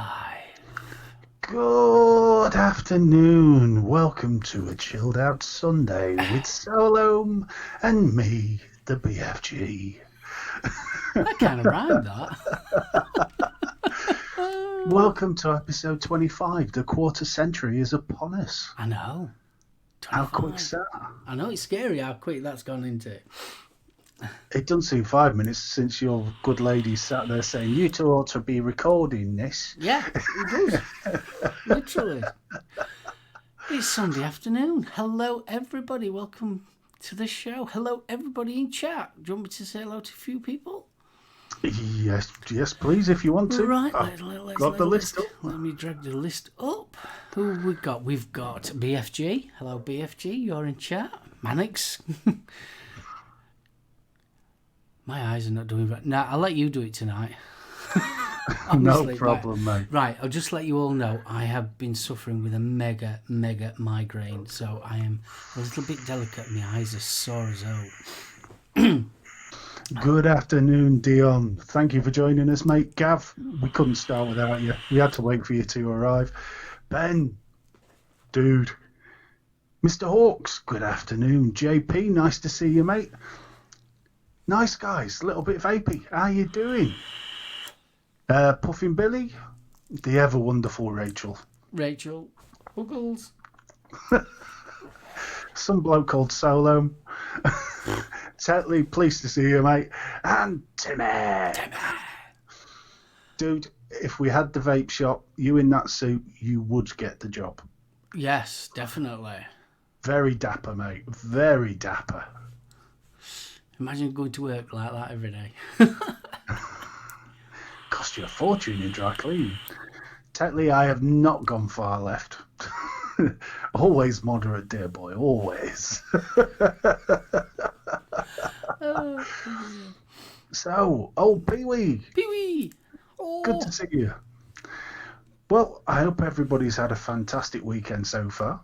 live. Good afternoon. Welcome to a chilled out Sunday with SoulOhm and me, the BFG. That kind of rhymed, that. Welcome to episode 25. The quarter century is upon us. I know. 25. How quick's that? I know, it's scary how quick that's gone into. It doesn't seem 5 minutes since your good lady sat there saying, you two ought to be recording this. Yeah, it does. Literally. It's Sunday afternoon. Hello, everybody. Welcome to the show. Hello, everybody in chat. Do you want me to say hello to a few people? Yes, please, if you want to. Right, let's got the list up. Let me drag the list up. Who have we got? We've got BFG. Hello, BFG. You're in chat. Mannix. My eyes are not doing right. Nah, I'll let you do it tonight. No problem, mate. Right, I'll just let you all know I have been suffering with a mega migraine, so I am a little bit delicate. My eyes are sore as hell. Good afternoon, Dion. Thank you for joining us, mate. Gav, we couldn't start without you. We had to wait for you to arrive. Ben, dude. Mr. Hawks, good afternoon. JP, nice to see you, mate. Nice guys, a little bit vapey. How you doing? Puffin Billy, the ever wonderful Rachel. Rachel, Buggles. Some bloke called SoulOhm. Totally pleased to see you, mate. And Timmy. Dude, if we had the vape shop, you in that suit, you would get the job. Yes, definitely. Very dapper, mate. Very dapper. Imagine going to work like that every day. Cost you a fortune in dry clean. Technically, I have not gone far left. Always moderate, dear boy. Always. So, Pee-wee. Pee-wee. Oh. Good to see you. Well, I hope everybody's had a fantastic weekend so far.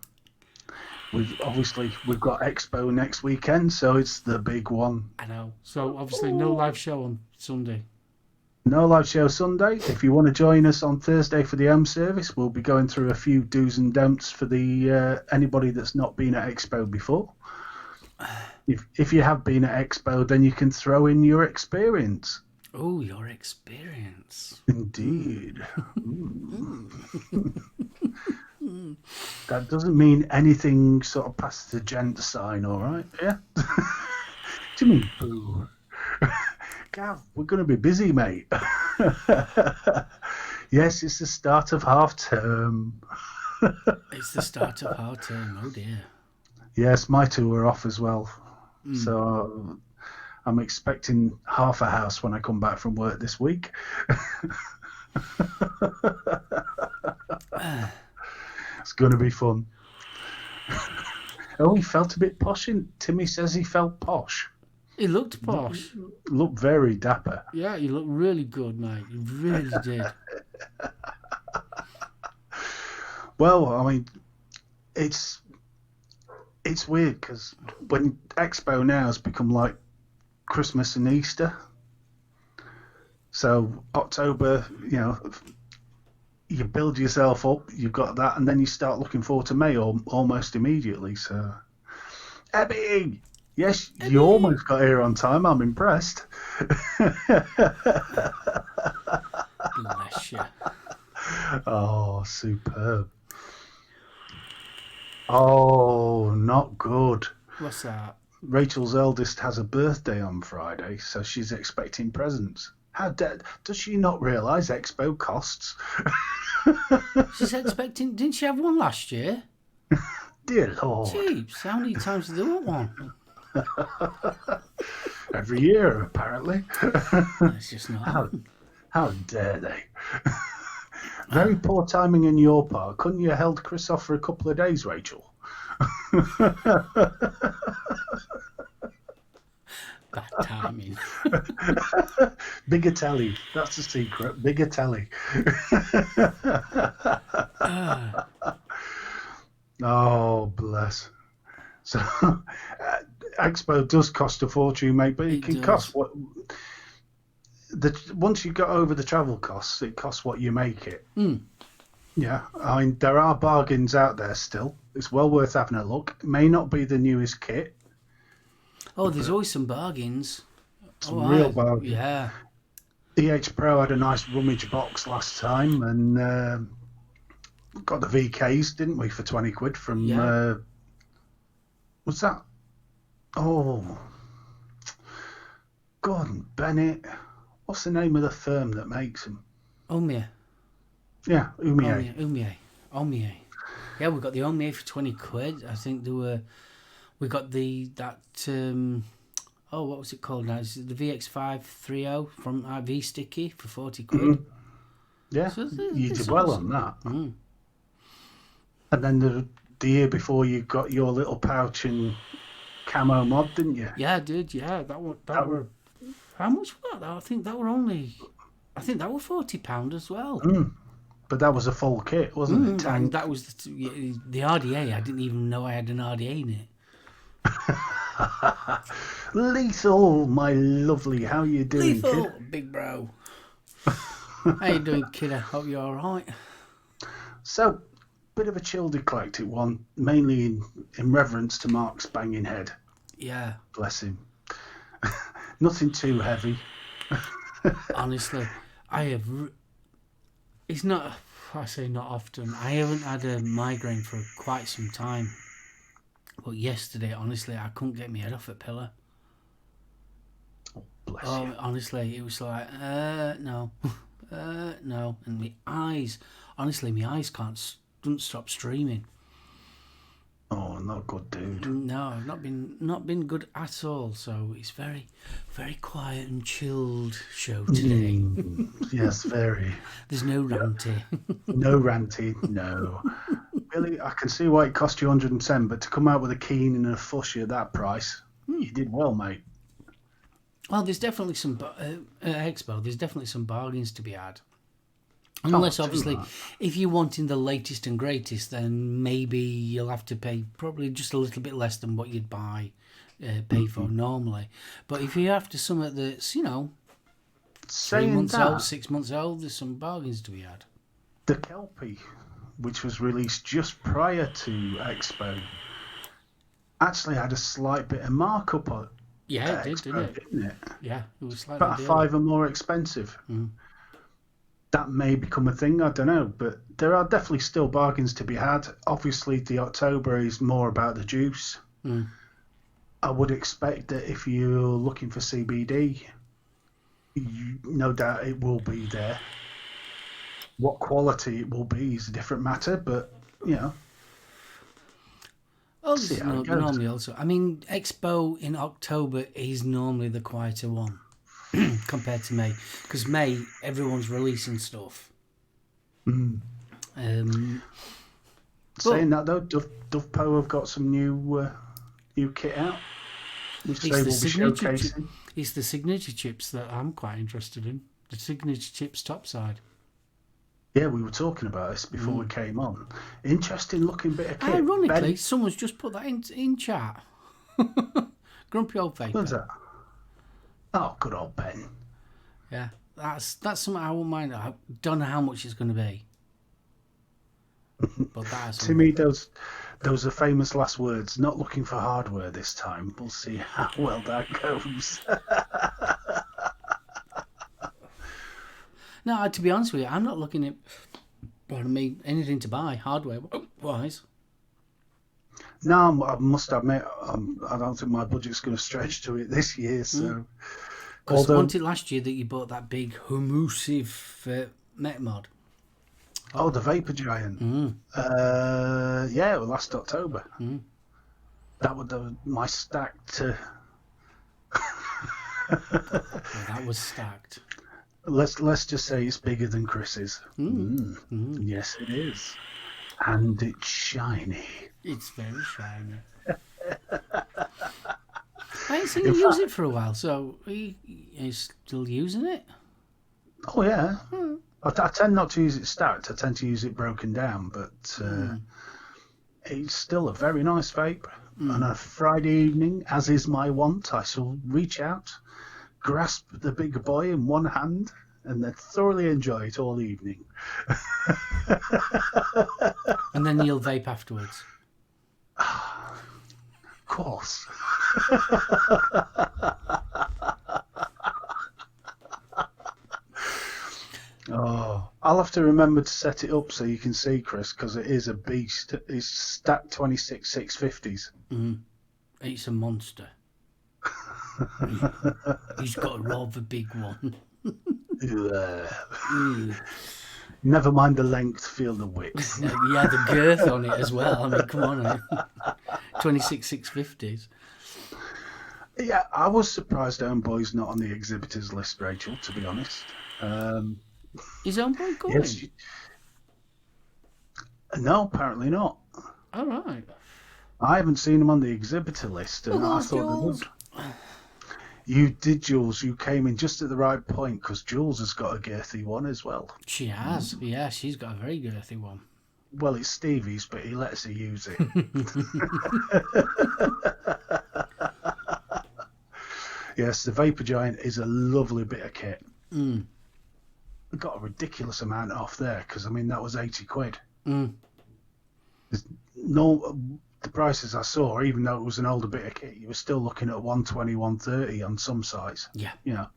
We've got Expo next weekend, so it's the big one. I know. So obviously no live show on Sunday. No live show Sunday. If you want to join us on Thursday for the home service, we'll be going through a few do's and don'ts for the anybody that's not been at Expo before. If you have been at Expo, then you can throw in your experience. Oh, your experience. Indeed. That doesn't mean anything sort of past the gender sign, all right? Yeah? Do you mean boo? Gav, we're going to be busy, mate. Yes, it's the start of half term. It's the start of half term, oh dear. Yes, my two are off as well. So I'm expecting half a house when I come back from work this week. It's going to be fun. Oh, he felt a bit posh. Timmy says he felt posh. He looked posh. Looked very dapper. Yeah, you look really good, mate. You really did. Well, I mean, it's weird because when Expo now has become like Christmas and Easter. So October, you build yourself up, you've got that, and then you start looking forward to May almost immediately. So, Abby, yes, Abby. You almost got here on time. I'm impressed. Bless you. Oh, superb. Oh, not good. What's that? Rachel's eldest has a birthday on Friday, so she's expecting presents. How does she not realise Expo costs? She's expecting... Didn't she have one last year? Dear Lord. Jeeps, how many times did they want one? Every year, apparently. It's just not... How dare they? Very poor timing on your part. Couldn't you have held Chris off for a couple of days, Rachel? Bad timing. Bigger telly. That's the secret. Bigger telly. Oh, bless. So, Expo does cost a fortune, mate, but it can cost what? once you got over the travel costs, it costs what you make it. Mm. Yeah, I mean, there are bargains out there still. It's well worth having a look. It may not be the newest kit. Oh, there's always some bargains. Some real bargains. Yeah. EH Pro had a nice rummage box last time, and got the VKs, didn't we, for 20 quid from... what's that? Oh, Gordon Bennett. What's the name of the firm that makes them? Omia. Yeah, Umie. Omie. Yeah, we got the Omie for 20 quid. I think we got what was it called now? Is it the VX530 from IV Sticky for 40 quid? Mm-hmm. Yeah, so you did well on that. Mm. And then the year before, you got your little pouch and camo mod, didn't you? Yeah, I did. Yeah, that were. How much was that? I think that were £40 as well. Mm. But that was a full kit, wasn't it? And that was the RDA. I didn't even know I had an RDA in it. Lethal, my lovely. How you doing, Lethal, kid? big bro. How you doing, kid? I hope you're all right. So, bit of a chill eclectic one, mainly in reverence to Mark's banging head. Yeah. Bless him. Nothing too heavy. Honestly, I have... It's not... I say not often. I haven't had a migraine for quite some time. But yesterday, honestly, I couldn't get my head off a pillow. Oh, bless you. Honestly, it was like, no. No. And my eyes... Honestly, my eyes don't stop streaming. Oh, not good, dude. No, not been good at all. So it's very, very quiet and chilled show today. Yes, very. There's no ranty. No ranty, no. Really, I can see why it cost you 110, but to come out with a Keen and a Fushy at that price, you did well, mate. Well, there's definitely some Expo. There's definitely some bargains to be had. Unless, obviously, if you're wanting the latest and greatest, then maybe you'll have to pay probably just a little bit less than what you'd pay for normally. But if you're after something that's, 3 months old, 6 months old, there's some bargains to be had. The Kelpie, which was released just prior to Expo, actually had a slight bit of markup on it. Yeah, it didn't it? Yeah, it was slightly about a £5 more expensive. Mm. That may become a thing, I don't know, but there are definitely still bargains to be had. Obviously, the October is more about the juice. Mm. I would expect that if you're looking for CBD, no doubt it will be there. What quality it will be is a different matter, but, Oh, this is normally also. I mean, Expo in October is normally the quieter one. Compared to May, because May everyone's releasing stuff. Saying that though, Dove Po have got some new kit out, which they will be showcasing. It's the signature chips that I'm quite interested in. The signature chips topside. Yeah, we were talking about this before we came on. Interesting looking bit of kit. Ironically, someone's just put that in chat. Grumpy old vapor. What's that? Oh, good old Ben. Yeah, that's something I won't mind. I don't know how much it's going to be. But that's to me, those are famous last words. Not looking for hardware this time. We'll see how well that goes. No, to be honest with you, I'm not looking at anything to buy hardware-wise. No, I must admit, I don't think my budget's going to stretch to it this year. So, because I wanted last year that you bought that big humusive Met mod. Oh, the Vapor Giant. Yeah, last October. That was my stacked. That was stacked. Let's just say it's bigger than Chris's. Yes, it is, and it's shiny. It's very shiny. I ain't seen you use it for a while, so he's still using it? Oh, yeah. I tend not to use it stacked. I tend to use it broken down, but it's still a very nice vape. On a Friday evening, as is my wont, I shall reach out, grasp the big boy in one hand and then thoroughly enjoy it all evening. And then you'll vape afterwards. Of course. Oh, I'll have to remember to set it up so you can see, Chris, because it is a beast. It's stacked 26 650s. It's a monster. He's got a rather big one. Never mind the length, feel the width. Yeah, the girth on it as well. I mean, come on. 26 650s. Yeah, I was surprised Homeboy's not on the exhibitors list, Rachel, to be honest. Is Homeboy going? Yes, no, apparently not. All right. I haven't seen him on the exhibitor list, and I thought they would. You did, Jules. You came in just at the right point, because Jules has got a girthy one as well. She has. Yeah, she's got a very girthy one. Well, it's Stevie's, but he lets her use it. Yes, the Vapor Giant is a lovely bit of kit. We got a ridiculous amount off there, because, I mean, that was 80 quid. No, the prices I saw, even though it was an older bit of kit, you were still looking at 120, 130 on some sites. Yeah. You know,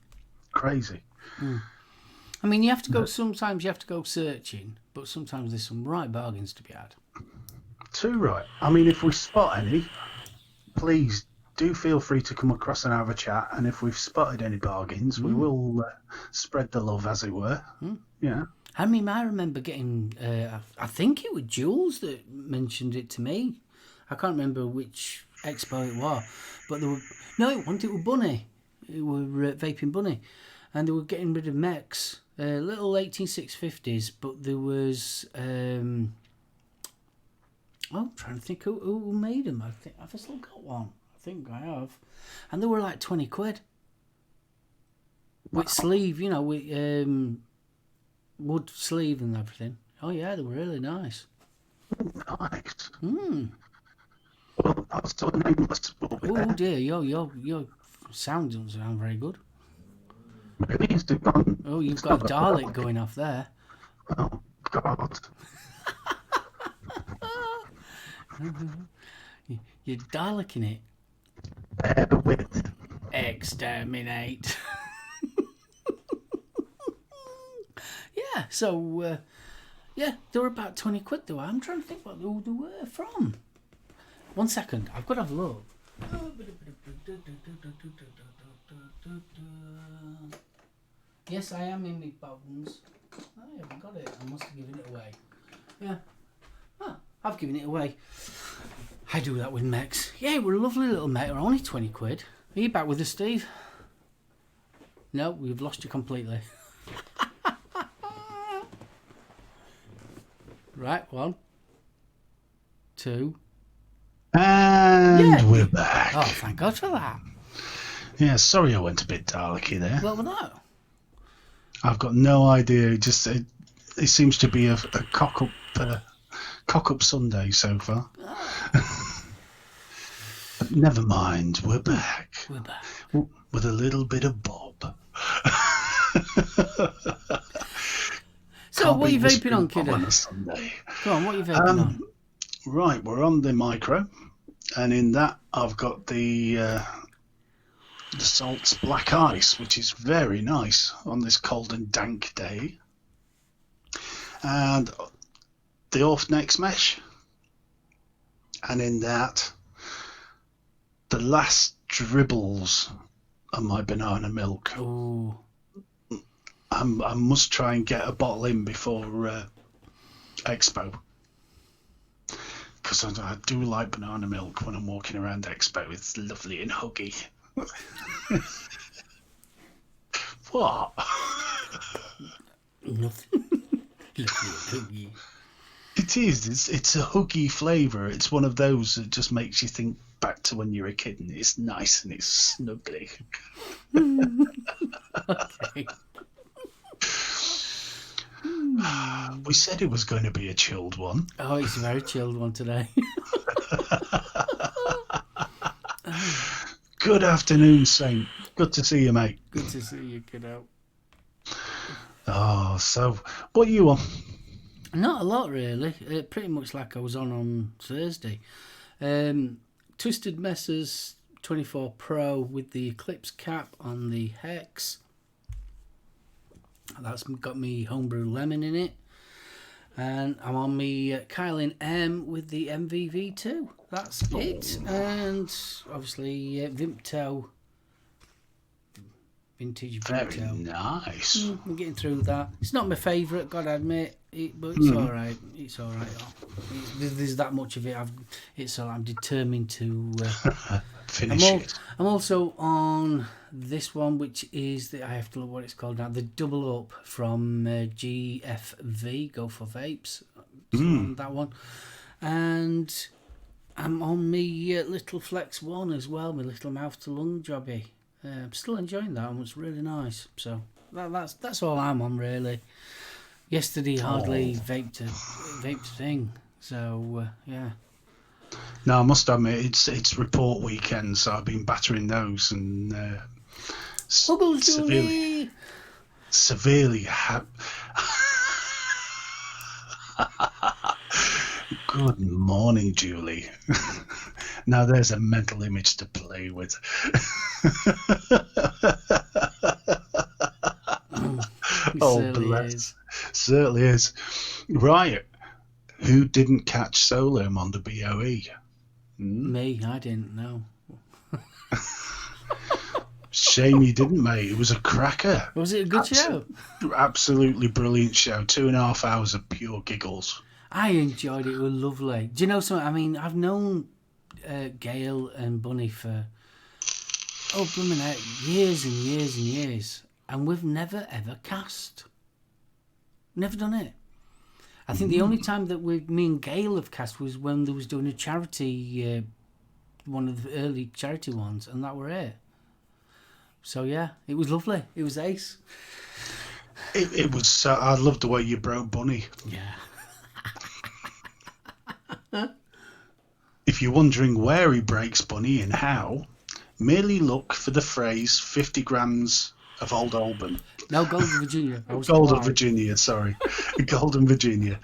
crazy. I mean, you have to go, sometimes you have to go searching, but sometimes there's some right bargains to be had. Too right. I mean, if we spot any, please do feel free to come across and have a chat. And if we've spotted any bargains, we will spread the love, as it were. Yeah. I mean, I remember getting, I think it was Jules that mentioned it to me. I can't remember which expo it was, but there were, no, it wasn't, it was Bunny. It was Vaping Bunny. And they were getting rid of mechs, little 18650s, but there was, I'm trying to think who made them. I think I've still got one. I think I have. And they were like 20 quid. With sleeve, you know, with wood sleeve and everything. Oh yeah, they were really nice. Nice. Well, that's so nameless. Oh dear, your sound doesn't sound very good. Oh, you've got a Dalek going off there. Oh, God. You're Daleking it. Bear with. Exterminate. Yeah, so, yeah, they were about 20 quid though. I'm trying to think what they were from. 1 second, I've got to have a look. Yes, I am in my bones. I haven't got it. I must have given it away. Yeah. Oh, I've given it away. I do that with mechs. Yeah, we're a lovely little mech. We're only 20 quid. Are you back with us, Steve? No, we've lost you completely. Right, 1, 2. And we're back. Oh, thank God for that. Yeah, sorry I went a bit Dalek-y there. Well, no. I've got no idea. Just it seems to be a cock up Sunday so far. But never mind, we're back. We're back. With a little bit of Bob. So, what are you vaping on, kiddo? On a Sunday. Go on, what are you vaping on? Right, we're on the micro, and in that I've got the Salt's Black Ice, which is very nice on this cold and dank day. And the Off Next Mesh, and in that the last dribbles of my banana milk. Ooh. I must try and get a bottle in before Expo, because I do like banana milk when I'm walking around Expo. It's lovely and huggy. What? Nothing. Lovely. It is. It's a huggy flavour. It's one of those that just makes you think back to when you were a kid, and it's nice and it's snuggly. Okay. We said it was going to be a chilled one. Oh, it's a very chilled one today. Good afternoon, Saint. Good to see you, mate. Good to see you, kiddo. Oh, so what are you on? Not a lot, really. Pretty much like I was on Thursday. Twisted Messers 24 Pro with the Eclipse cap on the Hex. That's got me homebrew lemon in it. And I'm on me Kylin M with the MVV2. That's it. And obviously Vimto. Vintage Very Vimto. nice. I'm getting through that. It's not my favourite, gotta admit, but it's all right. It's all right. There's that much of it. I'm determined to Finish it. I'm also on this one, which is I have to look what it's called now. The Double Up from GFV, Go for Vapes. So on that one, and I'm on me Little Flex One as well. My little mouth to lung jobby. I'm still enjoying that one. It's really nice. So that's all I'm on really. Yesterday hardly vaped a thing. So yeah. No, I must admit it's report weekend, so I've been battering those and severely. Good morning, Julie. Now there's a mental image to play with. Oh, bless. Certainly is. Right. Who didn't catch SoulOhm on the BOE? Me, I didn't know. Shame you didn't, mate. It was a cracker. Was it a good show? Absolutely brilliant show. 2.5 hours of pure giggles. I enjoyed it. It was lovely. Do you know something? I mean, I've known Gail and Bunny for years and years and years, and we've never ever cast. Never done it. I think the only time that me and Gail have cast was when they was doing a charity, one of the early charity ones, and that were it. So yeah, it was lovely. It was ace. It was. I loved the way you broke Bunny. Yeah. If you're wondering where he breaks Bunny and how, merely look for the phrase 50 grams of Old Alban. No, Golden Virginia. Golden Virginia, sorry. Golden Virginia.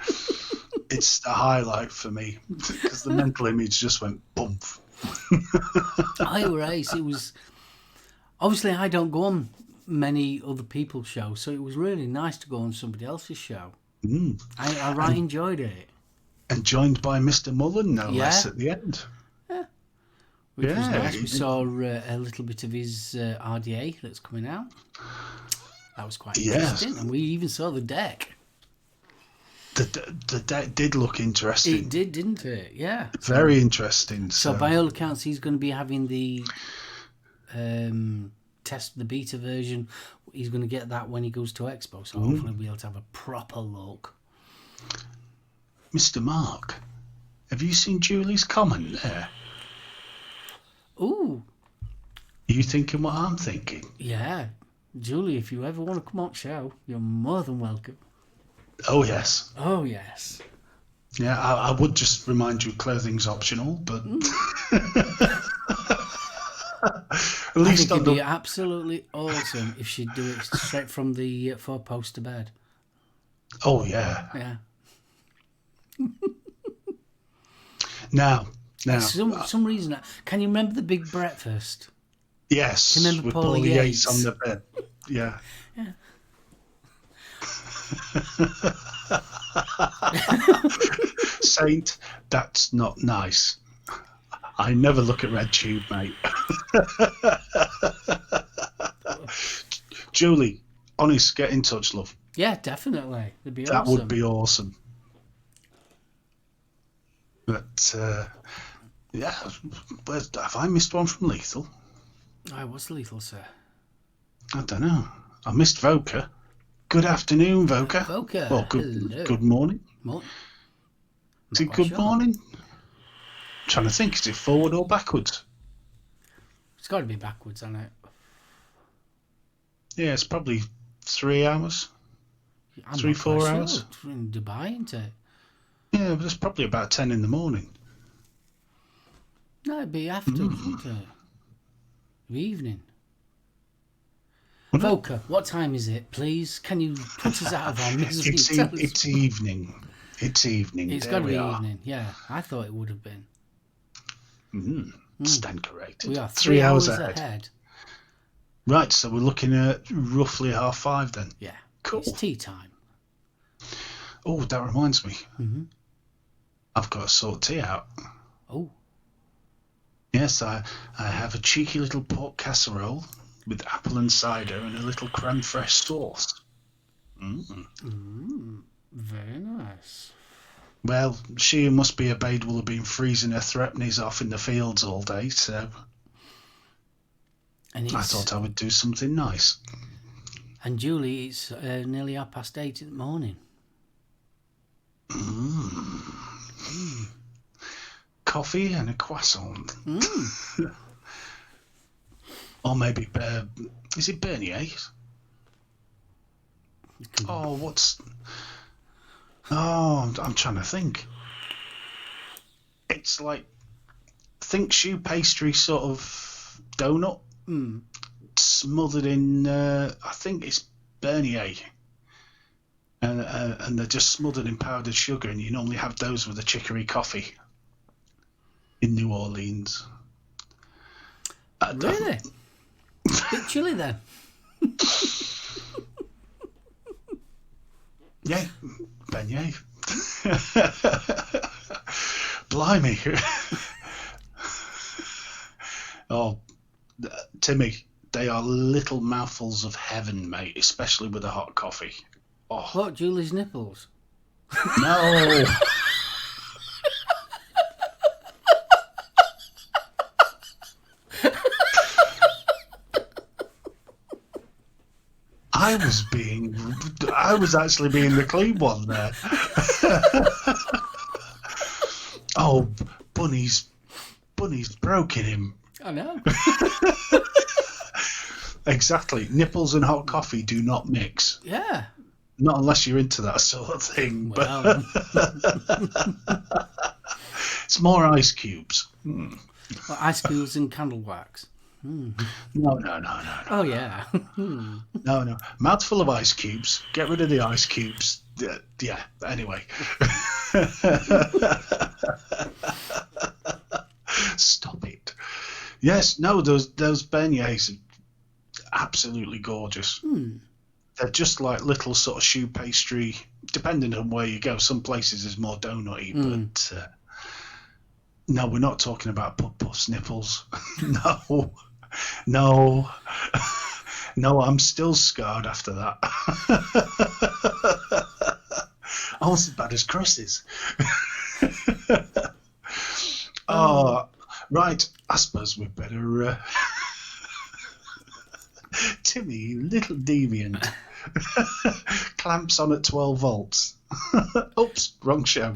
It's a highlight for me because the mental image just went bump. I were ace. It was... Obviously, I don't go on many other people's shows, so it was really nice to go on somebody else's show. I really enjoyed it. And joined by Mr. Mullen, no less, at the end. Yeah. Which was nice. We saw a little bit of his RDA that's coming out. That was quite interesting. And we even saw the deck. The deck did look interesting. It did, didn't it? Yeah. Very interesting. So by all accounts, he's going to be having the test, the beta version. He's going to get that when he goes to Expo. So hopefully we'll be able to have a proper look. Mr. Mark, have you seen Julie's comment there? Ooh. Are you thinking what I'm thinking? Yeah. Julie, if you ever want to come on show, you're more than welcome. Oh, yes. Oh, yes. Yeah, I would just remind you clothing's optional, but... At least I think it'd be absolutely awesome if she'd do it straight from the four-poster bed. Oh, yeah. Yeah. Now, some reason, can you remember the big breakfast? Yes, Can you remember with Paula Yates Yates on the bed. Yeah. Yeah. Saint, that's not nice. I never look at RedTube, mate. Julie, honest, get in touch, love. Yeah, definitely. That'd be awesome. That would be awesome. But, yeah, have I missed one from Lethal? I was Lethal, sir. I don't know. I missed Voka. Good afternoon, Voka. Voka. Well, good morning. Is it good morning? I'm trying to think. Is it forward or backwards? It's got to be backwards, hasn't it? Yeah, it's probably 3 hours. 4 hours. It's in Dubai, isn't it? Yeah, but it's probably about 10 in the morning. No, it'd be after, wouldn't it? The evening. Volker, what time is it, please? Can you put us out of our misery? It's evening. It's evening. It's got to be evening. Yeah, I thought it would have been. Stand corrected. We are 3 hours ahead. Right, so we're looking at roughly 5:30 then. Yeah. Cool. It's tea time. Oh, that reminds me. Mm-hmm. I've got to sort tea out. Oh. Yes, I have a cheeky little pork casserole with apple and cider and a little creme fraiche sauce. Very nice. Well, she who must be obeyed will have been freezing her threepennies off in the fields all day, so I thought I would do something nice. And Julie, it's nearly 8:30 in the morning. Coffee and a croissant. Or maybe, is it beignets? Oh, I'm trying to think. It's like, think choux pastry sort of donut, smothered in, I think it's beignet. And they're just smothered in powdered sugar, and you normally have those with a chicory coffee in New Orleans. Really? Bit chilly then. Yeah, beignet. Blimey. Oh, Timmy, they are little mouthfuls of heaven, mate, especially with a hot coffee. Oh. What, Julie's nipples? No. I was actually being the clean one there. Oh, Bunny's broken him. I know. Exactly. Nipples and hot coffee do not mix. Yeah. Not unless you're into that sort of thing. Well. But it's more ice cubes. Well, ice cubes and candle wax. No. Oh, yeah. No. Mouthful of ice cubes. Get rid of the ice cubes. Yeah, anyway. Stop it. Yes, no, those beignets are absolutely gorgeous. They're just like little sort of choux pastry, depending on where you go. Some places is more donut-y, but no, we're not talking about puffs nipples. No, I'm still scarred after that. Almost as bad as crosses. Oh, right. I suppose we'd better... Timmy, you little deviant. Clamps on at 12 volts. Oops, wrong show.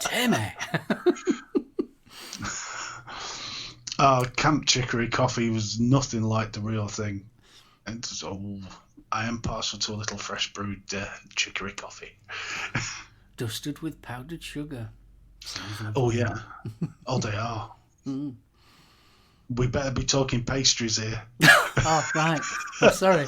Timmy. Camp Chicory coffee was nothing like the real thing. And so I am partial to a little fresh brewed chicory coffee. Dusted with powdered sugar. Oh, yeah. Oh, they are. We better be talking pastries here. Oh, right. I'm sorry.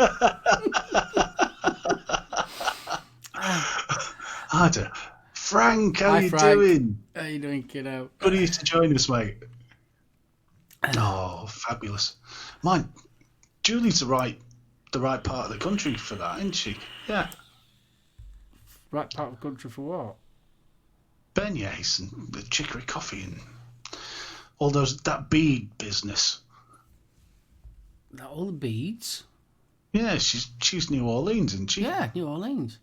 Frank, how you Frank. doing? How you doing, kiddo? Good of you to join us, mate. Oh, fabulous. Mine, Julie's the right part of the country for that, isn't she? Yeah. Right part of the country for what? Beignets and the chicory coffee and all that bead business. All the beads? Yeah, she's New Orleans, isn't she? Yeah, New Orleans.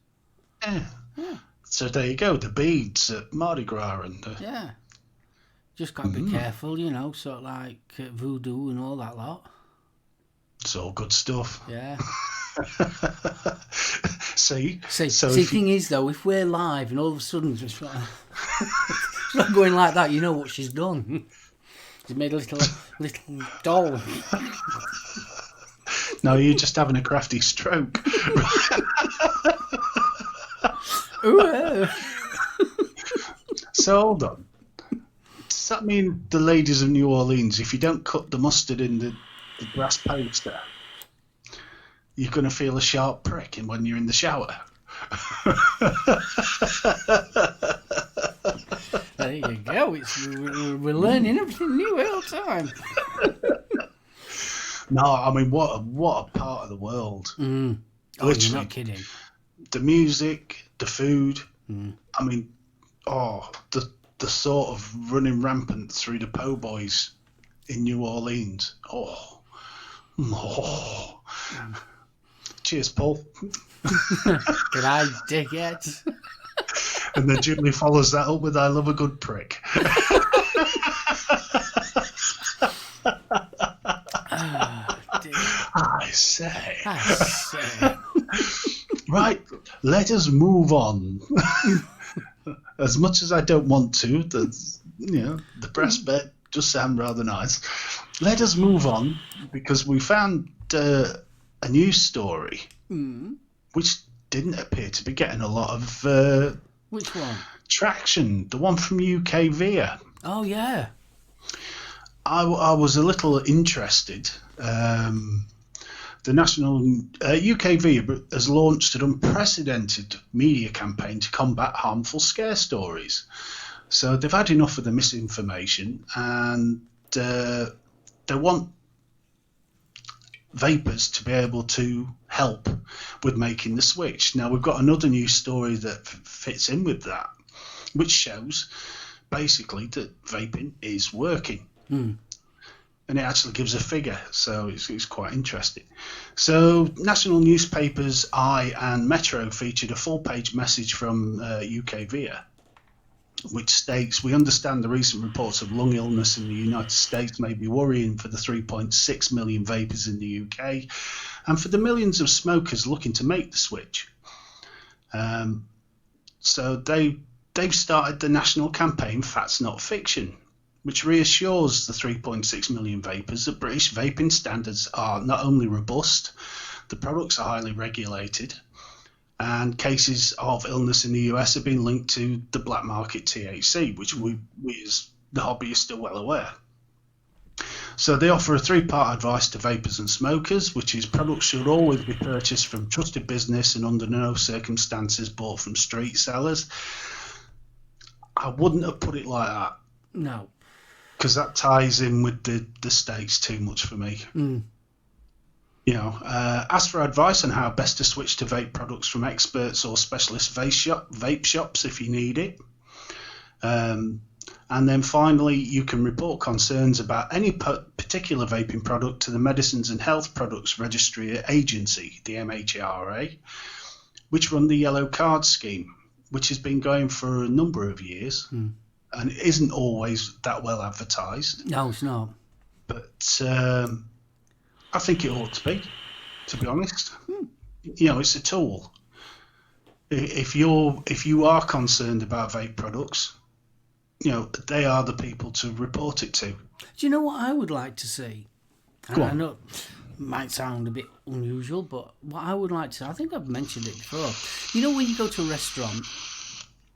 Yeah. So there you go, the beads at Mardi Gras and... Yeah. Just got to be careful, sort of like voodoo and all that lot. It's all good stuff. Yeah. See, the thing is, though, if we're live and all of a sudden just it's not going like that, you know what she's done. She's made a little doll. No, you're just having a crafty stroke. So hold on. that mean, the ladies of New Orleans, if you don't cut the mustard in the brass poster, you're going to feel a sharp prick when you're in the shower? There you go. We're learning everything new all the time. No, I mean, what a part of the world. Oh, Literally, you're not kidding. The music, the food. I mean, the thought of running rampant through the po' boys in New Orleans. Cheers, Paul. Good eye, dickheads. And then Julie follows that up with "I love a good prick." I say. Right, let us move on. As much as I don't want to, the brass bed does sound rather nice. Let us move on, because we found a news story which didn't appear to be getting a lot of which one? Traction. The one from UK Via. Oh yeah. I was a little interested. The national UK Via has launched an unprecedented media campaign to combat harmful scare stories. So they've had enough of the misinformation, and they want vapers to be able to help with making the switch. Now, we've got another news story that fits in with that, which shows basically that vaping is working. And it actually gives a figure, so it's quite interesting. So national newspapers I and Metro featured a full-page message from UK Via, which states, "We understand the recent reports of lung illness in the United States may be worrying for the 3.6 million vapers in the UK and for the millions of smokers looking to make the switch." So they've started the national campaign Facts Not Fiction, which reassures the 3.6 million vapers that British vaping standards are not only robust, the products are highly regulated, and cases of illness in the US have been linked to the black market THC, which we as the hobby are still well aware. So they offer a 3-part advice to vapers and smokers, which is products should always be purchased from trusted business and under no circumstances bought from street sellers. I wouldn't have put it like that. No. Because that ties in with the States too much for me. Ask for advice on how best to switch to vape products from experts or specialist vape shops if you need it. And then finally, you can report concerns about any particular vaping product to the Medicines and Health Products Registry Agency, the MHRA, which run the Yellow Card scheme, which has been going for a number of years and it isn't always that well advertised. No, it's not. But I think it ought to be honest. It's a tool. If you are concerned about vape products, they are the people to report it to. Do you know what I would like to see? Go on. I know it might sound a bit unusual, but what I would like to see, I think I've mentioned it before. You know when you go to a restaurant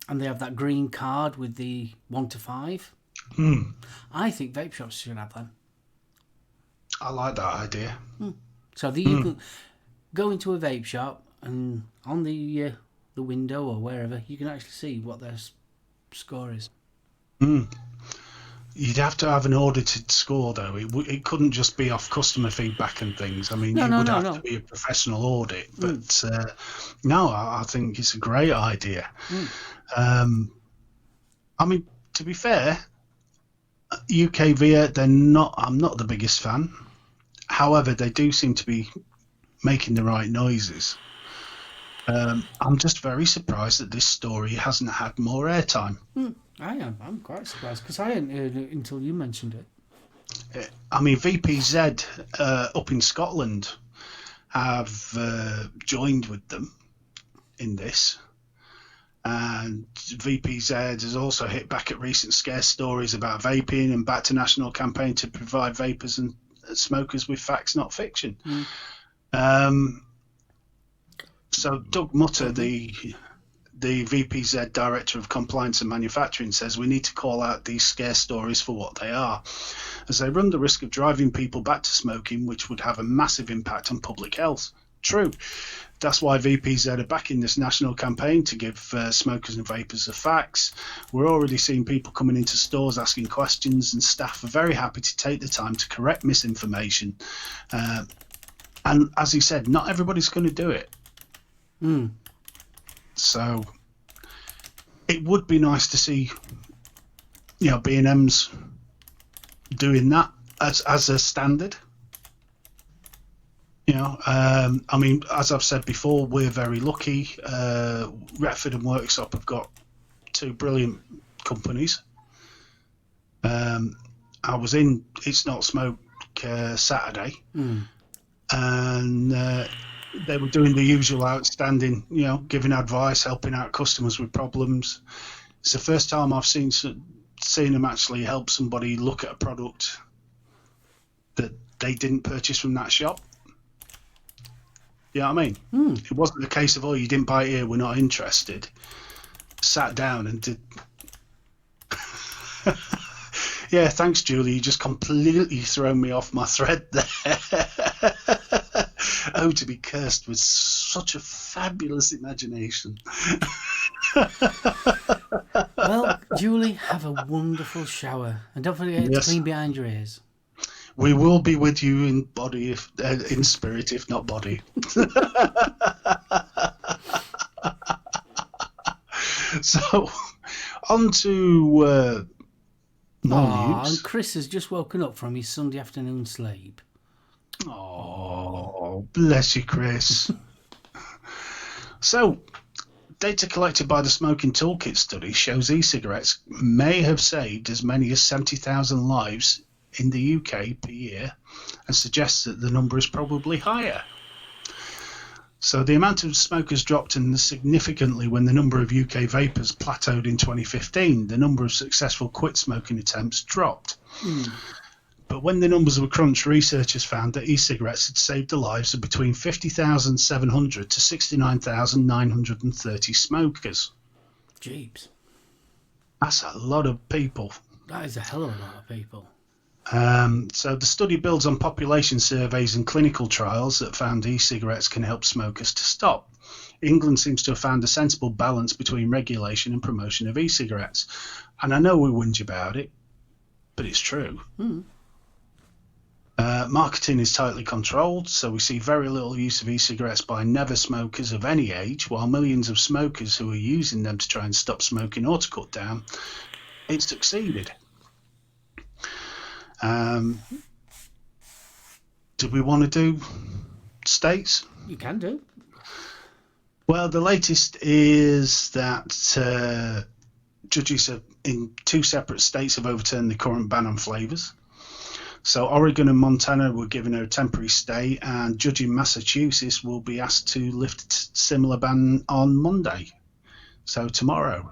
and they have that green card with the 1 to 5? I think vape shops should have them. I like that idea. So that you can go into a vape shop and on the window or wherever, you can actually see what their score is. You'd have to have an audited score, though. It couldn't just be off customer feedback and things. I mean, it would have to be a professional audit. But no, I think it's a great idea. I mean, to be fair, UK Via, I'm not the biggest fan. However, they do seem to be making the right noises. I'm just very surprised that this story hasn't had more airtime. I am. I'm quite surprised because I hadn't heard it until you mentioned it. I mean, VPZ up in Scotland have joined with them in this. And VPZ has also hit back at recent scare stories about vaping and backed a national campaign to provide vapers and smokers with facts, not fiction. So Doug Mutter, the the VPZ Director of Compliance and Manufacturing, says we need to call out these scare stories for what they are, as they run the risk of driving people back to smoking, which would have a massive impact on public health. True. That's why VPZ are backing this national campaign to give smokers and vapors the facts. We're already seeing people coming into stores asking questions, and staff are very happy to take the time to correct misinformation. And as he said, not everybody's going to do it. So it would be nice to see, B&M's doing that as a standard. I mean, as I've said before, we're very lucky. Retford and Worksop have got two brilliant companies. I was in It's Not Smoke Saturday, and they were doing the usual outstanding, giving advice, helping out customers with problems. It's the first time I've seen them actually help somebody look at a product that they didn't purchase from that shop. You know what I mean? It wasn't a case of, oh, you didn't buy it here, we're not interested. Sat down and did... Yeah, thanks, Julie. You just completely thrown me off my thread there. Oh, to be cursed with such a fabulous imagination. Well, Julie, have a wonderful shower. And don't forget to clean behind your ears. We will be with you in body, in spirit, if not body. So, on to more news. And Chris has just woken up from his Sunday afternoon sleep. Oh, bless you, Chris. So, data collected by the Smoking Toolkit study shows e-cigarettes may have saved as many as 70,000 lives in the UK per year, and suggests that the number is probably higher. So the amount of smokers dropped significantly when the number of UK vapers plateaued in 2015. The number of successful quit smoking attempts dropped. But when the numbers were crunched, researchers found that e-cigarettes had saved the lives of between 50,700 to 69,930 smokers. Jeeps. That's a lot of people. That is a hell of a lot of people. So the study builds on population surveys and clinical trials that found e-cigarettes can help smokers to stop. England seems to have found a sensible balance between regulation and promotion of e-cigarettes. And I know we whinge about it, but it's true. Marketing is tightly controlled, so we see very little use of e-cigarettes by never smokers of any age, while millions of smokers who are using them to try and stop smoking or to cut down, it's succeeded. Do we want to do states? You can do. Well, the latest is that judges in two separate states have overturned the current ban on flavours. So Oregon and Montana were given a temporary stay, and judge in Massachusetts will be asked to lift a similar ban on Monday, so tomorrow.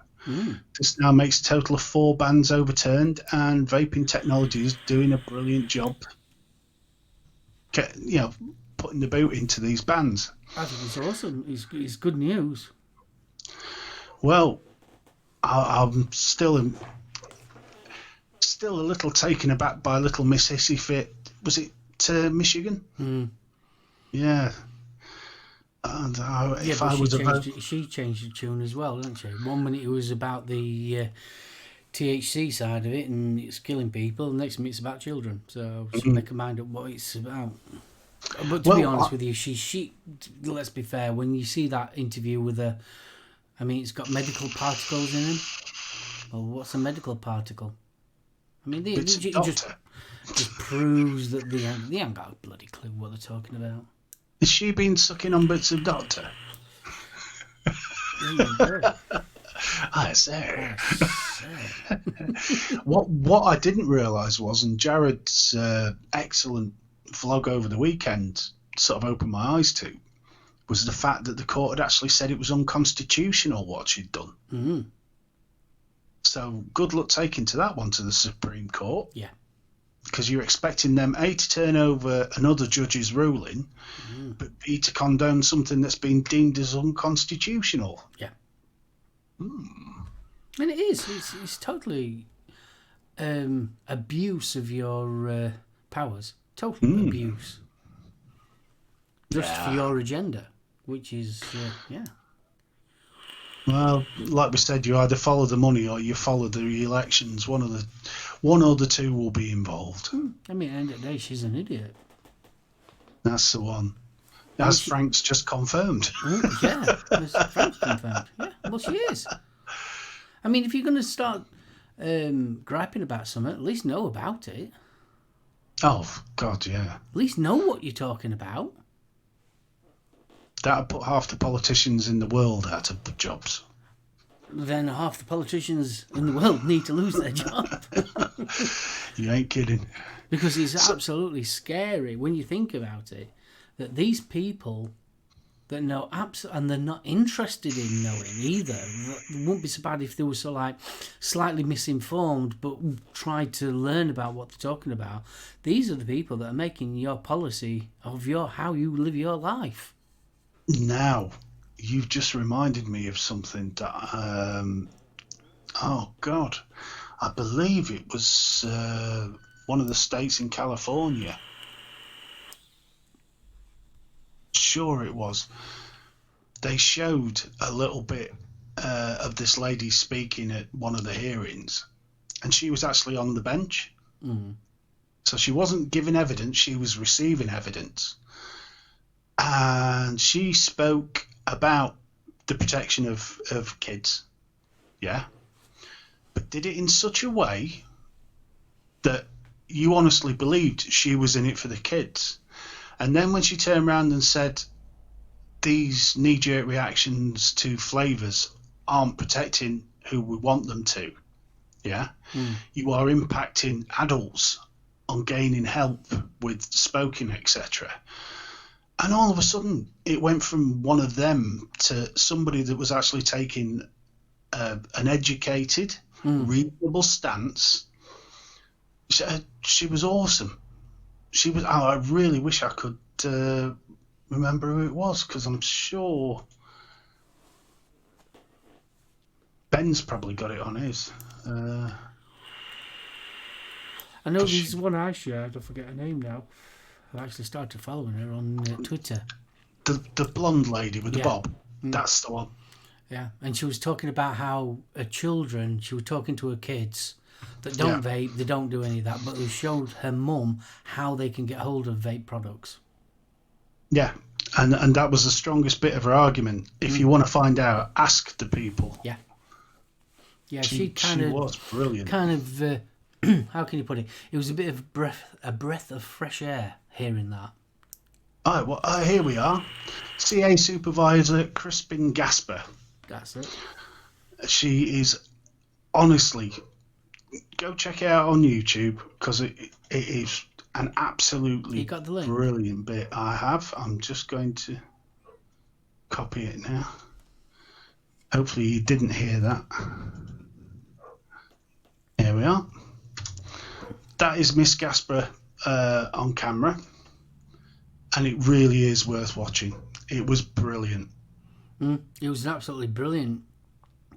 This now makes a total of 4 bans overturned, and vaping technology is doing a brilliant job putting the boot into these bans. I think it's awesome. It's good news. Well, I'm still a little taken aback by little Miss Hissy Fit. Was it Michigan? Yeah. And she changed the tune as well, didn't she? One minute it was about the THC side of it and it's killing people, the next minute it's about children. So she make her mind up what it's about. But to be honest with you, she let's be fair, when you see that interview with her, I mean, it's got medical particles in him. Well, what's a medical particle? I mean, it just proves that they haven't got a bloody clue what they're talking about. Has she been sucking on bits of Doctor? I say. What I didn't realise was, and Jared's excellent vlog over the weekend sort of opened my eyes to, was the fact that the court had actually said it was unconstitutional what she'd done. So good luck taking to that one to the Supreme Court. Yeah. Because you're expecting them, A, to turn over another judge's ruling, but B, to condone something that's been deemed as unconstitutional. Yeah. And it is. It's totally abuse of your powers. Total abuse. Just for your agenda, which is, yeah. Well, like we said, you either follow the money or you follow the elections. One or the two will be involved. I mean, at the end of the day, she's an idiot. That's the one. As Frank's just confirmed. Yeah, as Frank's confirmed. Yeah, well, she is. I mean, if you're going to start griping about something, at least know about it. Oh, God, yeah. At least know what you're talking about. That'd put half the politicians in the world out of jobs. Then half the politicians in the world need to lose their job. You ain't kidding. Because it's absolutely scary when you think about it, that these people that know and they're not interested in knowing either. It wouldn't be so bad if they were slightly misinformed but tried to learn about what they're talking about. These are the people that are making your policy of how you live your life. Now, you've just reminded me of something that, oh God, I believe it was one of the states in California. Sure it was. They showed a little bit of this lady speaking at one of the hearings, and she was actually on the bench. So she wasn't giving evidence, she was receiving evidence. And she spoke about the protection of kids, yeah, but did it in such a way that you honestly believed she was in it for the kids. And then when she turned around and said these knee-jerk reactions to flavours aren't protecting who we want them to, yeah, you are impacting adults on gaining help with smoking, etc. And all of a sudden, it went from one of them to somebody that was actually taking an educated, reasonable stance. She was awesome. She was. Oh, I really wish I could remember who it was, because I'm sure Ben's probably got it on his. I know there's one I shared. I forget her name now. I actually started following her on Twitter. The blonde lady with the bob. That's the one. Yeah, and she was talking about how her children, she was talking to her kids that don't vape, they don't do any of that, but they showed her mum how they can get hold of vape products. Yeah, and that was the strongest bit of her argument. If you want to find out, ask the people. Yeah. Yeah, she was brilliant. Kind of, how can you put it? It was a bit of a breath of fresh air hearing that. Oh, well, here we are. CA Supervisor Crispin Gasper. That's it. She is, honestly, go check it out on YouTube, because it is an absolutely you got the link? Brilliant bit. I have. I'm just going to copy it now. Hopefully you didn't hear that. Here we are. That is Miss Gasper on camera, and it really is worth watching. It was brilliant. It was absolutely brilliant.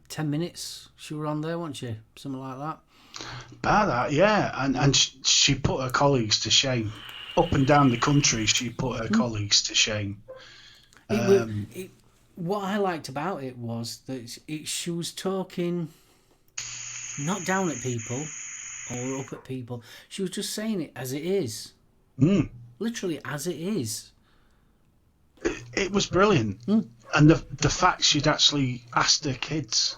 10 minutes she were on there, wasn't she? Something like that. About that, yeah. And she put her colleagues to shame. Up and down the country, she put her colleagues to shame. What I liked about it was that she was talking not down at people or up at people. She was just saying it as it is. Literally as it is. It was brilliant. And the fact she'd actually asked her kids.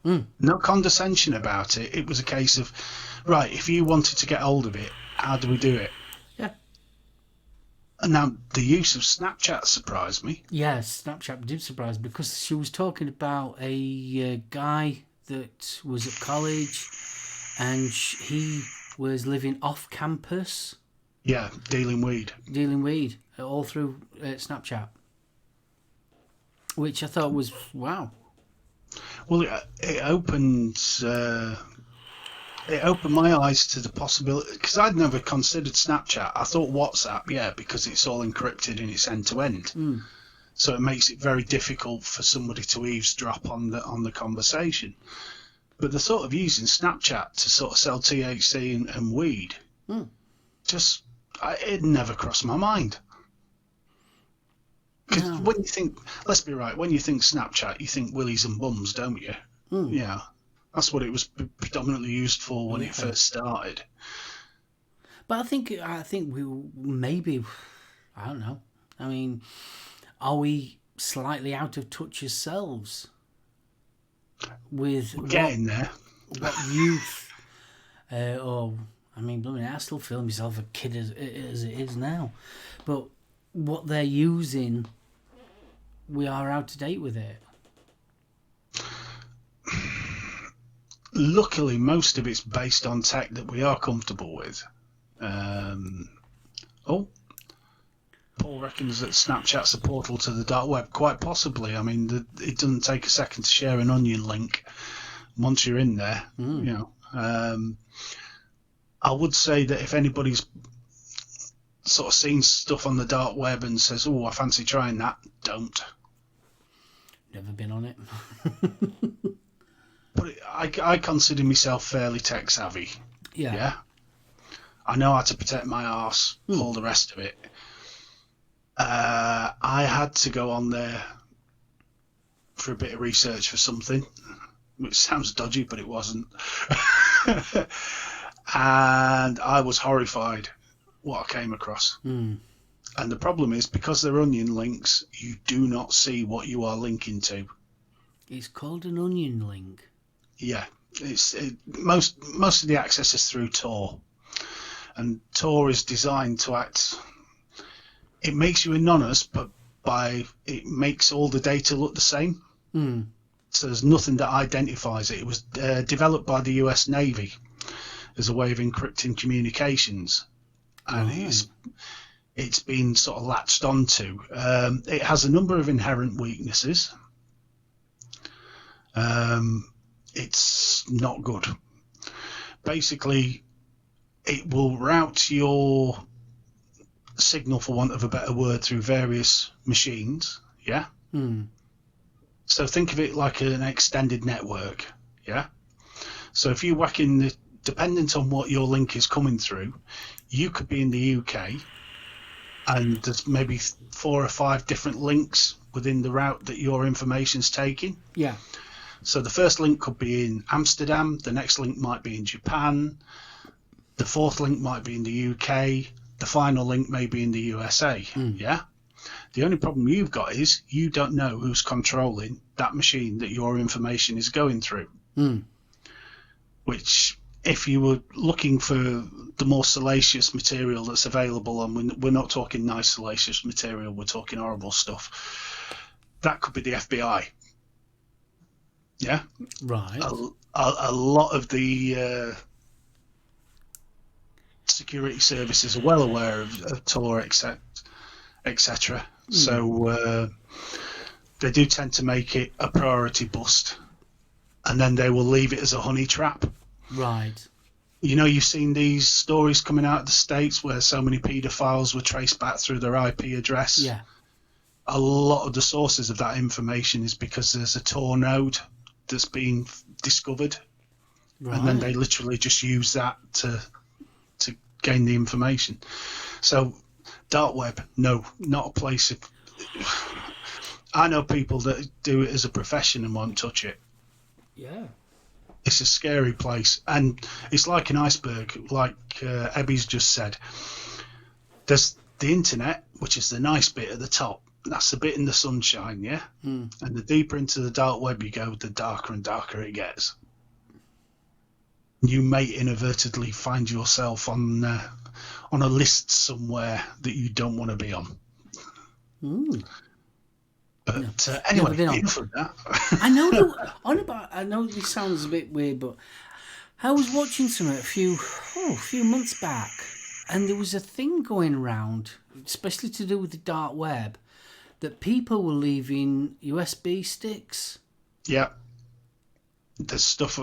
No condescension about it. It was a case of, right, if you wanted to get hold of it, how do we do it? Yeah. And now the use of Snapchat surprised me. Yeah, Snapchat did surprise me, because she was talking about a guy that was at college and he was living off campus. Yeah, dealing weed all through Snapchat, which I thought was wow. Well, it opened my eyes to the possibility, because I'd never considered Snapchat. I thought WhatsApp, yeah, because it's all encrypted and it's end to end. So it makes it very difficult for somebody to eavesdrop on the conversation. But they're sort of using Snapchat to sort of sell THC and weed. It never crossed my mind. Because when you think, let's be right, when you think Snapchat, you think willies and bums, don't you? Yeah, that's what it was predominantly used for when it first started. But I think we maybe, I don't know. I mean, are we slightly out of touch ourselves with getting there? What youth, I still feel myself a kid as it is now, but what they're using, we are out of date with it. Luckily, most of it's based on tech that we are comfortable with. Paul reckons that Snapchat's a portal to the dark web. Quite possibly. I mean, it doesn't take a second to share an onion link once you're in there. You know, I would say that if anybody's sort of seen stuff on the dark web and says, "Oh, I fancy trying that," don't. Never been on it. But I consider myself fairly tech savvy. Yeah. I know how to protect my arse, all the rest of it. I had to go on there for a bit of research for something, which sounds dodgy, but it wasn't. And I was horrified what I came across. And the problem is, because they're onion links, you do not see what you are linking to. It's called an onion link. Yeah, most of the access is through Tor, and Tor is designed to act. It makes you anonymous, but it makes all the data look the same. So there's nothing that identifies it. It was developed by the US Navy as a way of encrypting communications, and it's been sort of latched onto. It has a number of inherent weaknesses. It's not good. Basically, it will route your signal, for want of a better word, through various machines. Yeah. So think of it like an extended network. Yeah. So if you whack in dependent on what your link is coming through, you could be in the UK, and there's maybe 4 or 5 different links within the route that your information's taking. Yeah. So the first link could be in Amsterdam, the next link might be in Japan, the fourth link might be in the UK, the final link may be in the USA. Yeah. The only problem you've got is you don't know who's controlling that machine that your information is going through. Which, if you were looking for the more salacious material that's available, and we're not talking nice salacious material, we're talking horrible stuff, that could be the FBI. Yeah. Right. A lot of the security services are well aware of Tor, etc. So they do tend to make it a priority bust, and then they will leave it as a honey trap. Right. You know, you've seen these stories coming out of the States where so many paedophiles were traced back through their IP address. Yeah. A lot of the sources of that information is because there's a Tor node that's been discovered, and then they literally just use that to gain the information. So dark web, no, not a place of... I know people that do it as a profession and won't touch it. Yeah. It's a scary place, and it's like an iceberg, like Ebby's just said. There's the internet, which is the nice bit at the top. That's the bit in the sunshine, yeah? And the deeper into the dark web you go, the darker and darker it gets. You may inadvertently find yourself on a list somewhere that you don't want to be on. But anyway, enough of that. I know this sounds a bit weird, but I was watching something a few months back, and there was a thing going around, especially to do with the dark web, that people were leaving USB sticks. Yeah. The stuff,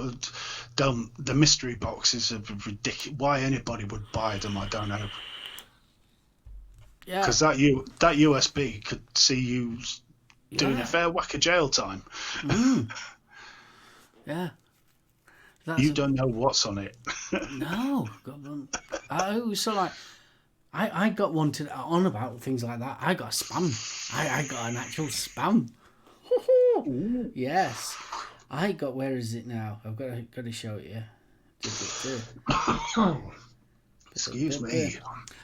the mystery boxes are ridiculous. Why anybody would buy them, I don't know. Yeah. Because that USB could see you doing a fair whack of jail time. Yeah. You don't know what's on it. No. I was so like, I got one on about things like that. I got a spam. I got an actual spam. Yes. I got, where is it now? I've got to show it you. Excuse me.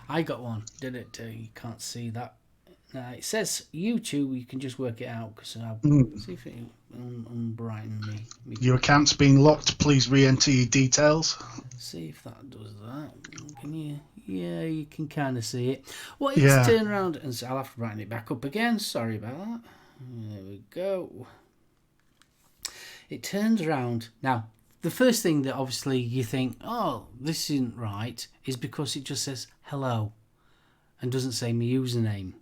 I got one. Did it too? You can't see that. It says YouTube. You can just work it out because I'll see if it unbrighten me. Your account's been locked. Please re-enter your details. See if that does that. Can you? Yeah, you can kind of see it. Well, it's turned around, and so I'll have to brighten it back up again. Sorry about that. There we go. It turns around now. The first thing that obviously you think, oh, this isn't right, is because it just says hello and doesn't say my username.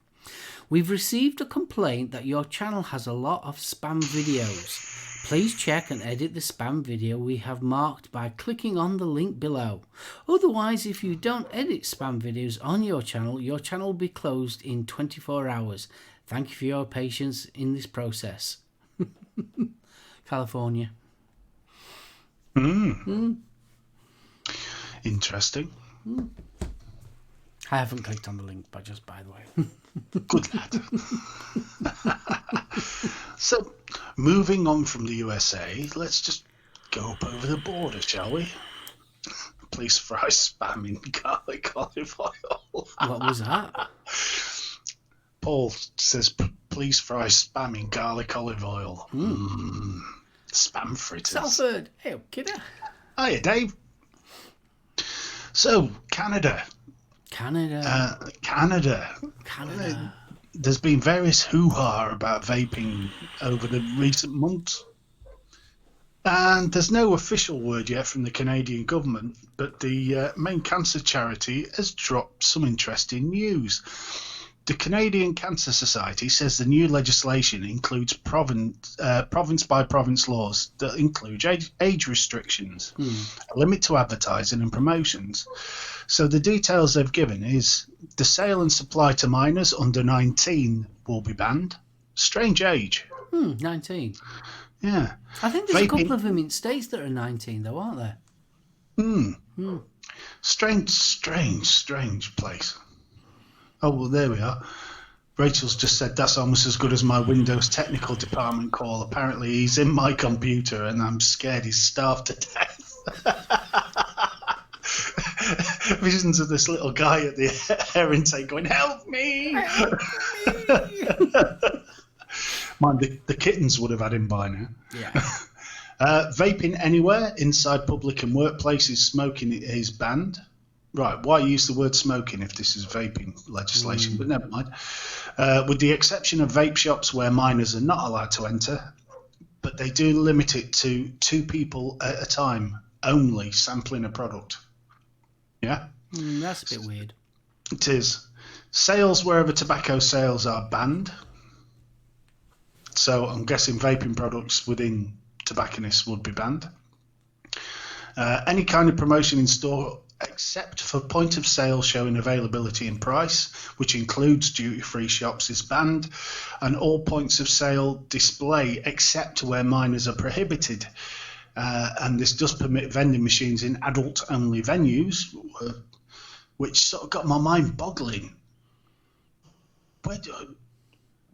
We've received a complaint that your channel has a lot of spam videos. Please check and edit the spam video we have marked by clicking on the link below. Otherwise, if you don't edit spam videos on your channel will be closed in 24 hours. Thank you for your patience in this process. California. Interesting. I haven't clicked on the link, by the way. Good lad. So, moving on from the USA, let's just go up over the border, shall we? Police fry spam in garlic olive oil. What was that? Paul says, please fry spam in garlic olive oil. Spam fritters. Salford. Hey, kiddo. Hiya, Dave. So, Canada. Canada. There's been various hoo-ha about vaping over the recent months. And there's no official word yet from the Canadian government, but the main cancer charity has dropped some interesting news. The Canadian Cancer Society says the new legislation includes province-by-province laws that include age restrictions, a limit to advertising and promotions. So the details they've given is the sale and supply to minors under 19 will be banned. Strange age. 19. Yeah. I think there's a couple of them in States that are 19, though, aren't there? Strange place. Oh, well, there we are. Rachel's just said that's almost as good as my Windows technical department call. Apparently he's in my computer and I'm scared he's starved to death. Visions of this little guy at the air intake going, help me! Mind, the kittens would have had him by now. Yeah. Vaping anywhere, inside public and workplaces, smoking is banned. Right, why use the word smoking if this is vaping legislation? But never mind. With the exception of vape shops where minors are not allowed to enter, but they do limit it to 2 people at a time, only sampling a product. Yeah? That's a bit weird. It is. Sales wherever tobacco sales are banned. So I'm guessing vaping products within tobacconists would be banned. Any kind of promotion in store except for point of sale showing availability and price, which includes duty-free shops, is banned, and all points of sale display except where minors are prohibited. And this does permit vending machines in adult-only venues, which sort of got my mind boggling.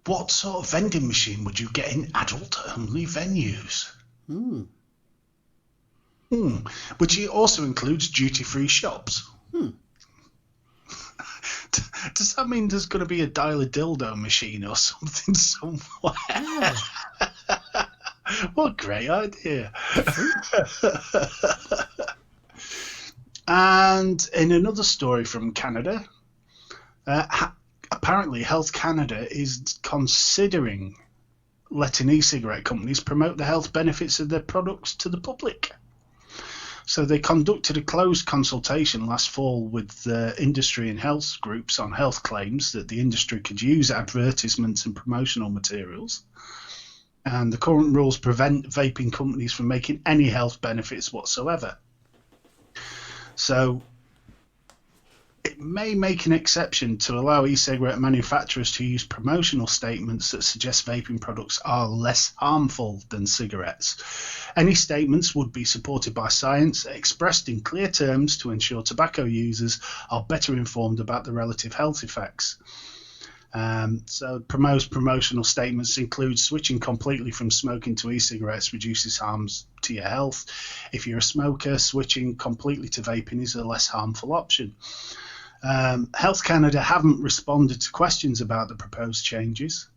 What sort of vending machine would you get in adult-only venues? Which also includes duty-free shops. Does that mean there's going to be a dial-a-dildo machine or something somewhere? Yeah. What a great idea. And in another story from Canada, apparently Health Canada is considering letting e-cigarette companies promote the health benefits of their products to the public. So they conducted a closed consultation last fall with industry and health groups on health claims that the industry could use advertisements and promotional materials. And the current rules prevent vaping companies from making any health benefits whatsoever. So it may make an exception to allow e-cigarette manufacturers to use promotional statements that suggest vaping products are less harmful than cigarettes. Any statements would be supported by science, expressed in clear terms to ensure tobacco users are better informed about the relative health effects. So promotional statements include switching completely from smoking to e-cigarettes reduces harms to your health. If you're a smoker, switching completely to vaping is a less harmful option. Health Canada haven't responded to questions about the proposed changes.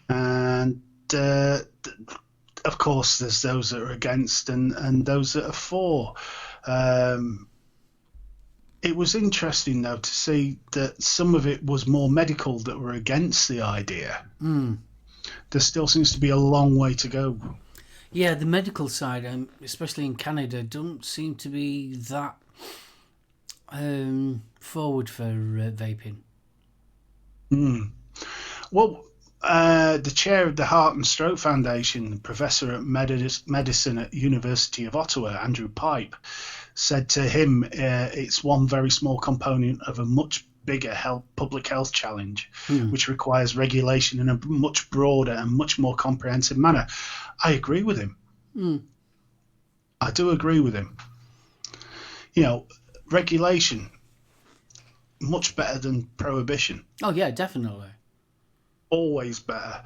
And of course, there's those that are against and those that are for. It was interesting, though, to see that some of it was more medical that were against the idea. There still seems to be a long way to go. Yeah, the medical side, especially in Canada, don't seem to be that forward for vaping. Well, the chair of the Heart and Stroke Foundation, professor at medicine at University of Ottawa, Andrew Pipe, said to him it's one very small component of a much bigger public health challenge, which requires regulation in a much broader and much more comprehensive manner. I agree with him. I do agree with him. You know, regulation, much better than prohibition. Oh, yeah, definitely. Always better.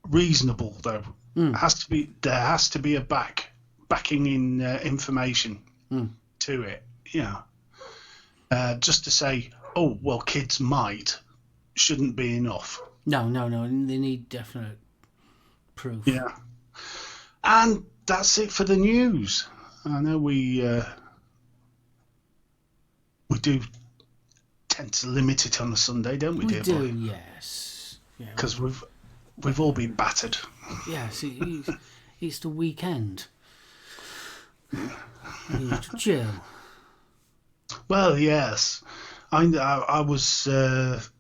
Reasonable, though. There has to be a backing in information to it. You know, just to say, oh well, kids might, shouldn't be enough. No. They need definite proof. Yeah, and that's it for the news. I know we do tend to limit it on a Sunday, don't we, dear boy? We do, yes. Because we've all been battered. Yes, it's the weekend. I need to chill. Well, yes. I was as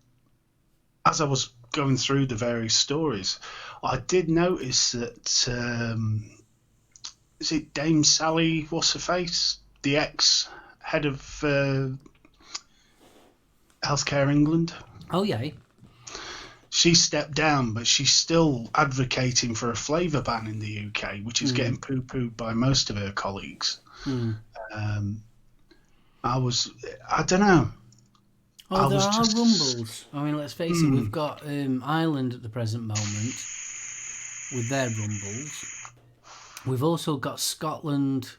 I was going through the various stories, I did notice that is it Dame Sally, what's her face, the ex head of Healthcare England? Oh yeah. She stepped down, but she's still advocating for a flavour ban in the UK, which is getting poo-pooed by most of her colleagues. I don't know. Oh, there are rumbles. I mean, let's face it, we've got Ireland at the present moment with their rumbles. We've also got Scotland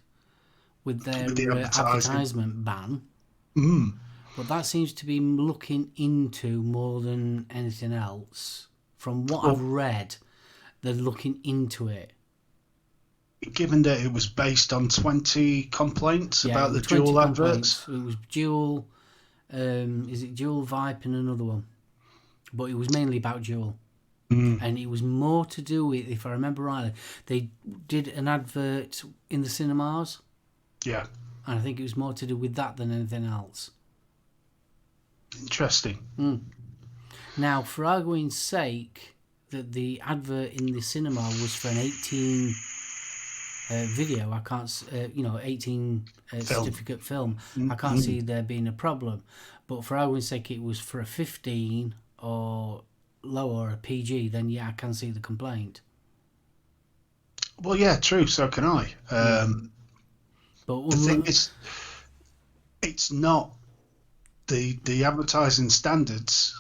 with their advertisement ban. But that seems to be looking into more than anything else. From what I've read, they're looking into it. Given that it was based on 20 complaints about the dual adverts. It was dual. Is it dual Vipe and another one? But it was mainly about dual. And it was more to do with, if I remember rightly, they did an advert in the cinemas. Yeah. And I think it was more to do with that than anything else. Interesting. Now, for arguing's sake, that the advert in the cinema was for an 18 video, I can't, 18 certificate film. I can't see there being a problem. But for arguing's sake, it was for a 15 or lower, a PG, then yeah, I can see the complaint. Well, yeah, true, so can I. But the thing is, it's not, the advertising standards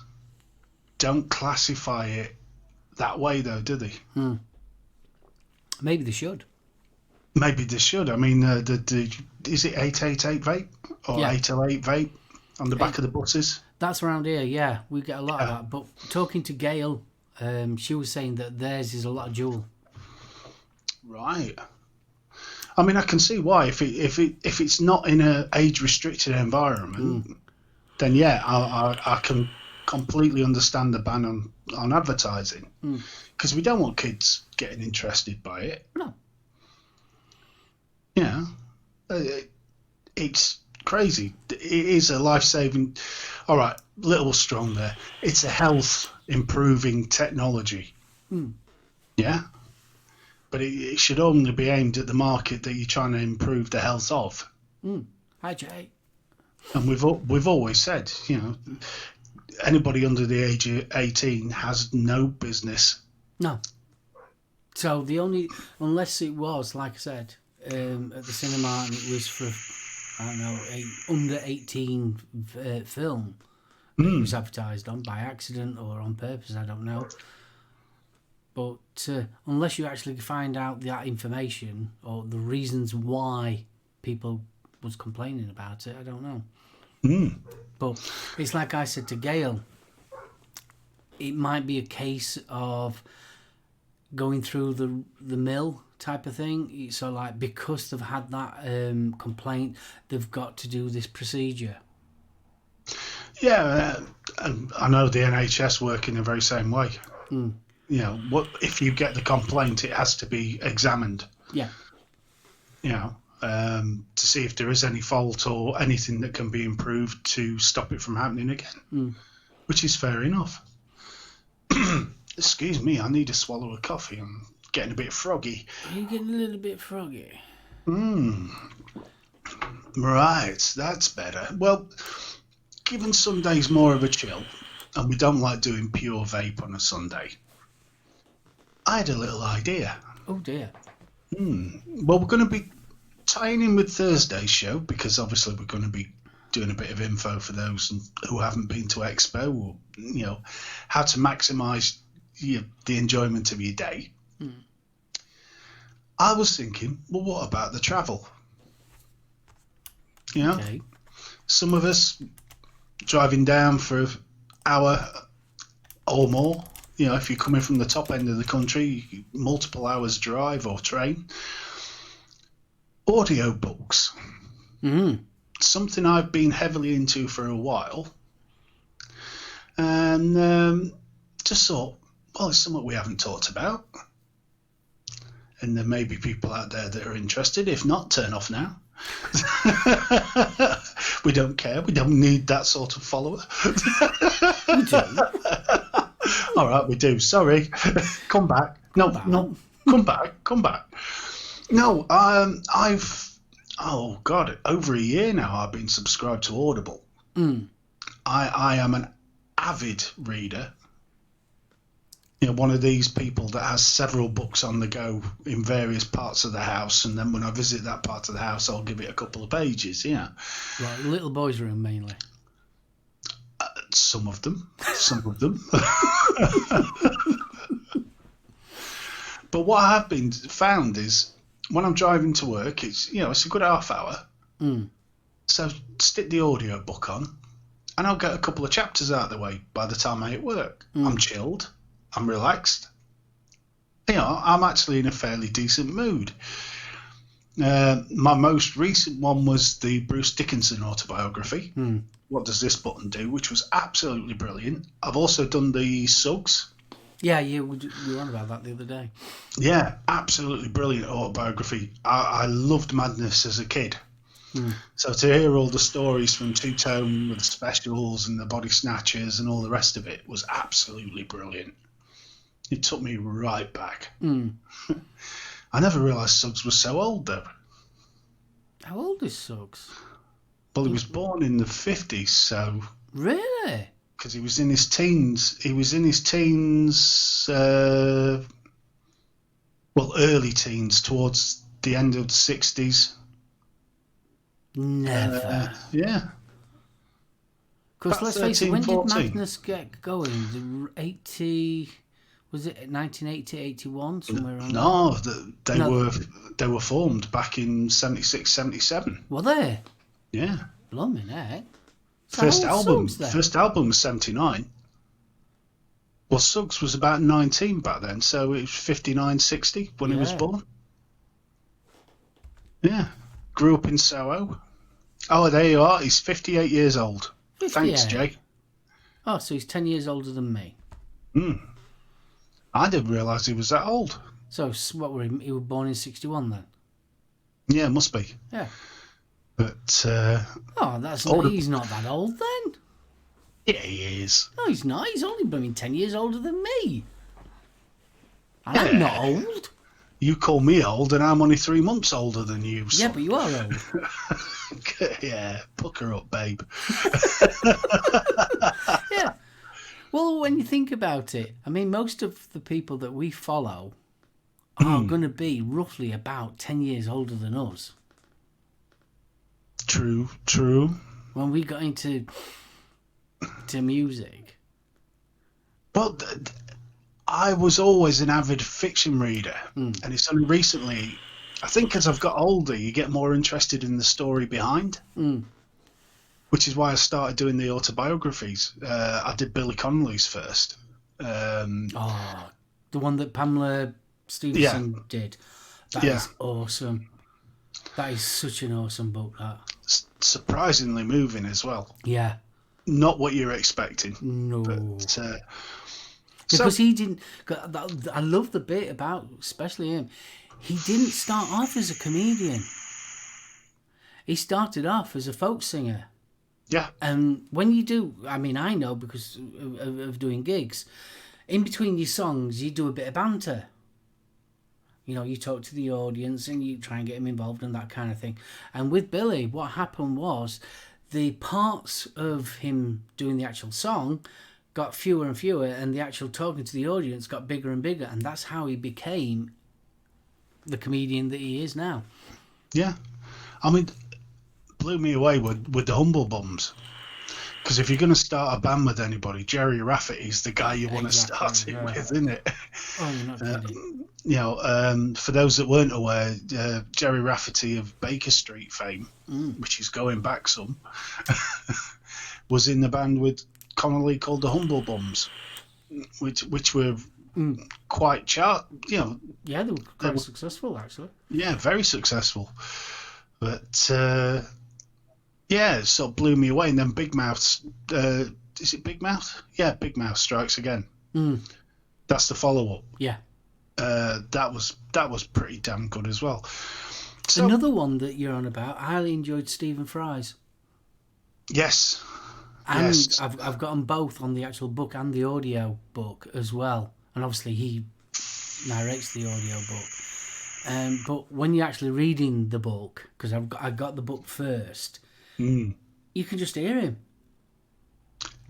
don't classify it that way, though, do they? Maybe they should. Maybe they should. I mean, is it 888 vape or 808 vape on the back of the buses? That's around here, yeah. We get a lot of that. But talking to Gail, she was saying that theirs is a lot of dual. Right. I mean, I can see why. If it's not in an age-restricted environment, then yeah, I can completely understand the ban on advertising, because we don't want kids getting interested by it. No. Yeah, it's crazy. It is a life-saving. All right, little strong there. It's a health-improving technology. Yeah, but it should only be aimed at the market that you're trying to improve the health of. Hi, Jay. And we've always said, anybody under the age of 18 has no business. No. So unless it was, like I said, at the cinema, and it was for, I don't know, under 18 film that it was advertised on by accident or on purpose, I don't know. But unless you actually find out that information or the reasons why people was complaining about it, I don't know. But it's like I said to Gail, it might be a case of going through the mill type of thing. So like, because they've had that complaint, they've got to do this procedure. Yeah, and I know the NHS work in the very same way. What if you get the complaint, it has to be examined. Yeah. To see if there is any fault or anything that can be improved to stop it from happening again, which is fair enough. Excuse me, I need to swallow a coffee. I'm getting a bit froggy. Are you getting a little bit froggy? Right, that's better. Well, given Sunday's more of a chill, and we don't like doing pure vape on a Sunday, I had a little idea. Oh dear. Well, we're going to be tying in with Thursday's show, because obviously we're going to be doing a bit of info for those who haven't been to Expo, or how to maximise the enjoyment of your day. I was thinking, well, what about the travel? Okay. Some of us driving down for an hour or more. If you're coming from the top end of the country, multiple hours drive or train. Audio books. Something I've been heavily into for a while. And just thought, well, it's something we haven't talked about. And there may be people out there that are interested. If not, turn off now. We don't care. We don't need that sort of follower. We do. All right, we do. Sorry. Come back. No. Come back. No, over a year now I've been subscribed to Audible. I am an avid reader. One of these people that has several books on the go in various parts of the house, and then when I visit that part of the house, I'll give it a couple of pages. Right, little boys' room mainly. Some of them. But what I have found is when I'm driving to work, it's a good half hour. So stick the audio book on, and I'll get a couple of chapters out of the way by the time I'm at work. I'm chilled. I'm relaxed. I'm actually in a fairly decent mood. My most recent one was the Bruce Dickinson autobiography. What Does This Button Do? Which was absolutely brilliant. I've also done the Suggs. Yeah, we were on about that the other day. Yeah, absolutely brilliant autobiography. I loved Madness as a kid. So to hear all the stories from Two Tone with the specials and the Body Snatchers and all the rest of it was absolutely brilliant. It took me right back. I never realised Suggs was so old, though. How old is Suggs? Well, he was born in the 50s, so... Really? Because he was in his teens. Early teens, towards the end of the 60s. Never. Yeah. Because let's face it, 13, when 14. did Madness get going? Was it 1980, 81, somewhere around there? No, they were formed back in 76, 77. Were they? Yeah. Blimey heck. First album was 79. Well, Suggs was about 19 back then, so it was 59, 60 when he was born. Yeah. Grew up in Soho. Oh, there you are. He's 58 years old. 58. Thanks, Jay. Oh, so he's 10 years older than me. I didn't realise he was that old. So what were he was born in 61 then? Yeah, must be. Yeah. But he's not that old then. Yeah, he is. No, he's not. He's only 10 years older than me. And I'm not old. You call me old, and I'm only 3 months older than you. Yeah, but you are old. Yeah, pucker up, babe. Yeah. Well, when you think about it, I mean, most of the people that we follow are going to be roughly about 10 years older than us. True. When we got into music. Well, I was always an avid fiction reader, and it's only recently, I think as I've got older, you get more interested in the story behind, which is why I started doing the autobiographies. I did Billy Connolly's first. The one that Pamela Stevenson did. That is awesome. That is such an awesome book, that. Surprisingly moving as well. Yeah. Not what you're expecting. No. But, because he didn't... I love the bit about, especially him, he didn't start off as a comedian. He started off as a folk singer. Yeah. And when you do... I mean, I know because of doing gigs. In between your songs, you do a bit of banter. You know, you talk to the audience and you try and get them involved and that kind of thing. And with Billy, what happened was the parts of him doing the actual song got fewer and fewer, and the actual talking to the audience got bigger and bigger. And that's how he became the comedian that he is now. Yeah. I mean, blew me away with the Humble Bums. Because if you're going to start a band with anybody, Jerry Rafferty's the guy you want to start it with, isn't it? Oh, you're not kidding. You know, for those that weren't aware, Jerry Rafferty of Baker Street fame, which is going back some, was in the band with Connolly called the Humble Bums, which were quite Yeah, they were quite successful, actually. Yeah, very successful. But yeah, it sort of blew me away. And then Big Mouth, is it Big Mouth? Yeah, Big Mouth Strikes Again. That's the follow-up. Yeah. That was pretty damn good as well. So, another one that you're on about, I highly enjoyed Stephen Fry's. Yes. And yes. I've got them both on the actual book and the audio book as well. And obviously he narrates the audio book. But when you're actually reading the book, because I got the book first, you can just hear him.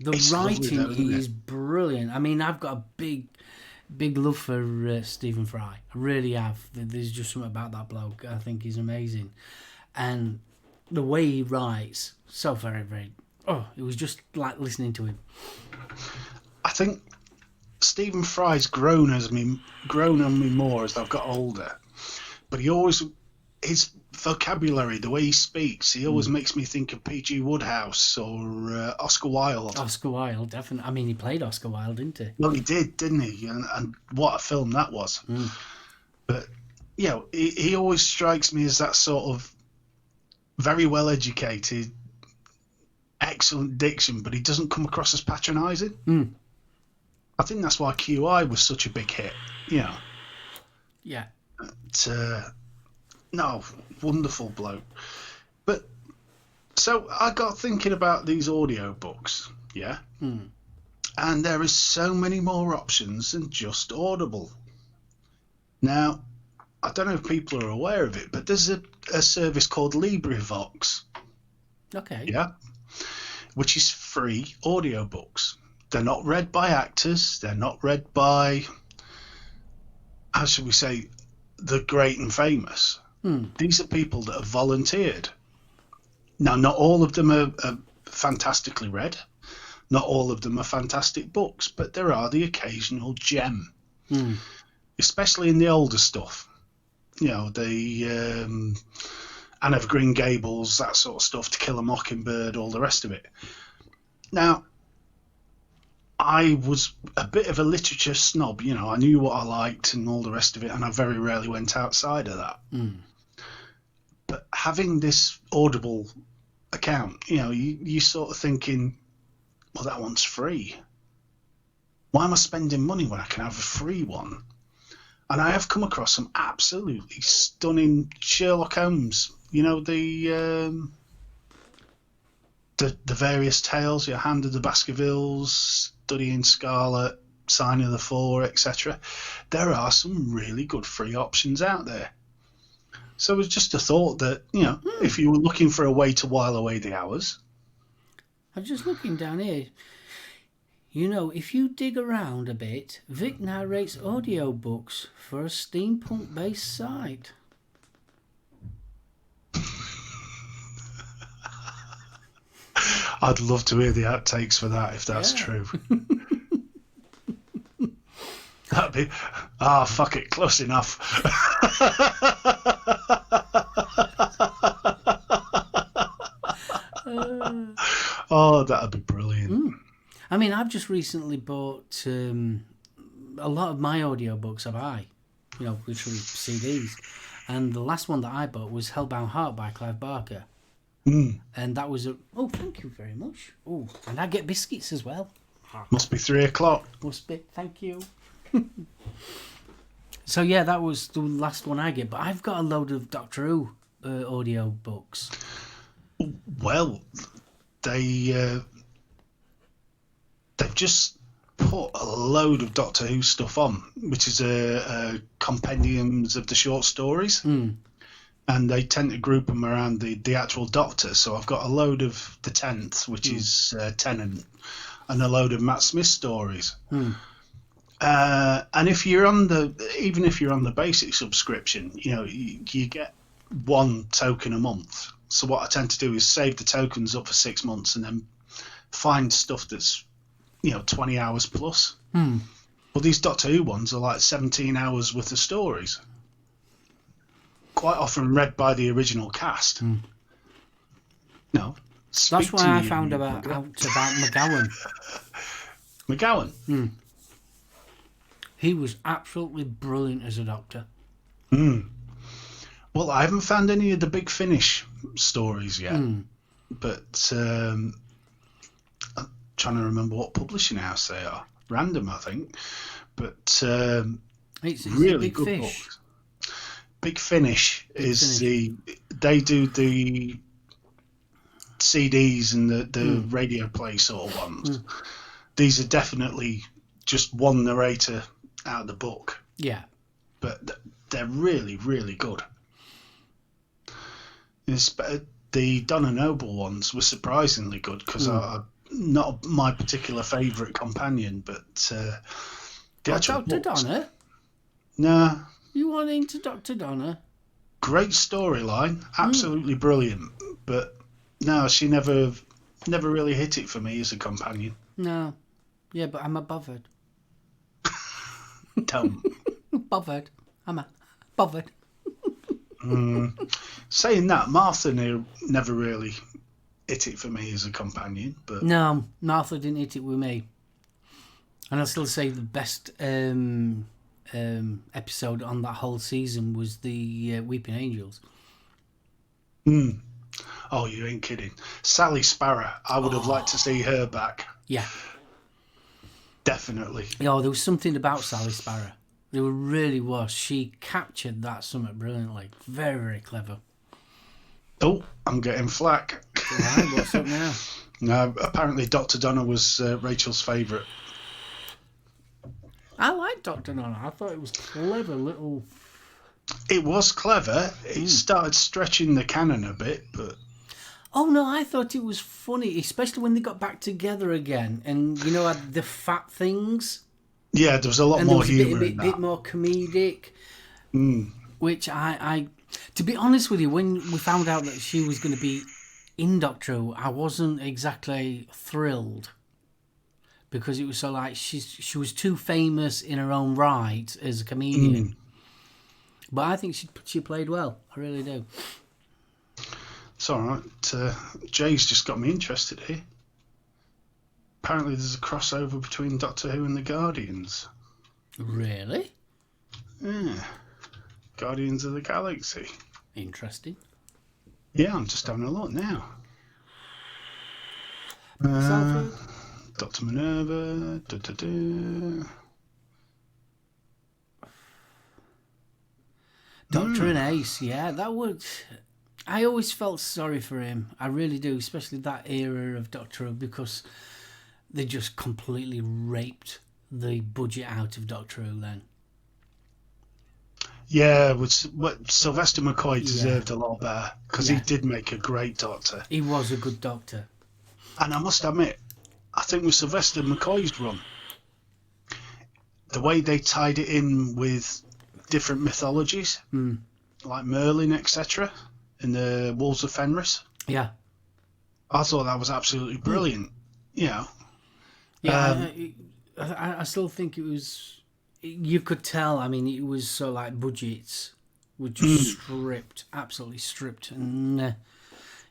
The writing is brilliant. I mean, I've got a big love for Stephen Fry. I really have. There's just something about that bloke I think he's amazing. And the way he writes, so very, very... Oh, it was just like listening to him. I think Stephen Fry's grown on me more as I've got older. But his vocabulary, the way he speaks, he always makes me think of P.G. Wodehouse or Oscar Wilde. Oscar Wilde, definitely. I mean, he played Oscar Wilde, didn't he? Well, he did, didn't he? And what a film that was. But, you know, he always strikes me as that sort of very well-educated, excellent diction, but he doesn't come across as patronising. I think that's why QI was such a big hit, you know. Yeah. No, wonderful bloke. But so I got thinking about these audio books, yeah? And there is so many more options than just Audible. Now, I don't know if people are aware of it, but there's a service called LibriVox. Okay. Yeah. Which is free audiobooks. They're not read by actors. They're not read by, how should we say, the great and famous. These are people that have volunteered. Now, not all of them are fantastically read. Not all of them are fantastic books, but there are the occasional gem, especially in the older stuff. You know, the Anne of Green Gables, that sort of stuff, To Kill a Mockingbird, all the rest of it. Now, I was a bit of a literature snob, you know. I knew what I liked and all the rest of it, and I very rarely went outside of that. But having this Audible account, you know, you sort of thinking, well, that one's free. Why am I spending money when I can have a free one? And I have come across some absolutely stunning Sherlock Holmes. You know, the various tales, your Hand of the Baskervilles, Study in Scarlet, Sign of the Four, etc. There are some really good free options out there. So it was just a thought that, if you were looking for a way to while away the hours. I'm just looking down here. If you dig around a bit, Vic narrates audiobooks for a steampunk-based site. I'd love to hear the outtakes for that if that's true. That'd be... fuck it, close enough. That'd be brilliant. I mean, I've just recently bought a lot of my audiobooks I buy, literally CDs. And the last one that I bought was Hellbound Heart by Clive Barker. And that was thank you very much. Oh, and I get biscuits as well. Must be 3:00. Must be, thank you. So yeah, that was the last one I get. But I've got a load of Doctor Who audio books. Well, they've just put a load of Doctor Who stuff on, which is a compendiums of the short stories. And they tend to group them around the actual Doctor. So I've got a load of the 10th, which is Tennant, and a load of Matt Smith stories. And if you're on even if you're on the basic subscription, you get one token a month. So what I tend to do is save the tokens up for 6 months and then find stuff that's 20 hours plus. Well, these Doctor Who ones are like 17 hours worth of stories, quite often read by the original cast. That's why I found out about McGowan. McGowan. He was absolutely brilliant as a Doctor. Well, I haven't found any of the Big Finish stories yet, but I'm trying to remember what publishing house they are. Random, I think, but It's really Big good Fish. books. Big Finish is they do the CDs and the radio play sort of ones. These are definitely just one narrator out of the book. Yeah. But they're really, really good. The Donna Noble ones were surprisingly good because not my particular favourite companion, but the actual Dr. books. Donna? No. You want into Dr. Donna? Great storyline, absolutely brilliant, but no, she never really hit it for me as a companion. No. Yeah, but I'm a bothered. Don't. Bothered. I'm a bothered. Saying that, Martha never really hit it for me as a companion, but No, Martha didn't hit it with me. And I'll still say the best episode on that whole season was the Weeping Angels. Oh, you ain't kidding. Sally Sparrow, I would have liked to see her back. Yeah. Definitely. There was something about Sally Sparrow. There really was. She captured that somewhat brilliantly. Very, very clever. Oh, I'm getting flack. Right, what's up now? No, apparently Dr. Donna was Rachel's favourite. I like Dr. Donna. I thought it was clever little... It was clever. It started stretching the canon a bit, but... Oh, no, I thought it was funny, especially when they got back together again and, had the fat things. Yeah, there was a lot more humour in a that. bit more comedic, which I... To be honest with you, when we found out that she was going to be in Doctor Who, I wasn't exactly thrilled. Because it was so like, she was too famous in her own right as a comedian. But I think she played well. I really do. It's all right. Jay's just got me interested here. Apparently there's a crossover between Doctor Who and the Guardians. Really? Yeah. Guardians of the Galaxy. Interesting. Yeah, I'm just having a look now. Dr. Minerva. Doctor and Ace, yeah, that would... I always felt sorry for him. I really do, especially that era of Doctor Who, because they just completely raped the budget out of Doctor Who then. Yeah, what Sylvester McCoy deserved Yeah. a lot better because he Yeah. did make a great Doctor. He was a good Doctor. And I must admit, I think with Sylvester McCoy's run, the way they tied it in with different mythologies, like Merlin, etc., in the Wolves of Fenris, Yeah. I thought that was absolutely brilliant. You know, Yeah, I still think it was. You could tell. I mean, it was so like budgets were just stripped, absolutely stripped, and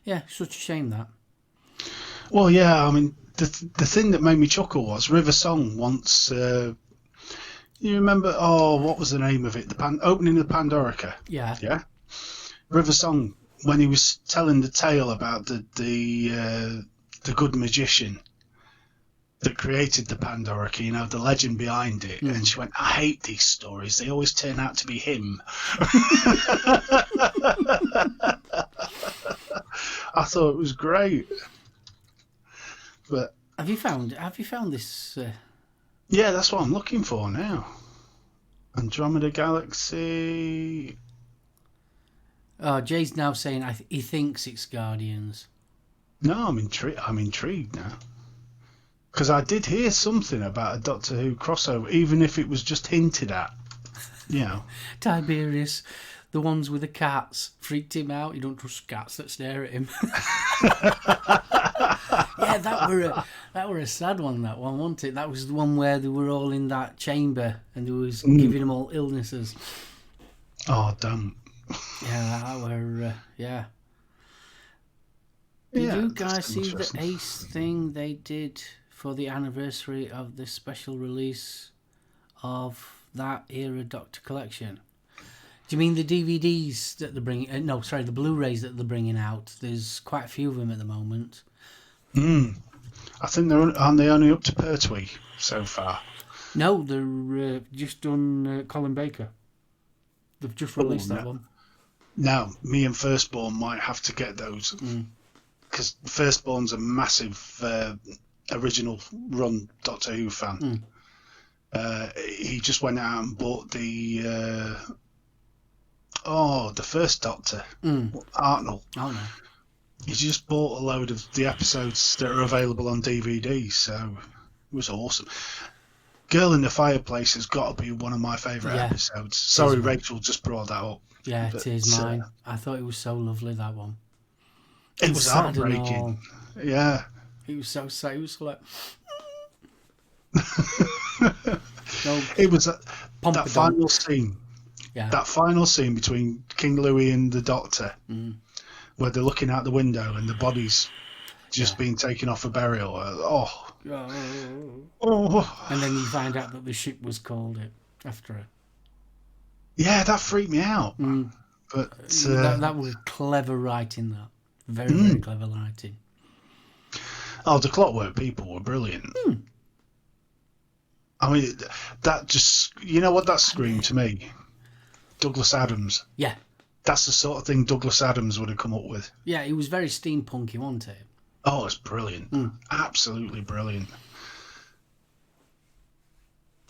yeah, such a shame that. well, yeah, I mean, the thing that made me chuckle was River Song once. You remember? Oh, what was the name of it? The opening of Pandorica. Yeah. Yeah. River Song, when he was telling the tale about the good magician that created the Pandorica, you know, the legend behind it, and she went, "I hate these stories. They always turn out to be him." I thought it was great. But Have you found this? yeah, that's what I'm looking for now. Andromeda Galaxy. Oh, Jay's now saying he thinks it's Guardians. No, I'm intrigued now. Because I did hear something about a Doctor Who crossover, even if it was just hinted at. You know. Tiberius, the ones with the cats, freaked him out. You don't trust cats that stare at him. Yeah, that were a sad one. That one, wasn't it? That was the one where they were all in that chamber and they was giving them all illnesses. Oh, damn. Yeah, that were yeah. Did you guys see the Ace thing they did for the anniversary of this special release of that era Doctor Collection? Do you mean the DVDs that they're bringing? No, sorry, the Blu-rays that they're bringing out. There's quite a few of them at the moment. I think aren't they only up to Pertwee so far? No, they're just done Colin Baker. They've just released that one. Now, me and Firstborn might have to get those because Firstborn's a massive original run Doctor Who fan. He just went out and bought the first Doctor, Artnell. Oh no. He just bought a load of the episodes that are available on DVD, so it was awesome. Girl in the Fireplace has got to be one of my favourite episodes. Sorry, Rachel just brought that up. Yeah, it is mine. I thought it was so lovely, that one. It was heartbreaking. Yeah. It was so sad. It was like... It was that final scene. Yeah. That final scene between King Louis and the Doctor, where they're looking out the window and the body's just being taken off for burial. Oh. And then you find out that the ship was called it after her. Yeah, that freaked me out. But that was clever writing. That very clever writing. Oh, the Clockwork People were brilliant. I mean, that just, you know what that screamed to me? Douglas Adams. Yeah. That's the sort of thing Douglas Adams would have come up with. Yeah, it was very steampunky, wasn't it? Oh, it's brilliant. Absolutely brilliant.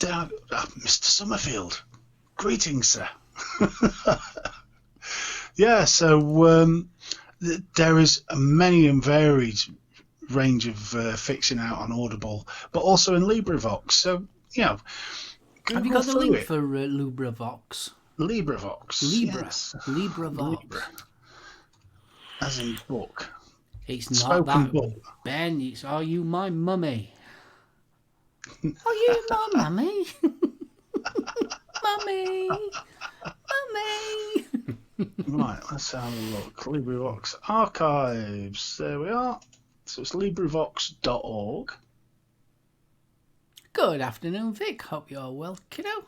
Mr. Summerfield. Greetings, sir. Yeah, so there is a many and varied range of fiction out on Audible, but also in LibriVox. So, you know, have you got the link for LibriVox? LibriVox. Yes. LibriVox. Libra. As in book. It's not Spoken that, book. Ben. It's Are You My Mummy? Are you my mummy? Mummy. Mummy. Right, let's have a look. LibriVox archives. There we are. So it's LibriVox.org. Good afternoon, Vic. Hope you're well, kiddo.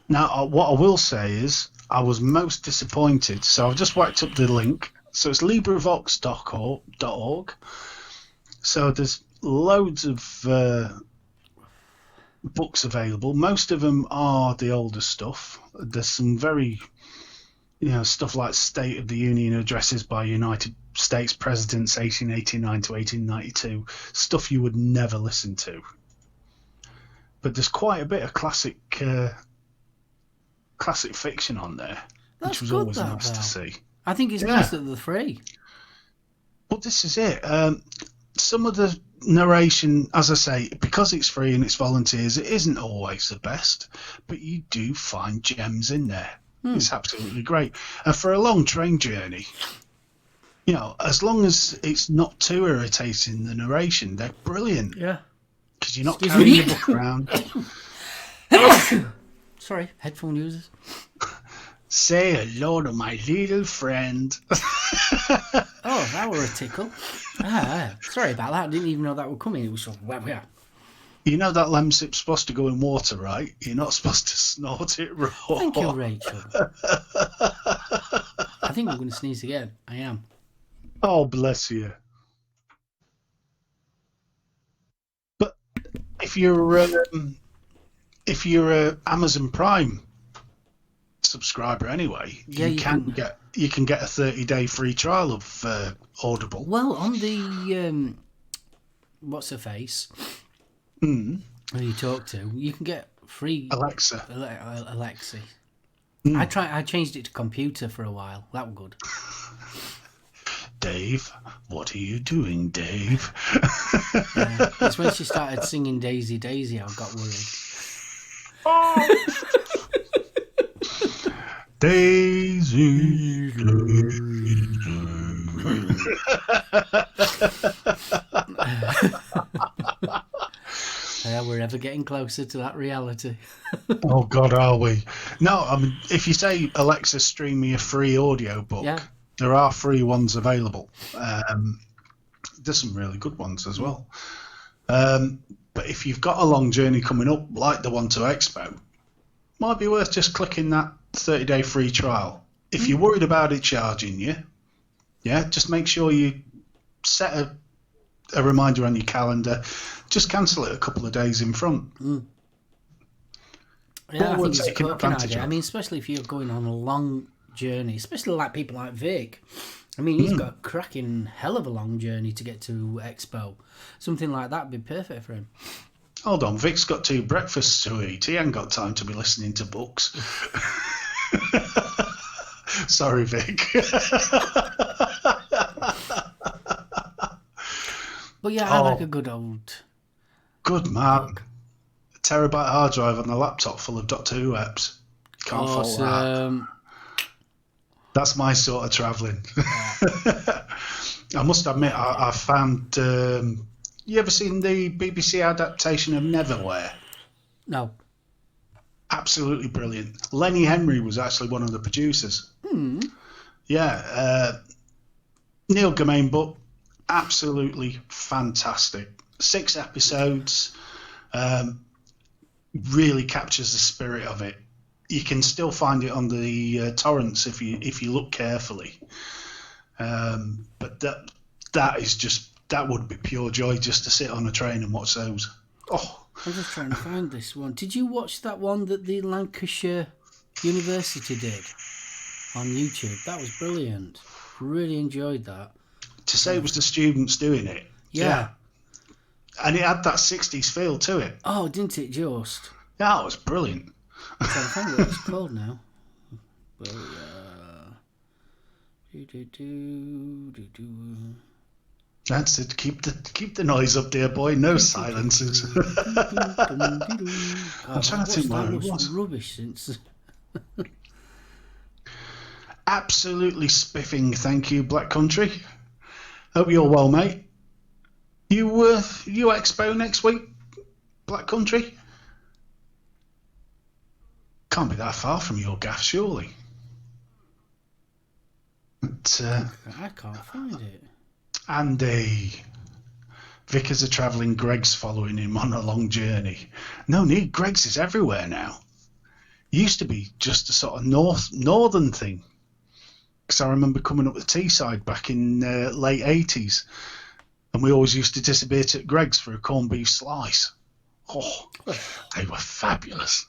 Now, what I will say is I was most disappointed. So I've just whacked up the link. So it's LibriVox.org. So there's loads of books available. Most of them are the older stuff. There's some very, stuff like State of the Union addresses by United States presidents 1889 to 1892, stuff you would never listen to. But there's quite a bit of classic classic fiction on there, That's which was good, always that, nice though. to see. I think it's Yeah. nice that they're free. Well, this is it. Some of the narration, as I say, because it's free and it's volunteers, it isn't always the best, but you do find gems in there. It's absolutely great. And for a long train journey, you know, as long as it's not too irritating, the narration, they're brilliant. Yeah. Because you're not Excuse carrying me. your book around. Sorry, headphone users. Say hello to my little friend. Oh, that were a tickle. Sorry about that. I didn't even know that would come in. It was sort of, well, yeah. You know that lemsip's supposed to go in water, right? You're not supposed to snort it raw. Thank you, Rachel. I think I'm going to sneeze again. I am. Oh, bless you. But if you're a Amazon Prime subscriber anyway, Yeah, you can get a 30-day free trial of Audible. Well, on the what's her face? Who you talk to, you can get free Alexa. Alexi. I changed it to computer for a while. That was good. Dave, what are you doing, Dave? Yeah, it's when she started singing Daisy Daisy I got worried. Oh. Daisy. We're ever getting closer to that reality. Oh God, are we? No, I mean, if you say Alexa, stream me a free audio book, there are free ones available. There's some really good ones as well. But if you've got a long journey coming up, like the one to Expo, might be worth just clicking that 30-day free trial. If you're worried about it charging you, just make sure you set a reminder on your calendar. Just cancel it a couple of days in front. Yeah, I think it's a cracking idea. I mean, especially if you're going on a long journey, especially like people like Vic. I mean, he's got a cracking hell of a long journey to get to Expo. Something like that would be perfect for him. Hold on, Vic's got 2 breakfasts to eat. He ain't got time to be listening to books. Sorry, Vic. But yeah, I like a good old... Good man. A terabyte hard drive on the laptop full of Doctor Who apps. You can't fault that. That's my sort of travelling. I must admit, I found... you ever seen the BBC adaptation of Neverwhere? No. Absolutely brilliant. Lenny Henry was actually one of the producers. Yeah. Neil Gaiman book. Absolutely fantastic. 6 episodes. Really captures the spirit of it. You can still find it on the torrents if you look carefully. But that would be pure joy just to sit on a train and watch those. Oh, I'm just trying to find this one. Did you watch that one that the Lancashire University did on YouTube? That was brilliant. Really enjoyed that. To say it was the students doing it. Yeah. And it had that 60s feel to it. Oh, didn't it just? Yeah, it was brilliant. I'm trying to find what it's called now. But, That's it. Keep the noise up, dear boy. No silences. I'm trying to think where it was. Rubbish since. Absolutely spiffing. Thank you, Black Country. Hope you're well, mate. You Expo next week, Black Country? Can't be that far from your gaff, surely. But, I can't find it. Andy. Vic is a travelling Greg's following him on a long journey. No need, Greg's is everywhere now. Used to be just a sort of northern thing. Because I remember coming up the Teesside back in late 80s. And we always used to disappear at Greg's for a corned beef slice. Oh, they were fabulous.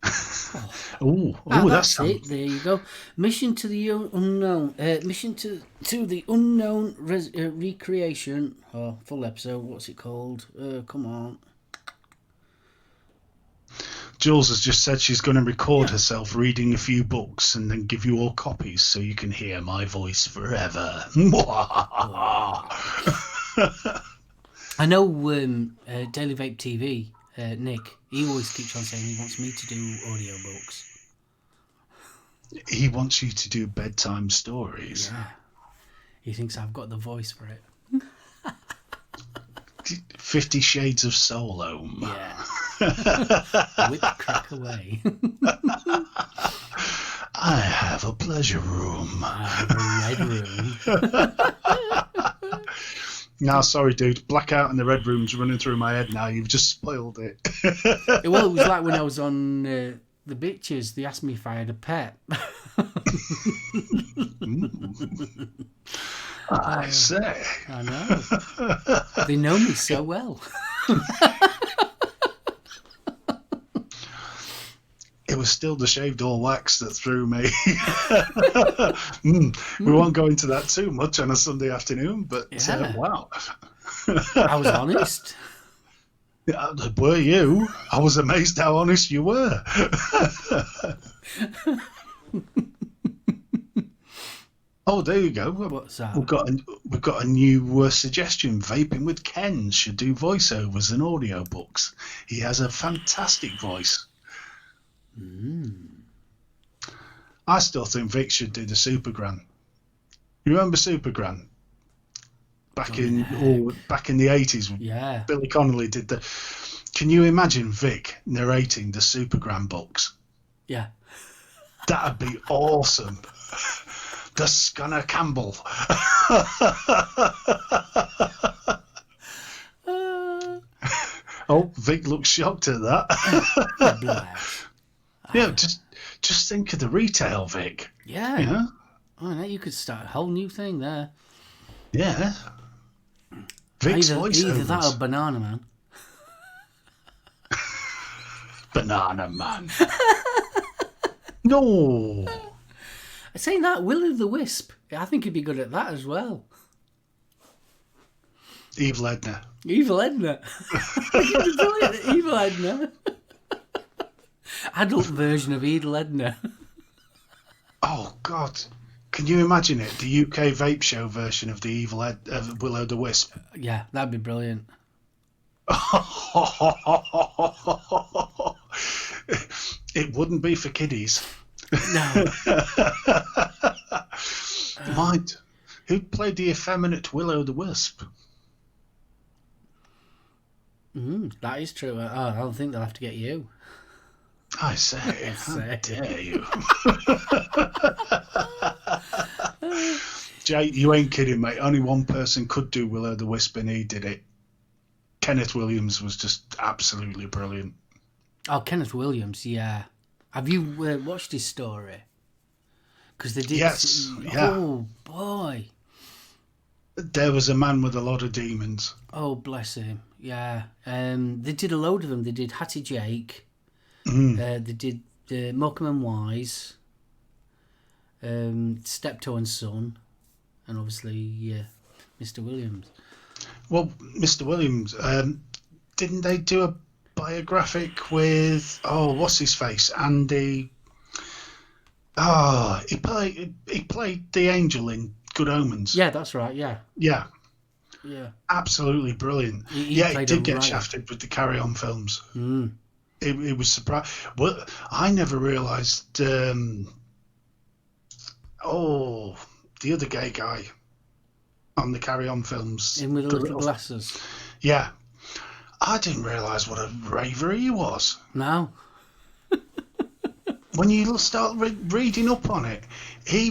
That's it. There you go. Mission to the unknown. Mission to the unknown recreation. Oh, full episode. What's it called? Come on. Jules has just said she's going to record herself reading a few books and then give you all copies so you can hear my voice forever. I know Daily Vape TV, Nick, he always keeps on saying he wants me to do audiobooks. He wants you to do bedtime stories. Yeah. He thinks I've got the voice for it. 50 Shades of SoulOhm. Yeah. Whip crack away. I have a pleasure room. I have a red room. No, sorry, dude. Blackout and the red room's running through my head now. You've just spoiled it. Well, it was like when I was on the Bitches. They asked me if I had a pet. I say. I know. They know me so well. It was still the shaved all wax that threw me. We won't go into that too much on a Sunday afternoon, but wow. I was honest. Were you? I was amazed how honest you were. Oh, there you go. What's that? We've got a new suggestion. Vaping with Ken should do voiceovers and audiobooks. He has a fantastic voice. I still think Vic should do the Supergran. You remember Supergran? Back in the 80s. Yeah. Billy Connolly did the. Can you imagine Vic narrating the Supergran books? Yeah. That'd be awesome. The Scunner Campbell. Oh, Vic looks shocked at that. Yeah, just think of the retail, Vic. Yeah. You know? Oh, now you could start a whole new thing there. Yeah. Vic's either that or Banana Man. Banana Man. No. Saying that, Will o' the Wisp. I think he'd be good at that as well. Evil Edna. Evil Edna. Evil Edna. Adult version of Evil Edna. Oh, God. Can you imagine it? The UK vape show version of the Evil Will o' the Wisp. Yeah, that'd be brilliant. It wouldn't be for kiddies. No. Mind, who played the effeminate Will o' the Wisp? That is true. I don't think they'll have to get you. I say, how dare you? Jay, you ain't kidding, mate. Only one person could do Will o' the Wisp, and he did it. Kenneth Williams was just absolutely brilliant. Oh, Kenneth Williams, yeah. Have you watched his story? Because they did. Yes, yeah. Oh, boy. There was a man with a lot of demons. Oh, bless him. Yeah. They did a load of them. They did Hattie Jake. They did Morecambe and Wise. Steptoe and Son. And obviously Mr. Williams. Well, Mr. Williams, didn't they do a biographic with, what's his face? Andy. Oh, he played the angel in Good Omens. Yeah, that's right, yeah. Yeah. Yeah. Absolutely brilliant. He did get shafted with the Carry On films. It was surprising. Well, I never realised. The other gay guy on the Carry On films. In with the little glasses. Yeah. I didn't realise what a raver he was. No. When you start reading up on it, he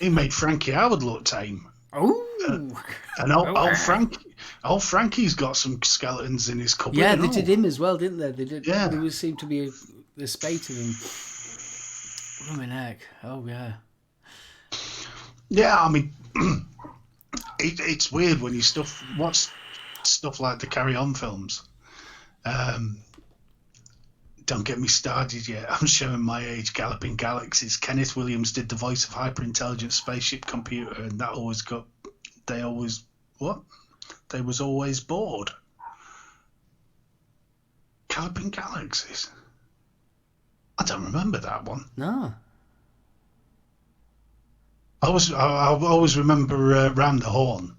made Frankie Howard look tame. Oh. And old Frankie's got some skeletons in his cupboard. Yeah, they did him as well, didn't they? They did. Yeah. There seemed to be a spate of him. Blooming heck. Oh, yeah. Yeah, I mean, it's weird when you watch stuff like the Carry On films. Don't get me started yet. I'm showing my age. Galloping Galaxies. Kenneth Williams did the voice of hyper-intelligent spaceship computer, and that always got. They was always bored. Galloping Galaxies. I don't remember that one. No. I always remember Round the Horn.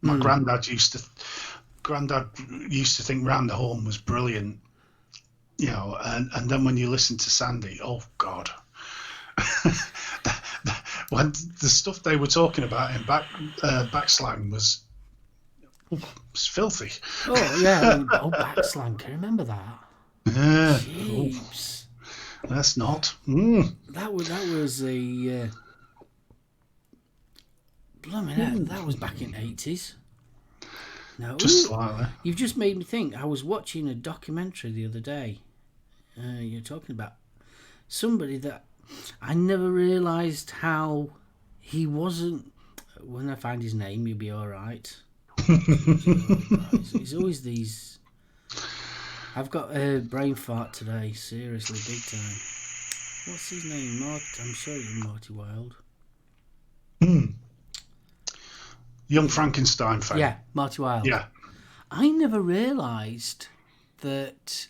My granddad used to think Round the Horn was brilliant, and then when you listen to Sandy, oh God, when the stuff they were talking about in backslang was filthy. Oh yeah, backslang. Can you remember that? Yeah. Jeeps. That's not. That was a. Blimey, that was back in the 80s. No, just slightly. You've just made me think. I was watching a documentary the other day. You're talking about somebody that I never realised how he wasn't. When I find his name, you'll be all right. It's always these. I've got a brain fart today. Seriously, big time. What's his name? I'm sure it's Marty Wilde. Young Frankenstein fan. Yeah, Marty Wilde. Yeah. I never realised that,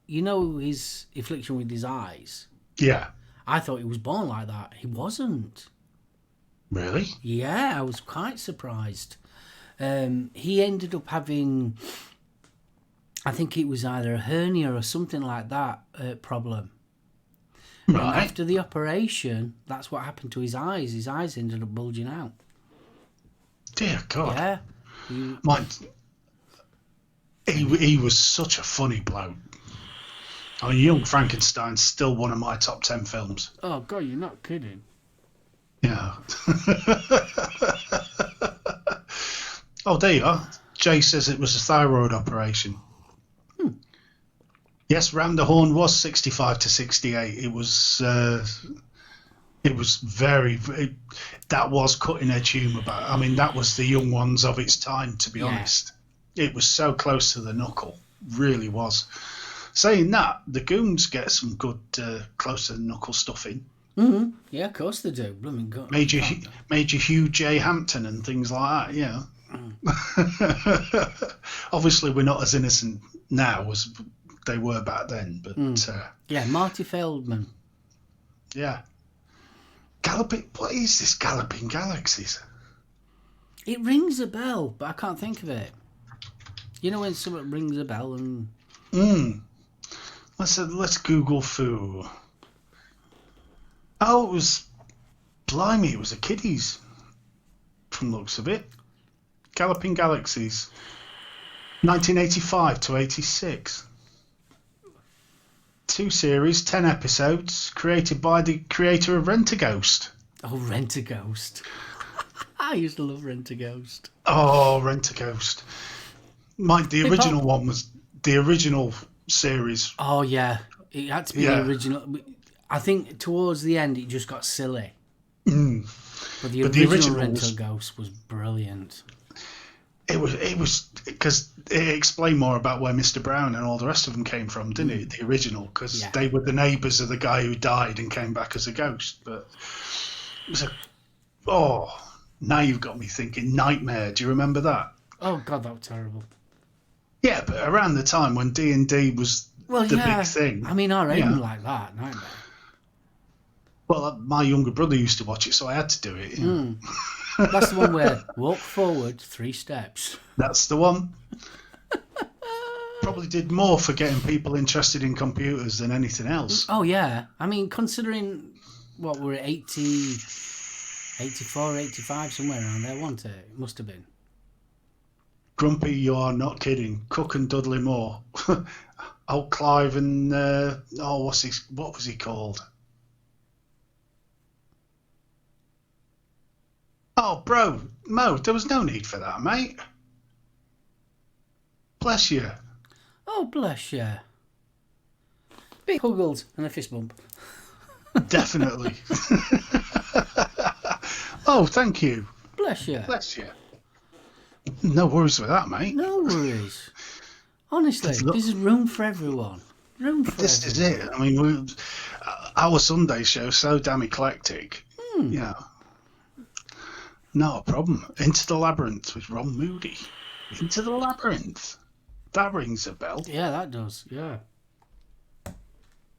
his affliction with his eyes. Yeah. I thought he was born like that. He wasn't. Really? Yeah, I was quite surprised. He ended up having, I think it was either a hernia or something like that problem. Right. And after the operation, that's what happened to his eyes. His eyes ended up bulging out. Dear God. Yeah. He was such a funny bloke. I mean, Young Frankenstein's still one of my top 10 films. Oh, God, you're not kidding. Yeah. Oh, there you are. Jay says it was a thyroid operation. Yes, Round the Horn was 65 to 68. It was that was cutting edge humour. I mean, that was the young ones of its time, to be honest. It was so close to the knuckle, really was. Saying that, the Goons get some good close to the knuckle stuff in. Mm-hmm. Yeah, of course they do. Blooming God. Major Hugh J. Hampton and things like that, yeah. Obviously, we're not as innocent now as they were back then, but yeah, Marty Feldman. Yeah. What is this Galloping Galaxies? It rings a bell, but I can't think of it. You know when something rings a bell and... Let's Google Foo. Oh, it was... Blimey, it was a kiddies. From the looks of it. Galloping Galaxies. 1985 to 86. 2 series, 10 episodes, created by the creator of Rent-A-Ghost. Oh, Rent-A-Ghost. I used to love Rent-A-Ghost. Oh, Rent-A-Ghost. The original one was the original series. Oh, yeah. It had to be the original. I think towards the end it just got silly. But the original Rent-A-Ghost was brilliant. It was because it explained more about where Mr. Brown and all the rest of them came from, didn't it? The original, because they were the neighbours of the guy who died and came back as a ghost. But it was now you've got me thinking. Nightmare. Do you remember that? Oh God, that was terrible. Yeah, but around the time when D&D was the big thing. I mean, I didn't like that. Nightmare. Well, my younger brother used to watch it, so I had to do it. That's the one where walk forward 3 steps. That's the one. Probably did more for getting people interested in computers than anything else. Oh, yeah. I mean, considering what we're at 80, 84, 85, somewhere around there, wasn't it? It must have been. Grumpy, you are not kidding. Cook and Dudley Moore. Old Clive and, what was he called? Oh, bro, Mo, there was no need for that, mate. Bless you. Oh, bless you. Big huggles and a fist bump. Definitely. Oh, thank you. Bless you. Bless you. No worries with that, mate. No worries. Honestly, there's room for everyone. This is it. I mean, our Sunday show is so damn eclectic. Yeah. Not a problem. Into the Labyrinth with Ron Moody. Into the Labyrinth. That rings a bell. Yeah, that does. Yeah.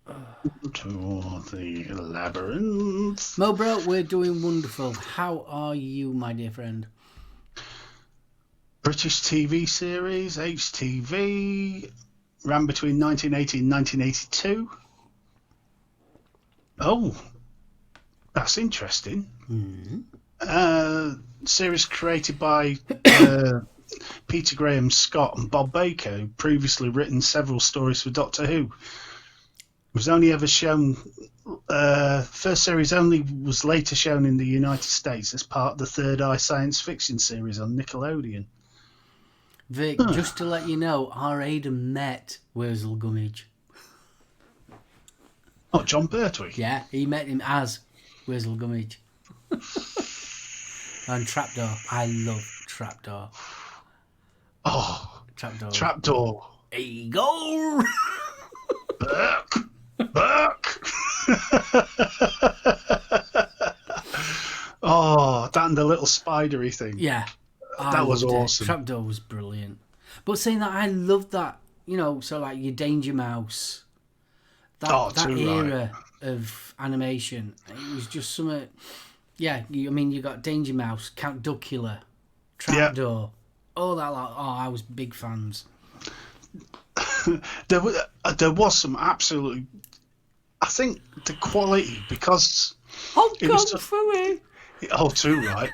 To the labyrinth. Mo bro, we're doing wonderful. How are you, my dear friend? British TV series, HTV, ran between 1980 and 1982. Oh, that's interesting. Series created by Peter Graham Scott and Bob Baker, who previously written several stories for Doctor Who. It was only ever shown. First series only was later shown in the United States as part of the Third Eye science fiction series on Nickelodeon. Vic, just to let you know, our Aidan met Wurzel Gummidge. Oh, John Pertwee? Yeah, he met him as Wurzel Gummidge. And Trapdoor. I love Trapdoor. Oh, Trapdoor. Trapdoor. There you go! Burke! Oh, that and the little spidery thing. Yeah. That was awesome. Trapdoor was brilliant. But saying that, I loved that, so like your Danger Mouse, that era of animation, it was just something. Yeah, you got Danger Mouse, Count Duckula, Trapdoor, all that. I was big fans. There was some absolutely. I think the quality, because it was for me. Oh, too right.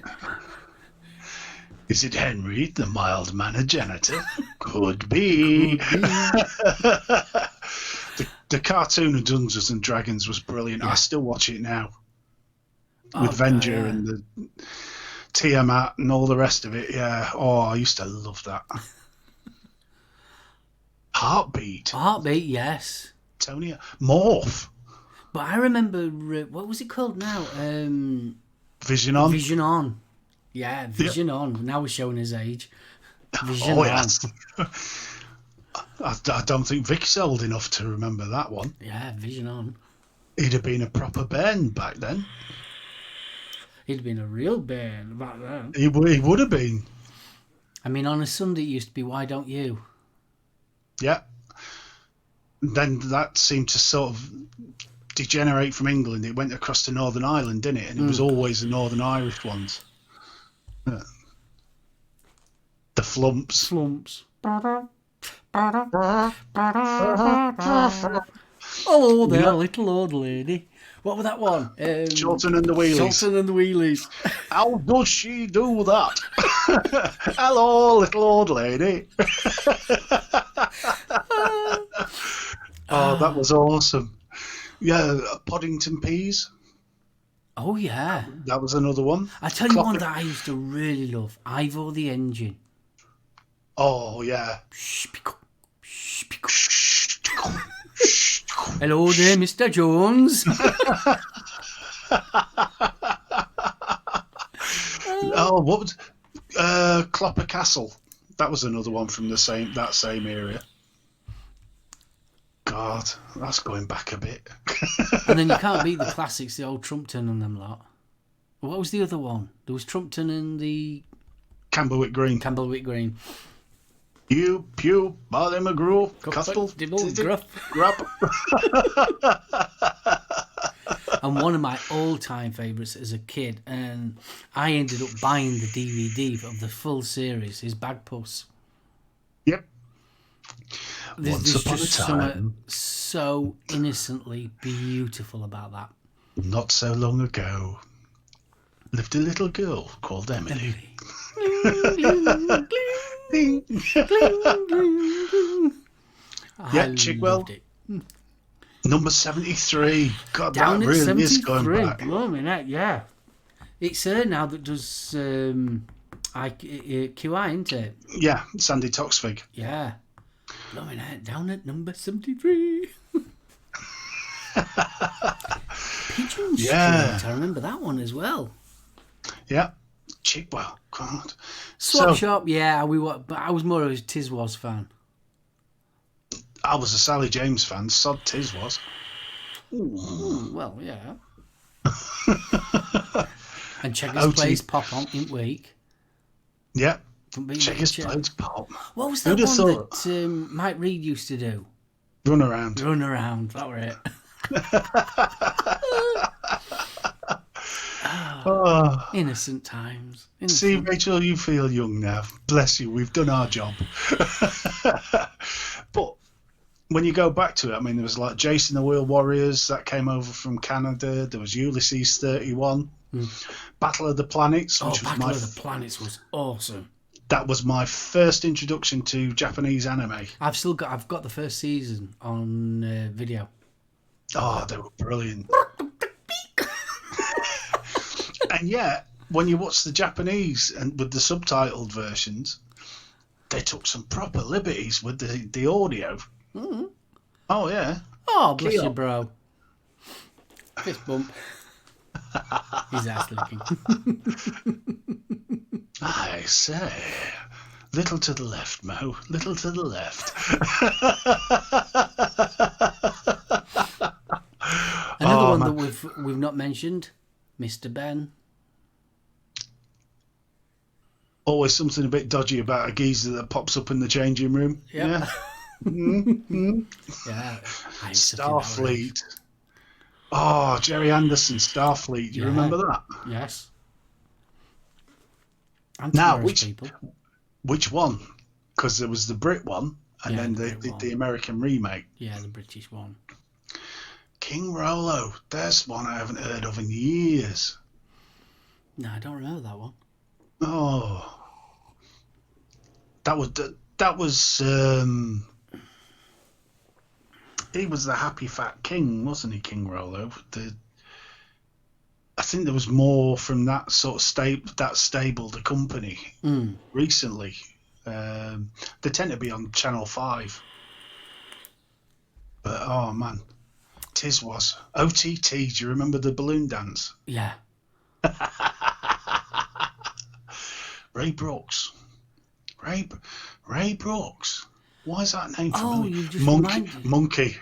Is it Henry, the mild-mannered janitor? Could be. The cartoon of Dungeons and Dragons was brilliant. I still watch it now. With Venger and the Tiamat and all the rest of it. Yeah. Oh, I used to love that. Heartbeat, yes. Tony Morph. But I remember, what was it called now? Vision On. Vision On. Yeah, Vision On. Now we're showing his age. Vision On. Yes. I don't think Vic's old enough to remember that one. Yeah, Vision On. He'd have been a proper Ben back then. He'd have been a real Ben back then. He would have been. I mean, on a Sunday it used to be Why Don't You? Yeah. Then that seemed to sort of degenerate from England. It went across to Northern Ireland, didn't it? And it was always the Northern Irish ones. Yeah. The Flumps. Oh, there, little old lady. What was that one? Chilton and the Wheelies. Chilton and the Wheelies. How does she do that? Hello, little old lady. Oh, that was awesome. Yeah, Poddington Peas. Oh, yeah. That was another one. I tell you one that I used to really love. Ivor the Engine. Oh, yeah. Hello there, Mr. Jones. Oh, what was Clopper Castle? That was another one from that same area. God, that's going back a bit. And then you can't beat the classics, the old Trumpton and them lot. What was the other one? There was Trumpton and the Camberwick Green. You, Pew, Barley McGrew, Castle, Dibble, Gruff. Grub. And one of my all-time favourites as a kid, and I ended up buying the DVD of the full series, is Bagpuss. Yep. There's just something so innocently beautiful about that. Not so long ago, lived a little girl called Emily. Yeah, Chigwell. Number 73. God, Down that at really 73. is going back. Blimey, heck, yeah. It's her now that does QI, isn't it? Yeah, Sandy Toksvig. Yeah. Blimey, heck, down at number 73. Pigeon Street, I remember that one as well. Yeah. Chigwell, God. Swap Shop, yeah, but I was more of a Tiswas fan. I was a Sally James fan. Sod Tiz was. Well, yeah. And Checkers Plays Pop on in week. Yeah. Checkers Plays Pop. What was that one that Mike Reed used to do? Run around. Run around. That were it. Oh. Innocent times. See, Rachel, you feel young now. Bless you. We've done our job. But when you go back to it, I mean, there was like Jason the Wheel Warriors that came over from Canada. There was Ulysses 31. Battle of the Planets. Which was Battle of the Planets was awesome. That was my first introduction to Japanese anime. I've got the first season on video. Oh, they were brilliant. And yet, when you watch the Japanese and with the subtitled versions, they took some proper liberties with the audio. Mm. Oh, yeah. Oh, bless you, bro. Fist bump. He's ass licking. I say, little to the left, Mo. Little to the left. Another one that we've not mentioned, Mr. Ben. Always something a bit dodgy about a geezer that pops up in the changing room. Yep. Yeah. Mm-hmm. Yeah. Starfleet. Oh, Jerry Anderson, Starfleet. Do you remember that? Yes. Now, which one? Because there was the Brit one, and then the American remake. Yeah, the British one. King Rolo. There's one I haven't heard of in years. No, I don't remember that one. Oh. That was he was the happy fat king, wasn't he, King Rolo? I think there was more from that sort of stable, the company, recently. They tend to be on Channel 5. But, oh, man. Tis was. OTT, do you remember the balloon dance? Yeah. Ray Brooks. Ray Brooks. Why is that name familiar? Oh, you just Monkey.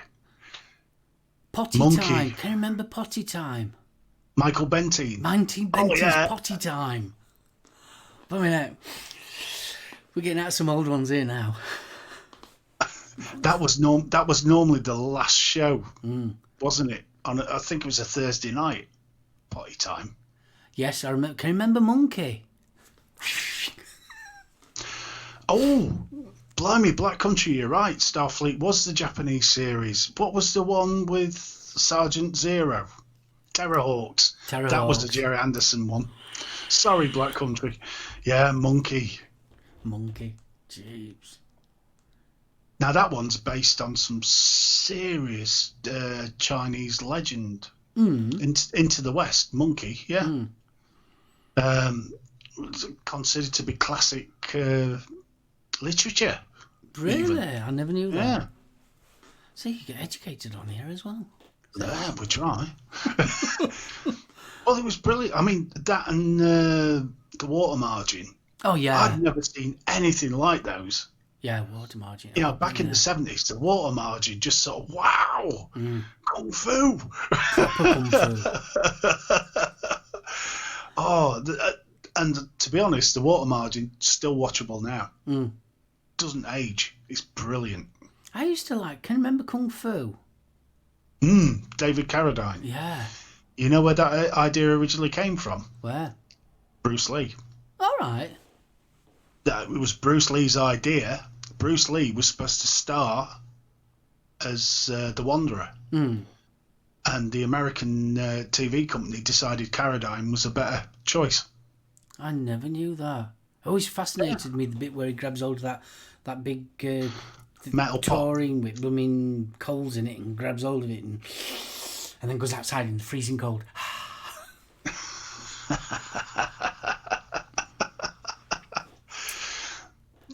Potty Time. Can you remember Potty Time? Michael Bentine. Potty Time. Wait a minute. We're getting out some old ones here now. That was normally the last show, wasn't it? I think it was a Thursday night. Potty Time. Yes, I remember. Can you remember Monkey? Oh, blimey, Black Country, you're right. Starfleet was the Japanese series. What was the one with Sergeant Zero? Terrorhawks. That was the Jerry Anderson one. Sorry, Black Country. Yeah, Monkey. Jeez. Now, that one's based on some serious Chinese legend. Into the West, Monkey, yeah. Considered to be classic literature. Really? Even. I never knew that. Yeah. See, you get educated on here as well. Yeah, we try. Well, it was brilliant. I mean, that and the water margin. Oh, yeah. I'd never seen anything like those. Yeah, water margin. You know, back in the 70s, the water margin just sort of, wow, kung fu. Proper kung fu. And to be honest, the water margin still watchable now. Doesn't age. It's brilliant. I used to can you remember Kung Fu? David Carradine. Yeah. You know where that idea originally came from? Where? Bruce Lee. All right. It was Bruce Lee's idea. Bruce Lee was supposed to star as the Wanderer. And the American TV company decided Carradine was a better choice. I never knew that. It always fascinated me, the bit where he grabs hold of that big metal touring with blooming coals in it and grabs hold of it and then goes outside in the freezing cold.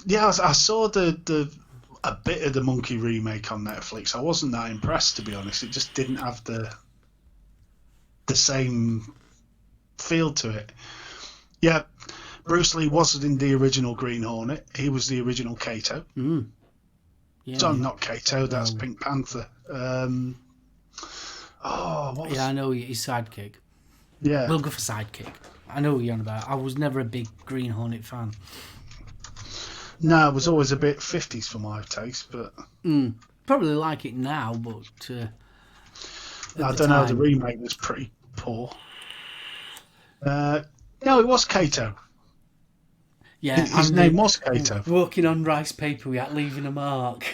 Yeah, I saw a bit of the Monkey remake on Netflix. I wasn't that impressed, to be honest. It just didn't have the same feel to it. Yeah, Bruce Lee wasn't in the original Green Hornet. He was the original Kato. Yeah. So not Kato, that's Pink Panther. I know his sidekick. Yeah. We'll go for sidekick. I know what you're on about. I was never a big Green Hornet fan. No, it was always a bit 50s for my taste, but Probably like it now, but I don't know. The remake was pretty poor. No, it was Kato. Yeah, his name was Kato. Walking on rice paper without leaving a mark.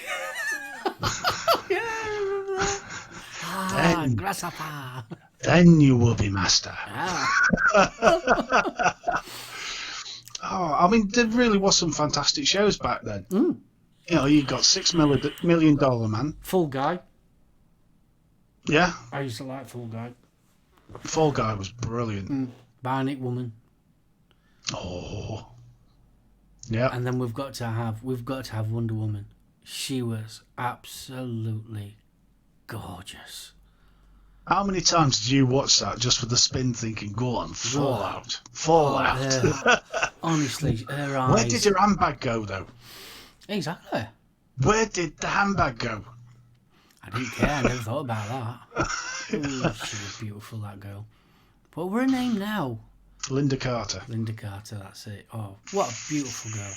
Yeah, I remember that. Grasshopper. Then you will be master. I mean, there really was some fantastic shows back then. You know, you got $6 Million Man. Fall Guy. Yeah. I used to like Fall Guy. Fall Guy was brilliant. Bionic Woman. Oh. Yeah. And then we've got to have Wonder Woman. She was absolutely gorgeous. How many times did you watch that just for the spin, thinking, "Go on, fall out." Honestly, her eyes. Where did your handbag go, though? Exactly. Where did the handbag go? I didn't care. I never thought about that. Ooh, she was beautiful, that girl. What were her name now? Linda Carter. Linda Carter, that's it. Oh, what a beautiful girl.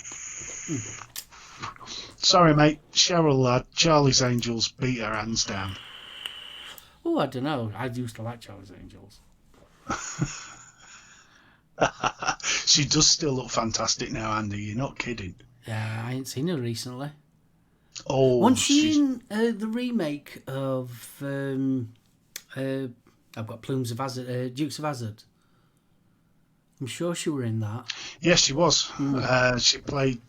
Sorry, mate. Cheryl Ladd, Charlie's Angels beat her hands down. Oh, I don't know. I used to like Charlie's Angels. She does still look fantastic now, Andy. You're not kidding. Yeah, I ain't seen her recently. Oh, Wasn't she in the remake of I've got Plumes of Hazard, Dukes of Hazzard? I'm sure she were in that. Yes, she was. She played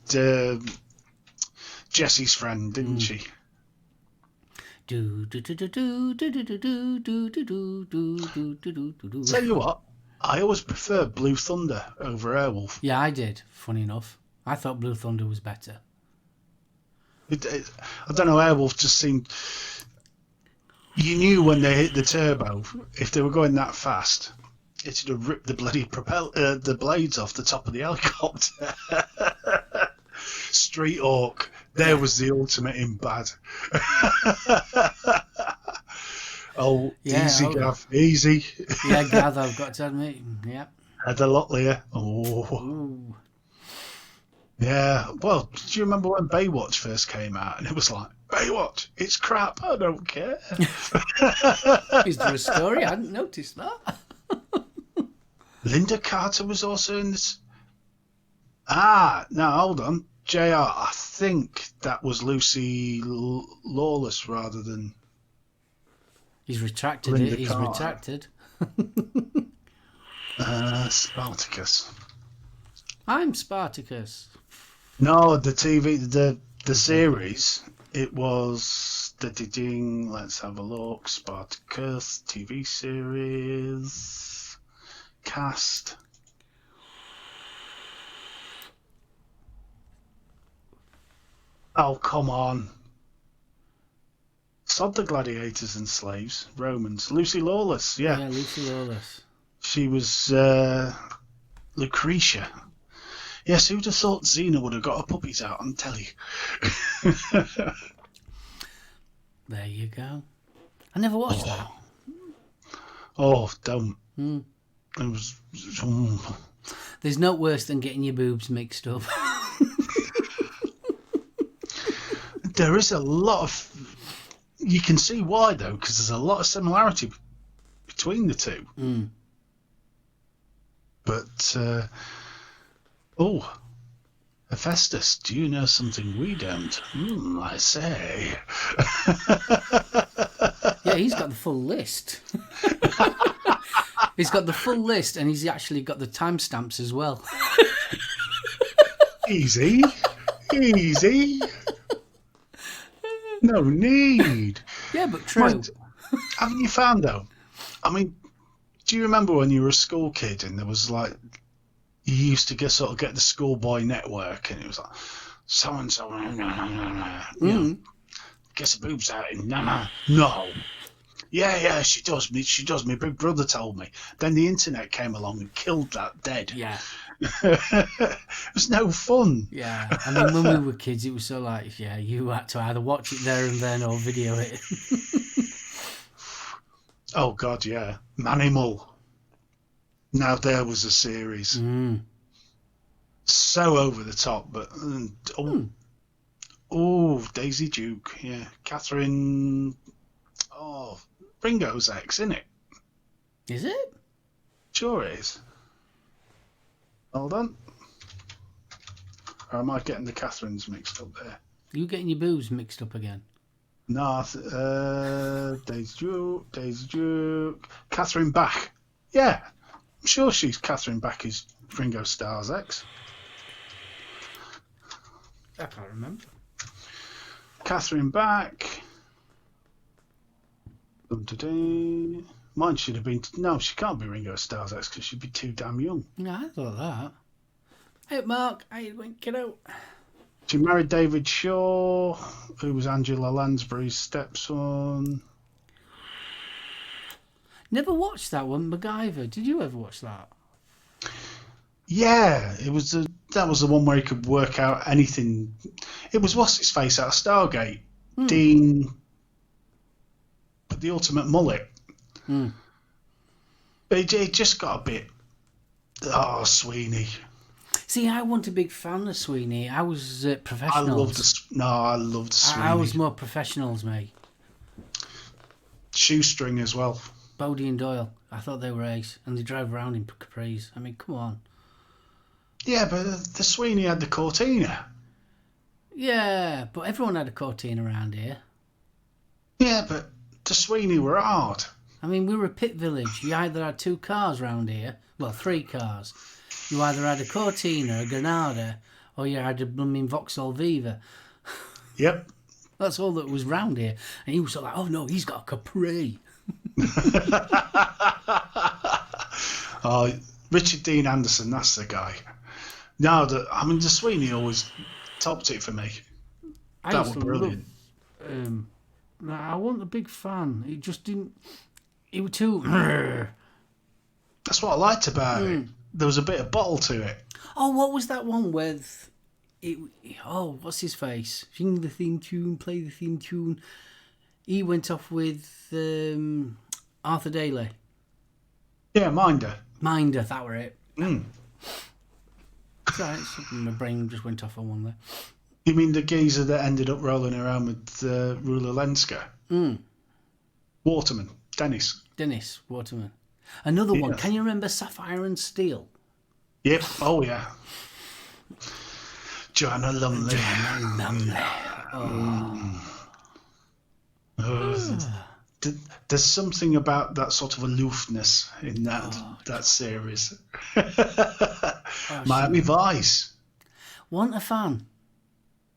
Jesse's friend, didn't she? Tell you what, I always prefer Blue Thunder over Airwolf. Yeah, I did. Funny enough, I thought Blue Thunder was better. I don't know. Airwolf just seemed. You knew when they hit the turbo, if they were going that fast, it'd have ripped the bloody the blades off the top of the helicopter. Street Hawk. There was the ultimate in bad. Easy, Gav. Easy. Yeah, Gav, I've got to admit. Yeah. Had a lot there. Oh. Ooh. Yeah. Well, do you remember when Baywatch first came out? And it was like, Baywatch, it's crap. I don't care. Is there a story? I hadn't noticed that. Linda Carter was also in this. No, hold on. JR, I think that was Lucy Lawless rather than. He's retracted Linda it. He's Carter. Retracted. Spartacus. I'm Spartacus. No, the TV, the series. It was. Let's have a look. Spartacus TV series cast. Oh, come on. Sod the gladiators and slaves, Romans. Lucy Lawless, yeah. Yeah, Lucy Lawless. She was Lucretia. Yes, who'd have thought Xena would have got her puppies out on telly? There you go. I never watched that. Oh, don't. It was... There's no worse than getting your boobs mixed up. There is a lot of... You can see why, though, because there's a lot of similarity between the two. But, Hephaestus, do you know something we don't? I say. Yeah, he's got the full list. He's got the full list, and he's actually got the timestamps as well. Easy. No need. Yeah, but true. Haven't you found, though? I mean, do you remember when you were a school kid and there was like, you used to get the schoolboy network and it was like, so and so, gets her boobs out and no. Yeah, she does. My big brother told me. Then the internet came along and killed that dead. Yeah. It was no fun. Yeah, I mean, when we were kids, it was so like, yeah, you had to either watch it there and then or video it. Oh, God, yeah. Manimal. Now, there was a series. So over the top, but... Oh, Daisy Duke. Yeah, Catherine. Oh, Ringo's ex, isn't it? Is it? Sure it is. Hold on. Or am I getting the Catherines mixed up there? You getting your boobs mixed up again? No, Daisy Duke. Catherine Bach. Yeah, I'm sure she's Catherine Bach is Ringo Starr's ex. I can't remember. Catherine Bach. Mine should have been. No, she can't be Ringo Starr's ex because she'd be too damn young. No, I thought that. Hey, Mark, how you doing, kiddo? She married David Shaw, who was Angela Lansbury's stepson. Never watched that one, MacGyver. Did you ever watch that? Yeah, that was the one where he could work out anything. It was what's his face out of Stargate, Dean, but the ultimate mullet. But it just got a bit. Oh, Sweeney. See, I wasn't a big fan of Sweeney. I was professionals. I loved Sweeney. I was more professionals, mate. Shoestring as well. Bodie and Doyle. I thought they were ace, and they drive around in Capris. I mean, come on. Yeah, but the Sweeney had the Cortina. Yeah, but everyone had a Cortina around here. Yeah, but the Sweeney were hard. I mean, we were a pit village. You either had 2 cars round here, well, 3 cars. You either had a Cortina, a Granada, or you had a blooming Vauxhall Viva. Yep. That's all that was round here. And he was like, oh no, he's got a Capri. Oh, Richard Dean Anderson, that's the guy. No, the Sweeney always topped it for me. That was brilliant. No, I wasn't a big fan. It just didn't. It was too. That's what I liked about it. There was a bit of bottle to it. Oh, what was that one with? What's his face? Sing the theme tune, play the theme tune. He went off with Arthur Daly. Yeah, Minder. Minder, that were it. Sorry, my brain just went off on one there. You mean the geezer that ended up rolling around with Rula Lenska? Waterman. Dennis Waterman. Another one. Can you remember Sapphire and Steel? Yep. Oh, yeah. Joanna Lumley. There's something about that sort of aloofness in that series. Miami Vice. Wasn't a fan.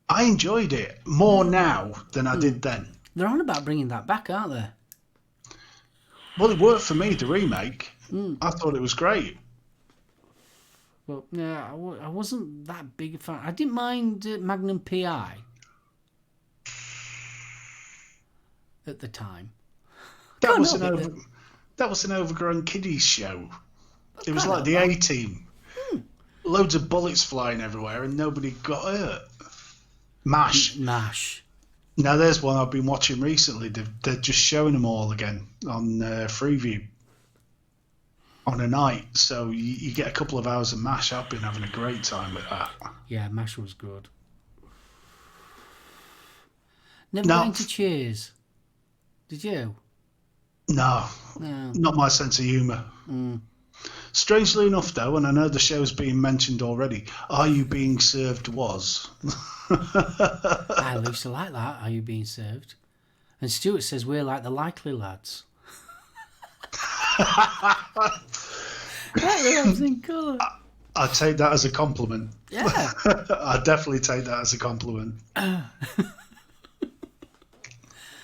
I enjoyed it more now than I did then. They're on about bringing that back, aren't they? Well, it worked for me, the remake. I thought it was great. Well, yeah, I wasn't that big a fan. I didn't mind Magnum P.I. at the time. That was an overgrown kiddies show. It was like the A-Team. Loads of bullets flying everywhere and nobody got hurt. MASH. Now there's one I've been watching recently. They're just showing them all again on Freeview on a night. So you get a couple of hours of MASH. I've been having a great time with that. Yeah, MASH was good. Never got into Cheers. Did you? No, not my sense of humour. Strangely enough, though, and I know the show's being mentioned already, Are You Being Served was. I used to like that, Are You Being Served? And Stuart says we're like the Likely Lads. In colour. I take that as a compliment. Yeah. I definitely take that as a compliment.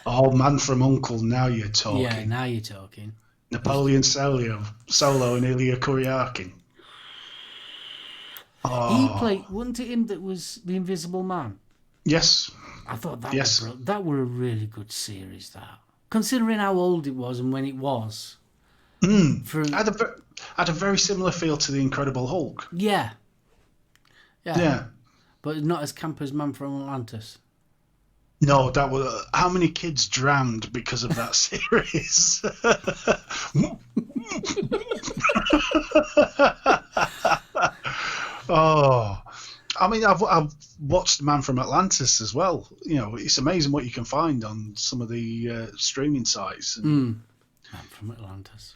Oh, Man from U.N.C.L.E., now you're talking. Yeah, now you're talking. Napoleon Solo and Ilya Kuryakin. Oh. He played, wasn't it him that was the Invisible Man? Yes. I thought that were a really good series, that. Considering how old it was and when it was. Had a very similar feel to The Incredible Hulk. Yeah. But not as camp as Man from Atlantis. No, that was how many kids drowned because of that series. Oh, I mean, I've watched Man from Atlantis as well. You know, it's amazing what you can find on some of the streaming sites. And Man from Atlantis.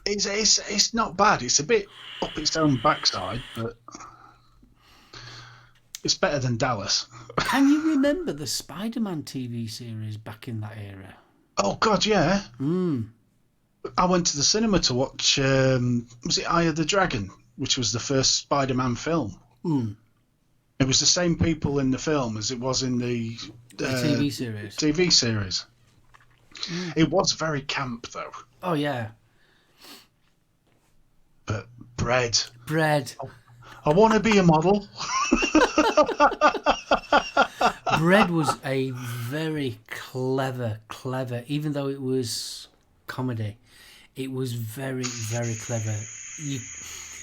It's not bad. It's a bit up its own backside, but it's better than Dallas. Can you remember the Spider-Man TV series back in that era? Oh God, yeah. I went to the cinema to watch. Was it Eye of the Dragon, which was the first Spider-Man film? It was the same people in the film as it was in the TV series. TV series. It was very camp, though. Oh yeah. But bread. I want to be a model. Bread was a very clever, even though it was comedy, it was very, very clever.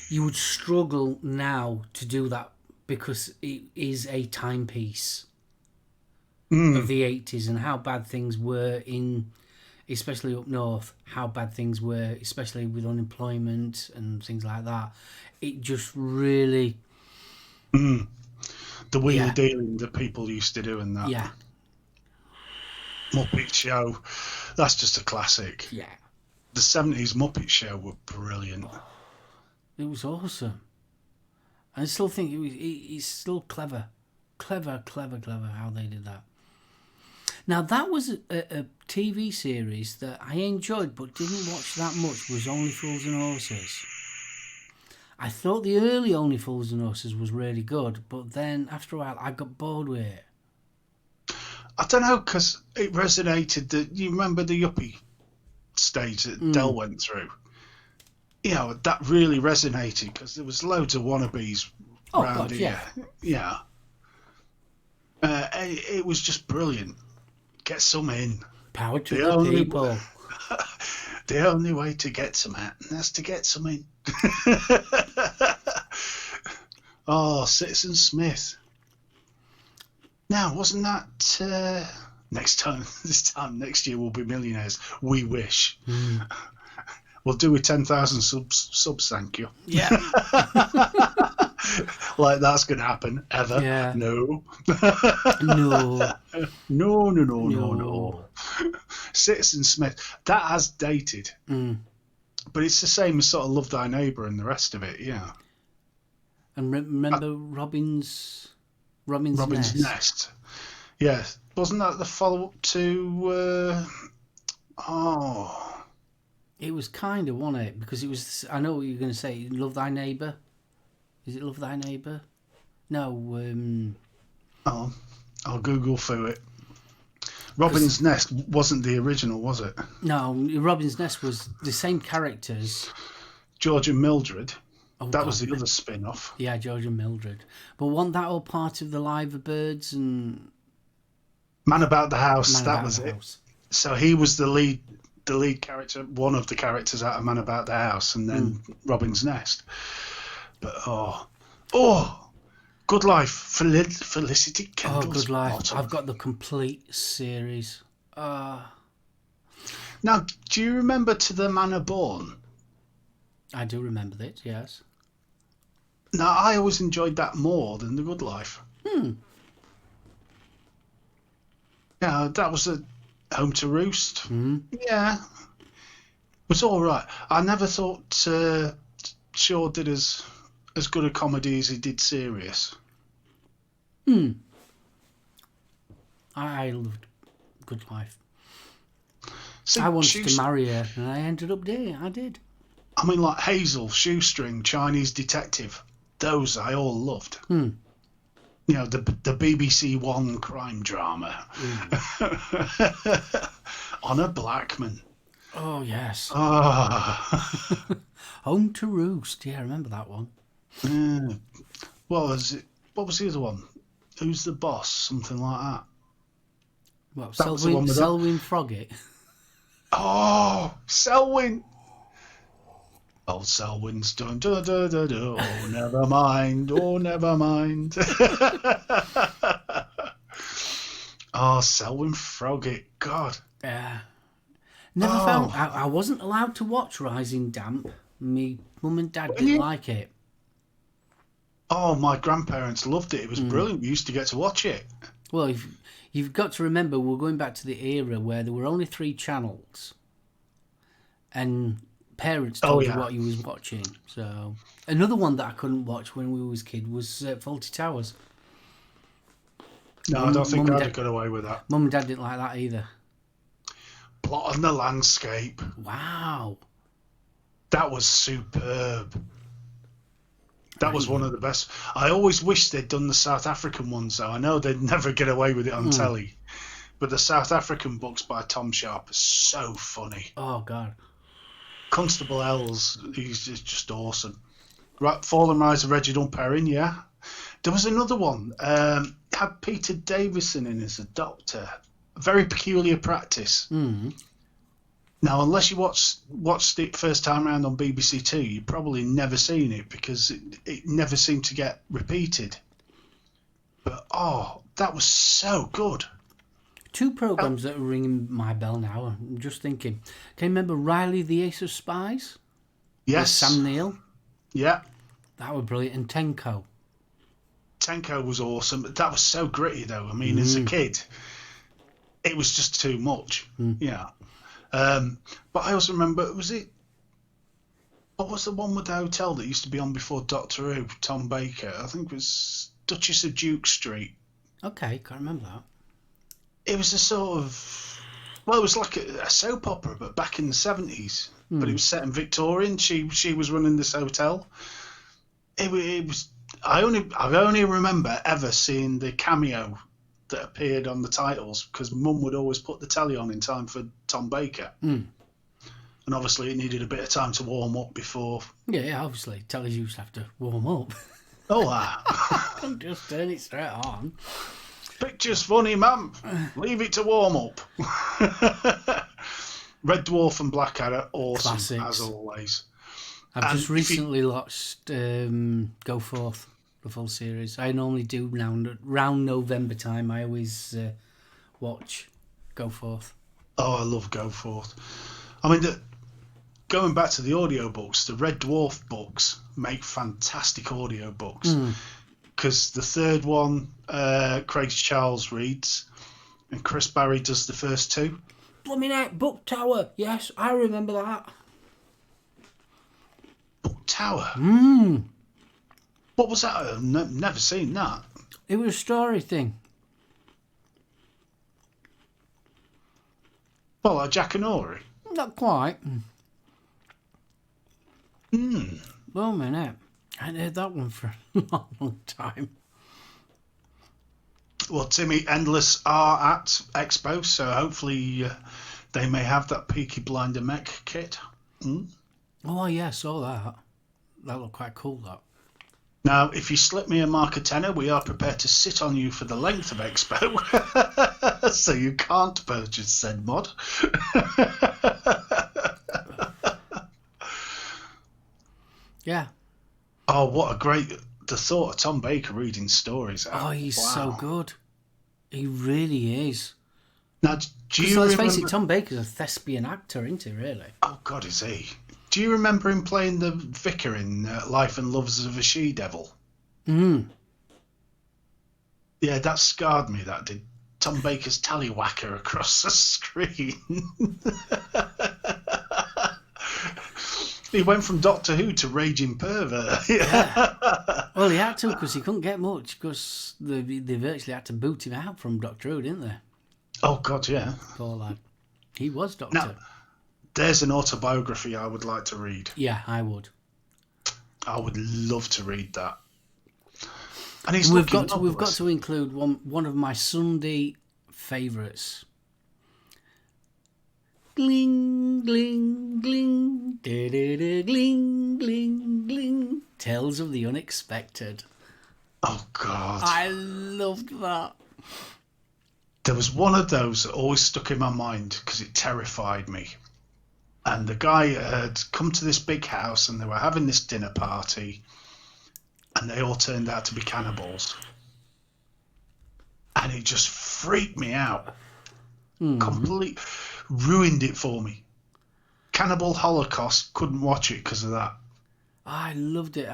You would struggle now to do that because it is a timepiece of the 80s and how bad things were especially up north, how bad things were, especially with unemployment and things like that. It just really... The wheelie dealing that people used to do and that. Yeah. Muppet Show, that's just a classic. Yeah. The 70s Muppet Show were brilliant. It was awesome. I still think it's still clever how they did that. Now that was a TV series that I enjoyed but didn't watch that much, was Only Fools and Horses. I thought the early Only Fools and Horses was really good, but then after a while I got bored with it. I don't know, because it resonated. You remember the yuppie stage that Del went through? You know, that really resonated because there was loads of wannabes around here. Yeah. It was just brilliant. Get some in. Power to the people. The only way to get some out, and that's to get some in. Oh, Citizen Smith. Now, wasn't that next year we'll be millionaires? We wish. We'll do with 10,000 subs, thank you. Yeah. Like that's going to happen ever? Yeah. No. No. Citizen Smith, that has dated, but it's the same as sort of Love Thy Neighbour and the rest of it, yeah. And remember Robin's Nest. Yeah, wasn't that the follow-up to? It was kind of, wasn't it? Because it was. I know what you're going to say. Love Thy Neighbour. Is it Love Thy Neighbour? No. I'll Google for it. Robin's Nest wasn't the original, was it? No, Robin's Nest was the same characters. George and Mildred. Oh, that was the other spin-off. Yeah, George and Mildred. But wasn't that all part of the Live Birds and... Man About the House, that was it. So he was the lead character, one of the characters out of Man About the House, and then Robin's Nest. But, Good Life, Felicity Kendall's Good Life. Bottom. I've got the complete series. Now, do you remember To the Manor Born? I do remember it, yes. Now, I always enjoyed that more than The Good Life. Yeah, that was a Home to Roost. Yeah. It was all right. I never thought Shaw did as good a comedy as he did serious. I loved Good Life. See, I wanted to marry her, and I ended up doing it. I did. I mean, like Hazel, Shoestring, Chinese Detective. Those I all loved. You know, the BBC One crime drama. Honor Blackman. Oh, yes. Ah. Home to Roost. Yeah, I remember that one. What was it? What was the other one? Who's the Boss? Something like that. Well, Selwyn Froggatt. Oh, Selwyn. Old Selwyn's done. Oh, never mind. Oh, never mind. Oh, Selwyn Froggatt. God. Yeah. Never found. I wasn't allowed to watch Rising Damp. Me mum and dad didn't like it. Oh, my grandparents loved it. It was brilliant. We used to get to watch it. Well, you've got to remember, we're going back to the era where there were only 3 channels, and parents told you what you was watching. So another one that I couldn't watch when we was kid was Fawlty Towers. No, I don't think I'd have got away with that. Mum and Dad didn't like that either. Plot on the Landscape. Wow. That was superb. That was one of the best. I always wished they'd done the South African ones, though. I know they'd never get away with it on telly. But the South African books by Tom Sharp are so funny. Oh, God. Constable Ells, he's just awesome. Right, Fall and Rise of Reginald Perrin, yeah. There was another one. Had Peter Davison in as a doctor. A very peculiar practice. Now, unless you watched it first time around on BBC Two, you've probably never seen it because it never seemed to get repeated. But, that was so good. 2 programmes that are ringing my bell now. I'm just thinking. Can you remember Riley the Ace of Spies? Yes. With Sam Neill? Yeah. That was brilliant. And Tenko. Tenko was awesome. That was so gritty, though. I mean, as a kid, it was just too much. Yeah. But I also remember, what was the one with the hotel that used to be on before Doctor Who, Tom Baker? I think it was Duchess of Duke Street. Okay, can't remember that. It was a sort of, well, it was like a soap opera, but back in the 70s. But it was set in Victorian. She was running this hotel. It was. I only remember ever seeing the cameo that appeared on the titles because Mum would always put the telly on in time for Tom Baker. And obviously it needed a bit of time to warm up before. Yeah, obviously. Tellies used to have to warm up. Don't just turn it straight on. Picture's funny, Mum. Leave it to warm up. Red Dwarf and Blackadder, awesome. Classics. As always. I've just recently watched Go Forth, the full series. I normally do now, around November time, I always watch Go Forth. Oh, I love Go Forth. I mean, going back to the audiobooks, the Red Dwarf books make fantastic audiobooks. Because the third one, Craig Charles reads, and Chris Barry does the first 2. Blooming out, Book Tower. Yes, I remember that. Book Tower? What was that? I've never seen that. It was a story thing. Well, like Jack and Ori? Not quite. Blooming out. I hadn't heard that one for a long time. Well, Timmy Endless are at Expo, so hopefully they may have that Peaky Blinder mech kit. Oh, yeah, I saw that. That looked quite cool, that. Now, if you slip me a marker tenner, we are prepared to sit on you for the length of Expo, so you can't purchase said mod. Yeah. Oh, what a great... The thought of Tom Baker reading stories. Oh, he's so good. He really is. Now, do you let's remember... face it, Tom Baker's a thespian actor, isn't he, really? Oh, God, is he? Do you remember him playing the vicar in Life and Loves of a She-Devil? Yeah, that scarred me, that did. Tom Baker's tallywhacker across the screen. He went from Doctor Who to Raging Pervert. Yeah. Well, he had to because he couldn't get much because they virtually had to boot him out from Doctor Who, didn't they? Oh, God, yeah. Poor lad. He was Doctor. Now, there's an autobiography I would like to read. Yeah, I would. I would love to read that. And we've got to include one of my Sunday favourites. Gling, gling, gling, da-da-da, gling, gling, gling. Tales of the Unexpected. Oh, God. I loved that. There was one of those that always stuck in my mind because it terrified me. And the guy had come to this big house and they were having this dinner party and they all turned out to be cannibals. And it just freaked me out. Completely ruined it for me. Cannibal Holocaust, couldn't watch it because of that. I loved it.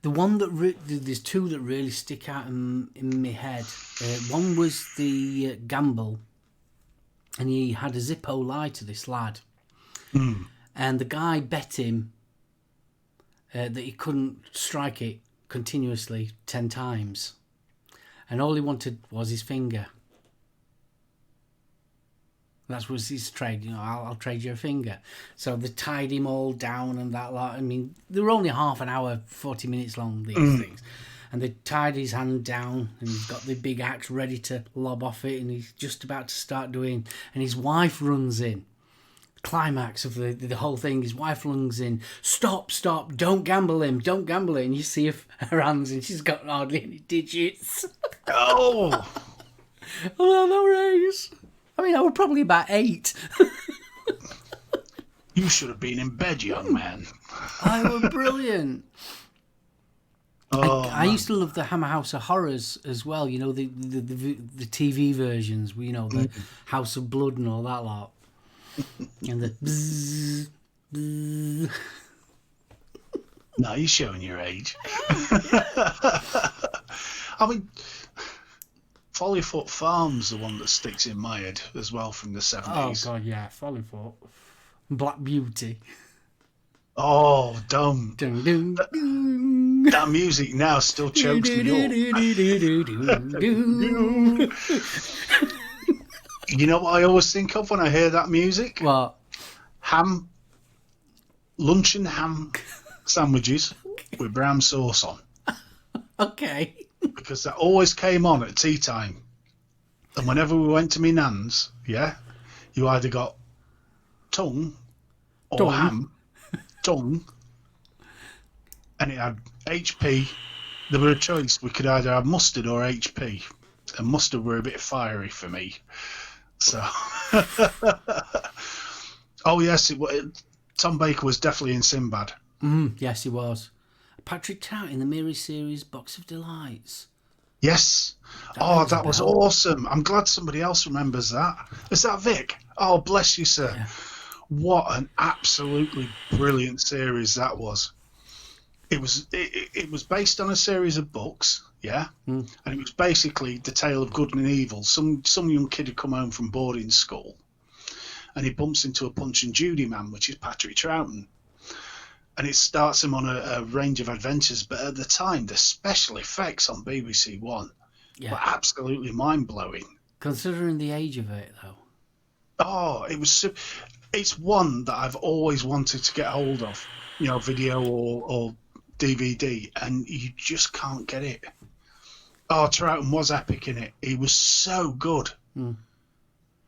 The one that there's two that really stick out in my head. One was the gamble, and he had a Zippo lie to this lad, and the guy bet him that he couldn't strike it continuously 10 times, and all he wanted was his finger. That was his trade, I'll trade you a finger. So they tied him all down and that lot. I mean, they were only half an hour, 40 minutes long, these things. And they tied his hand down, and he's got the big axe ready to lob off it, and he's just about to start doing, and his wife runs in. Climax of the whole thing, his wife runs in, stop, don't gamble him. And you see her hands, and she's got hardly any digits. Oh! Oh, no raise. I mean, I was probably about 8. You should have been in bed, young man. I were brilliant. Oh, I used to love the Hammer House of Horrors as well. You know, the TV versions. The House of Blood and all that lot. And the bzzz, bzzz. No, you're showing your age. I mean, Follyfoot Farm's the one that sticks in my head as well from the 70s. Oh, God, yeah. Follyfoot. Black Beauty. Oh, dumb. Dun, dun, dun. That music now still chokes me up. You know what I always think of when I hear that music? What? Luncheon ham sandwiches with brown sauce on. Okay. Because that always came on at tea time. And whenever we went to my nan's, you either got tongue or ham. Tongue. And it had HP. There were a choice. We could either have mustard or HP. And mustard were a bit fiery for me. So, oh yes, Tom Baker was definitely in Sinbad. Yes, he was. Patrick Tout in the Miri series Box of Delights. Yes. That was awesome. I'm glad somebody else remembers that. Is that Vic? Oh, bless you, sir. Yeah. What an absolutely brilliant series that was. It was based on a series of books. Yeah, and it was basically the tale of good and evil. Some young kid had come home from boarding school, and he bumps into a Punch and Judy man, which is Patrick Troughton, and it starts him on a range of adventures. But at the time, the special effects on BBC One were absolutely mind blowing. Considering the age of it, though. Oh, it's one that I've always wanted to get hold of, video or DVD, and you just can't get it. Oh, Troughton was epic in it. He was so good.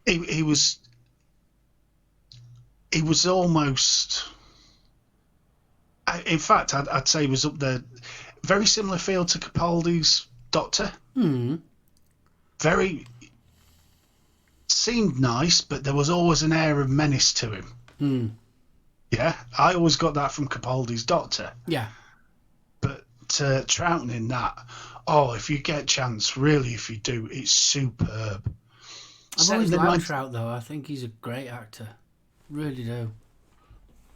He was almost. In fact, I'd say he was up there. Very similar feel to Capaldi's Doctor. Very seemed nice, but there was always an air of menace to him. Yeah, I always got that from Capaldi's Doctor. Yeah. But Troughton in that, if you get a chance, really, if you do, it's superb. I've always liked Trout, though. I think he's a great actor. Really do.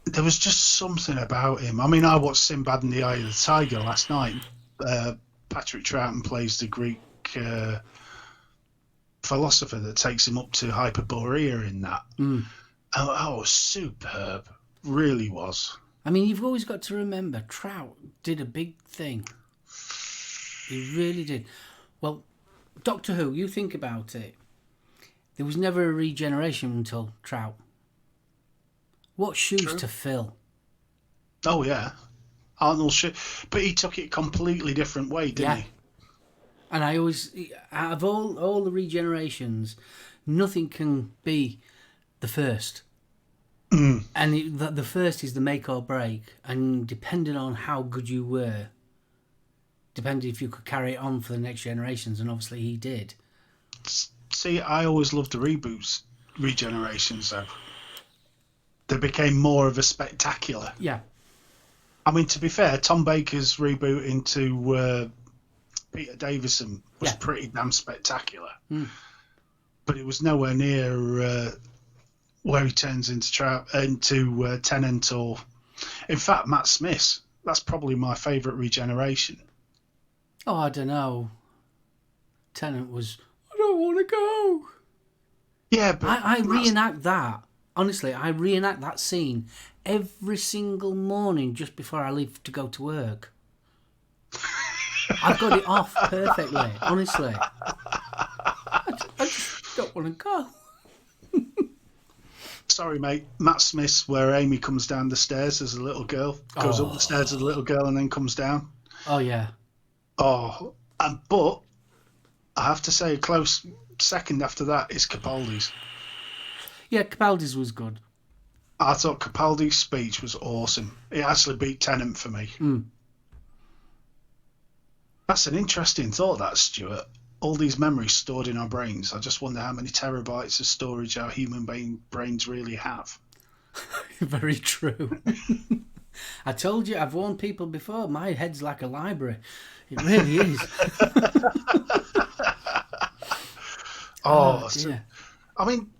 There was just something about him. I mean, I watched Sinbad and the Eye of the Tiger last night. Patrick Troughton plays the Greek philosopher that takes him up to Hyperborea in that. Oh, superb. Really was. I mean, you've always got to remember, Trout did a big thing. He really did. Well, Doctor Who, you think about it. There was never a regeneration until Trout. What shoes to fill. Oh, yeah. Arnold should. But he took it a completely different way, didn't he? And I always, out of all the regenerations, nothing can be the first. And the first is the make or break. And depending on how good you were, depending if you could carry it on for the next generations, and obviously he did. See, I always loved the reboots, regenerations, though. They became more of a spectacular. Yeah. I mean, to be fair, Tom Baker's reboot into Peter Davison was pretty damn spectacular. But it was nowhere near where he turns into Tennant or In fact, Matt Smith, that's probably my favourite regeneration. Oh, I don't know. Tennant was, I don't want to go. Yeah, but I reenact that. Honestly, I reenact that scene every single morning just before I leave to go to work. I've got it off perfectly, honestly. I just don't want to go. Sorry, mate. Matt Smith's where Amy comes down the stairs as a little girl, goes up the stairs as a little girl, and then comes down. Oh, yeah. Oh, but I have to say, a close second after that is Capaldi's. Yeah, Capaldi's was good. I thought Capaldi's speech was awesome. It actually beat Tennant for me. That's an interesting thought, that, Stuart. All these memories stored in our brains. I just wonder how many terabytes of storage our human brains really have. Very true. I told you, I've warned people before, my head's like a library. It really is. Oh, dear. I mean,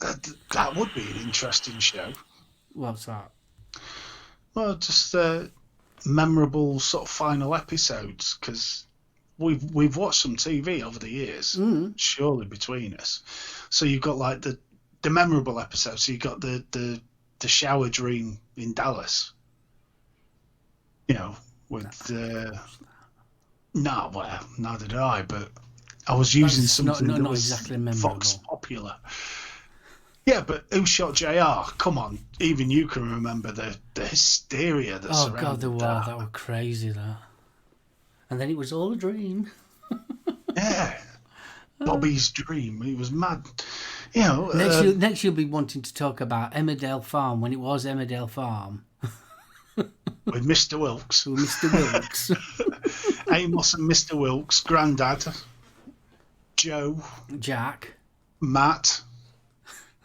that would be an interesting show. What's that? Well, just memorable sort of final episodes, because we've watched some TV over the years, surely between us. So you've got like the memorable episodes. So you got the shower dream in Dallas. You know, with well, neither did I, but I was using something that was exactly memorable. Fox popular. Yeah, but who shot JR? Come on, even you can remember the hysteria that surrounded that. Oh God, that was crazy, that. And then it was all a dream. Yeah, Bobby's dream. He was mad. You know. Next you'll be wanting to talk about Emmerdale Farm when it was Emmerdale Farm. With Mr. Wilkes. With Mr. Wilkes. Amos and Mr. Wilkes, Grandad, Joe, Jack, Matt,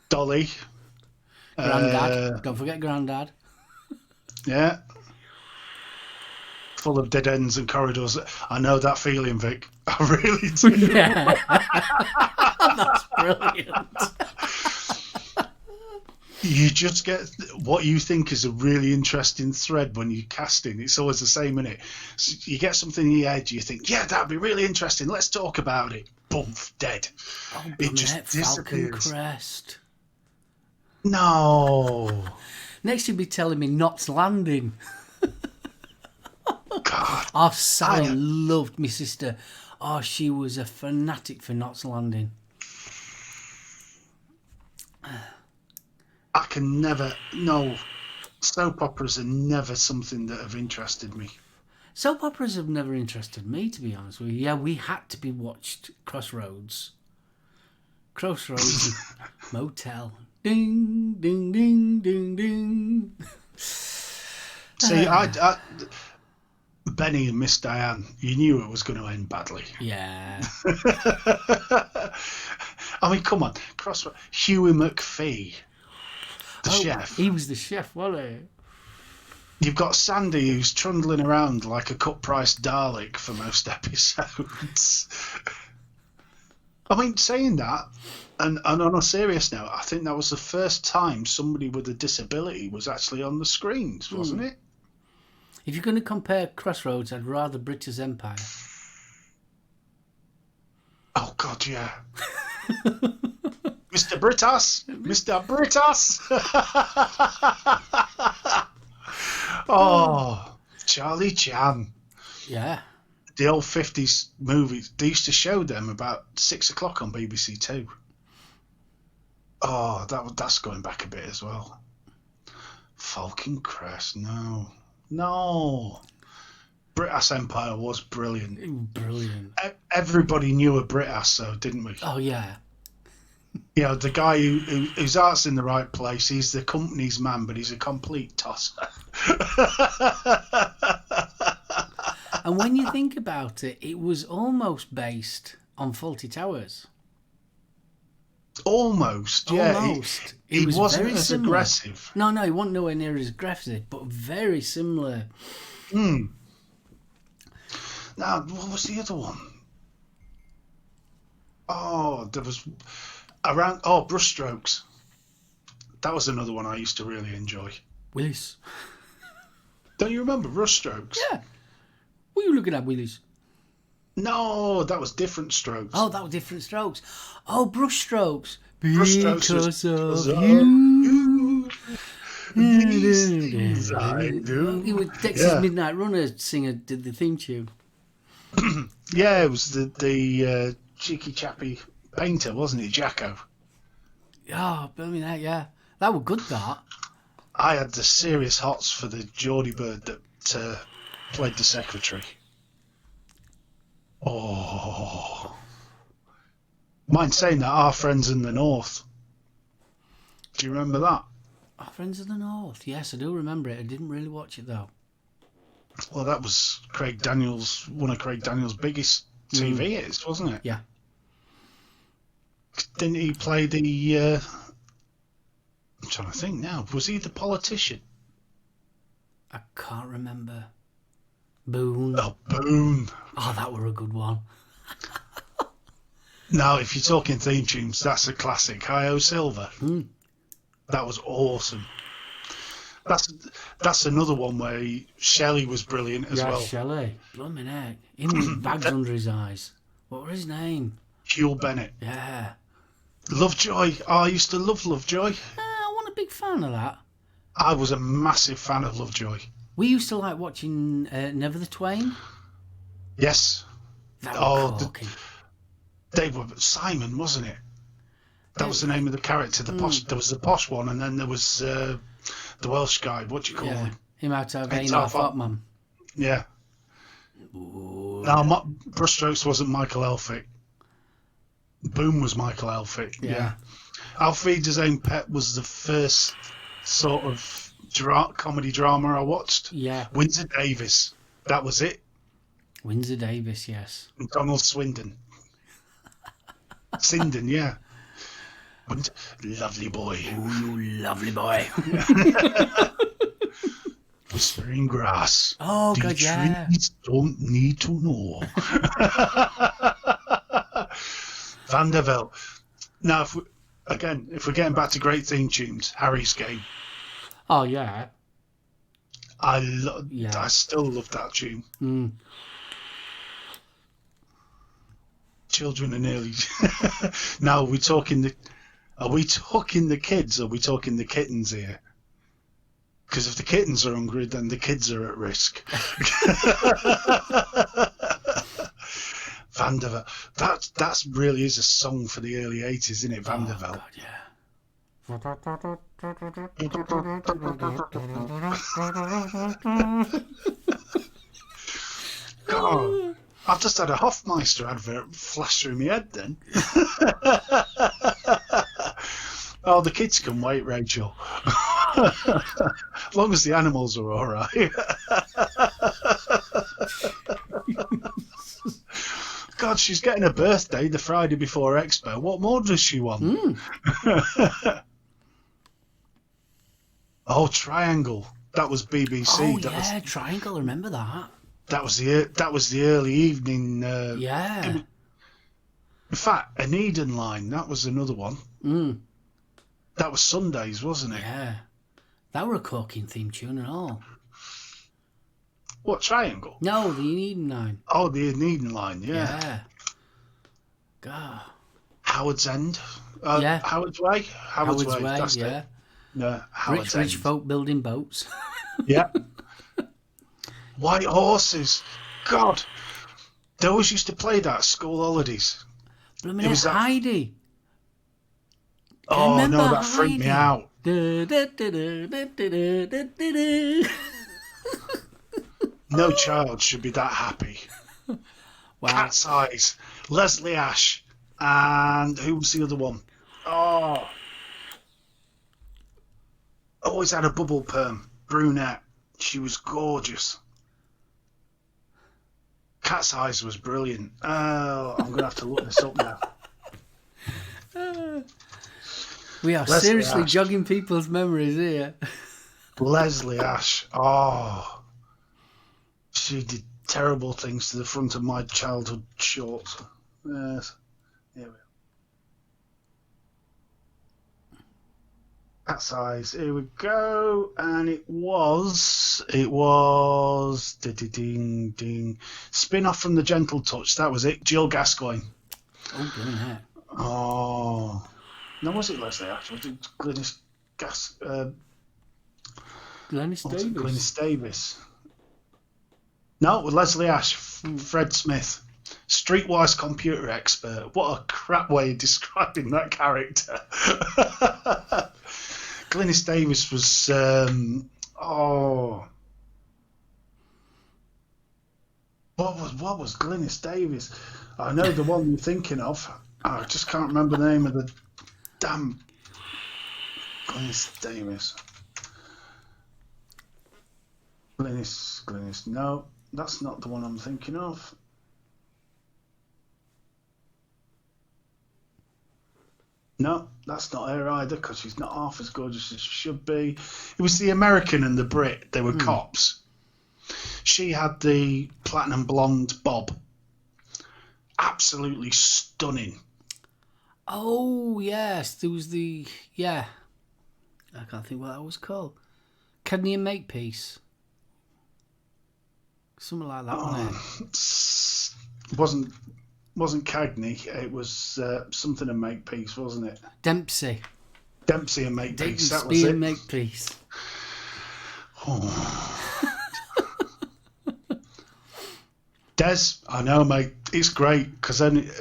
Dolly, Grandad. Don't forget Grandad. Yeah. Full of dead ends and corridors. I know that feeling, Vic. I really do. Yeah. That's brilliant. You just get what you think is a really interesting thread when you're casting. It's always the same, isn't it? So you get something in your head, you think, yeah, that'd be really interesting. Let's talk about it. Boom, dead. Oh, it just Falcon disappears. Crest. No. Next you'll be telling me Knots Landing. God. Oh, Sally loved my sister. Oh, she was a fanatic for Knots Landing. I can never... No. Soap operas are never something that have interested me. Soap operas have never interested me, to be honest with you. Yeah, we had to be watched Crossroads. Crossroads Motel. Ding, ding, ding, ding, ding. See, Benny and Miss Diane, you knew it was going to end badly. Yeah. I mean, come on. Huey McPhee, the chef. He was the chef, wasn't he? You've got Sandy, who's trundling around like a cut-price Dalek for most episodes. I mean, saying that, and on a serious note, I think that was the first time somebody with a disability was actually on the screens, wasn't it? If you're going to compare Crossroads, I'd rather British Empire. Oh, God, yeah. Mr. Britas! Mr. Britas! Oh, Charlie Chan. Yeah. The old 50s movies, they used to show them about 6 o'clock on BBC Two. Oh, that's going back a bit as well. Falcon Crest, no. Britass Empire was brilliant. Brilliant. Everybody knew a Britass, though, didn't we? Oh, yeah. You know, the guy whose heart's in the right place, he's the company's man, but he's a complete tosser. And when you think about it, it was almost based on Fawlty Towers. Almost, yeah. Almost. He was wasn't very as similar. aggressive. No, he wasn't nowhere near as aggressive, but very similar. Now, what was the other one? Oh, there was brushstrokes. That was another one I used to really enjoy. Willis. Don't you remember Brushstrokes? Yeah. What are you looking at, Willis? No, that was Different Strokes. Oh, that was Different Strokes. Oh, Brushstrokes. Brushstrokes Because was of you. These things I do. It was Texas Midnight Runner singer did the theme tune. Yeah, it was the cheeky chappy painter, wasn't it, Jacko? Oh, blooming heck, yeah. That was good, that. I had the serious hots for the Geordie bird that played the secretary. Oh. Mind saying that, Our Friends in the North. Do you remember that? Our Friends of the North. Yes, I do remember it. I didn't really watch it, though. Well, that was one of Craig Daniels' biggest TV hits, wasn't it? Yeah. Didn't he play the... I'm trying to think now. Was he the politician? I can't remember. Boone. Oh, Boone. Oh, that were a good one. Now, if you're talking theme tunes, that's a classic. Hi-O Silver. That was awesome. That's another one where Shelley was brilliant as well. Yeah, Shelley. Blooming heck. Him with bags under his eyes. What was his name? Hugh Bennett. Yeah. Lovejoy. Oh, I used to love Lovejoy. I wasn't a big fan of that. I was a massive fan of Lovejoy. We used to like watching Never the Twain. Yes. That was corking. They were Simon, wasn't it? That was the name of the character. The posh. There was the posh one, and then there was the Welsh guy. What do you call him? Him out of Ain't Half Hot Man. Yeah. Ooh. Now, Brushstrokes wasn't Michael Elphick. Boom was Michael Elphick. Yeah. I'll Feed His Own Pet was the first sort of comedy drama I watched. Yeah. Windsor Davis. That was it. Windsor Davis, yes. And Donald Swindon. Swindon, yeah. Lovely boy. Oh, you lovely boy. Whispering grass. Oh, the God, yeah. trees don't need to know. Vanderbilt. Now, if we're getting back to great theme tunes, Harry's Game. Oh, yeah. I still love that tune. Children are nearly. Now, are we talking the kids or are we talking the kittens here? Because if the kittens are hungry, then the kids are at risk. Vanderbilt. That really is a song for the early 80s, isn't it, Vanderbilt? Oh, God, yeah. God, I've just had a Hofmeister advert flash through my head then. Oh, the kids can wait, Rachel. As long as the animals are all right. God, she's getting a birthday the Friday before Expo. What more does she want? Oh, Triangle. That was BBC. Oh, yeah, Triangle. I remember that. That was the early evening. Yeah. In fact, an Eden Line. That was another one. That was Sundays, wasn't it? Yeah. That were a corking theme tune and all. What, Triangle? No, the Eden Line. Oh, the Eden Line. Yeah. God. Howard's End. Yeah. Howard's Way. Howard's Way. That's yeah. it. No, Howard's End. Rich folk building boats. Yeah. White Horses. God. They always used to play that at school holidays. It was Heidi. Oh, no, that freaked me out. No child should be that happy. Wow. Cat's Eyes. Leslie Ash. And who was the other one? Oh. Always had a bubble perm. Brunette. She was gorgeous. Cat's Eyes was brilliant. Oh, I'm going to have to look this up now. We are Leslie seriously Ash. jogging people's memories here. Leslie Ash. Oh. She did terrible things to the front of my childhood shorts. Yes. Here we Cat's eyes. Here we go. And it was ding ding. Spin off from the Gentle Touch. That was it. Jill Gascoigne. Oh, bloody heck. Oh. No, was it Leslie Ash? Was it Glynis Davis. Glynis Davis. No, it was Leslie Ash. Fred Smith. Streetwise computer expert. What a crap way of describing that character. Glynis Davis was what was Glynis Davis? I know the one you're thinking of. I just can't remember the name of the damn Glynis Davis. Glynis. No, that's not the one I'm thinking of. No, that's not her either, because she's not half as gorgeous as she should be. It was the American and the Brit. They were cops. She had the platinum blonde bob. Absolutely stunning. Oh, yes. There was I can't think what that was called. Cadmium Makepeace. Something like that, wasn't it? Wasn't Cagney, it was something and Makepeace, wasn't it? Dempsey and Makepeace, that was it. and Makepeace. Oh. Des, I know, mate, it's great, because then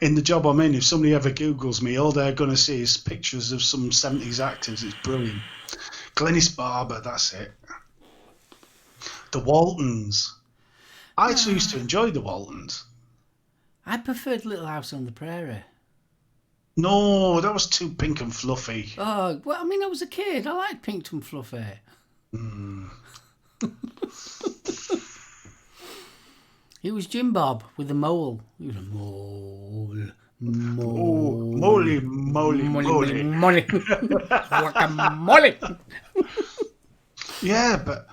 in the job I'm in, if somebody ever Googles me, all they're going to see is pictures of some 70s actors. It's brilliant. Glynis Barber, that's it. The Waltons. I used to enjoy the Waltons. I preferred Little House on the Prairie. No, that was too pink and fluffy. Oh, well, I mean, I was a kid. I liked pink and fluffy. He was Jim Bob with a mole. He was a mole. Moly. Guacamole. Yeah, but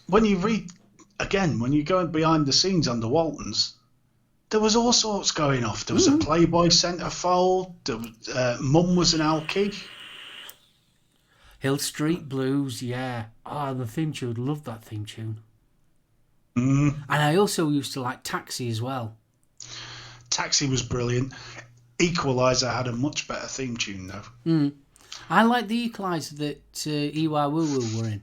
when you read, again, when you go behind the scenes on the Waltons, there was all sorts going off. There was a Playboy centerfold. There was, Mum was an alkie. Hill Street Blues, yeah. Oh, the theme tune. Loved that theme tune. And I also used to like Taxi as well. Taxi was brilliant. Equalizer had a much better theme tune, though. I like the Equalizer that Iwa Woo Woo were in.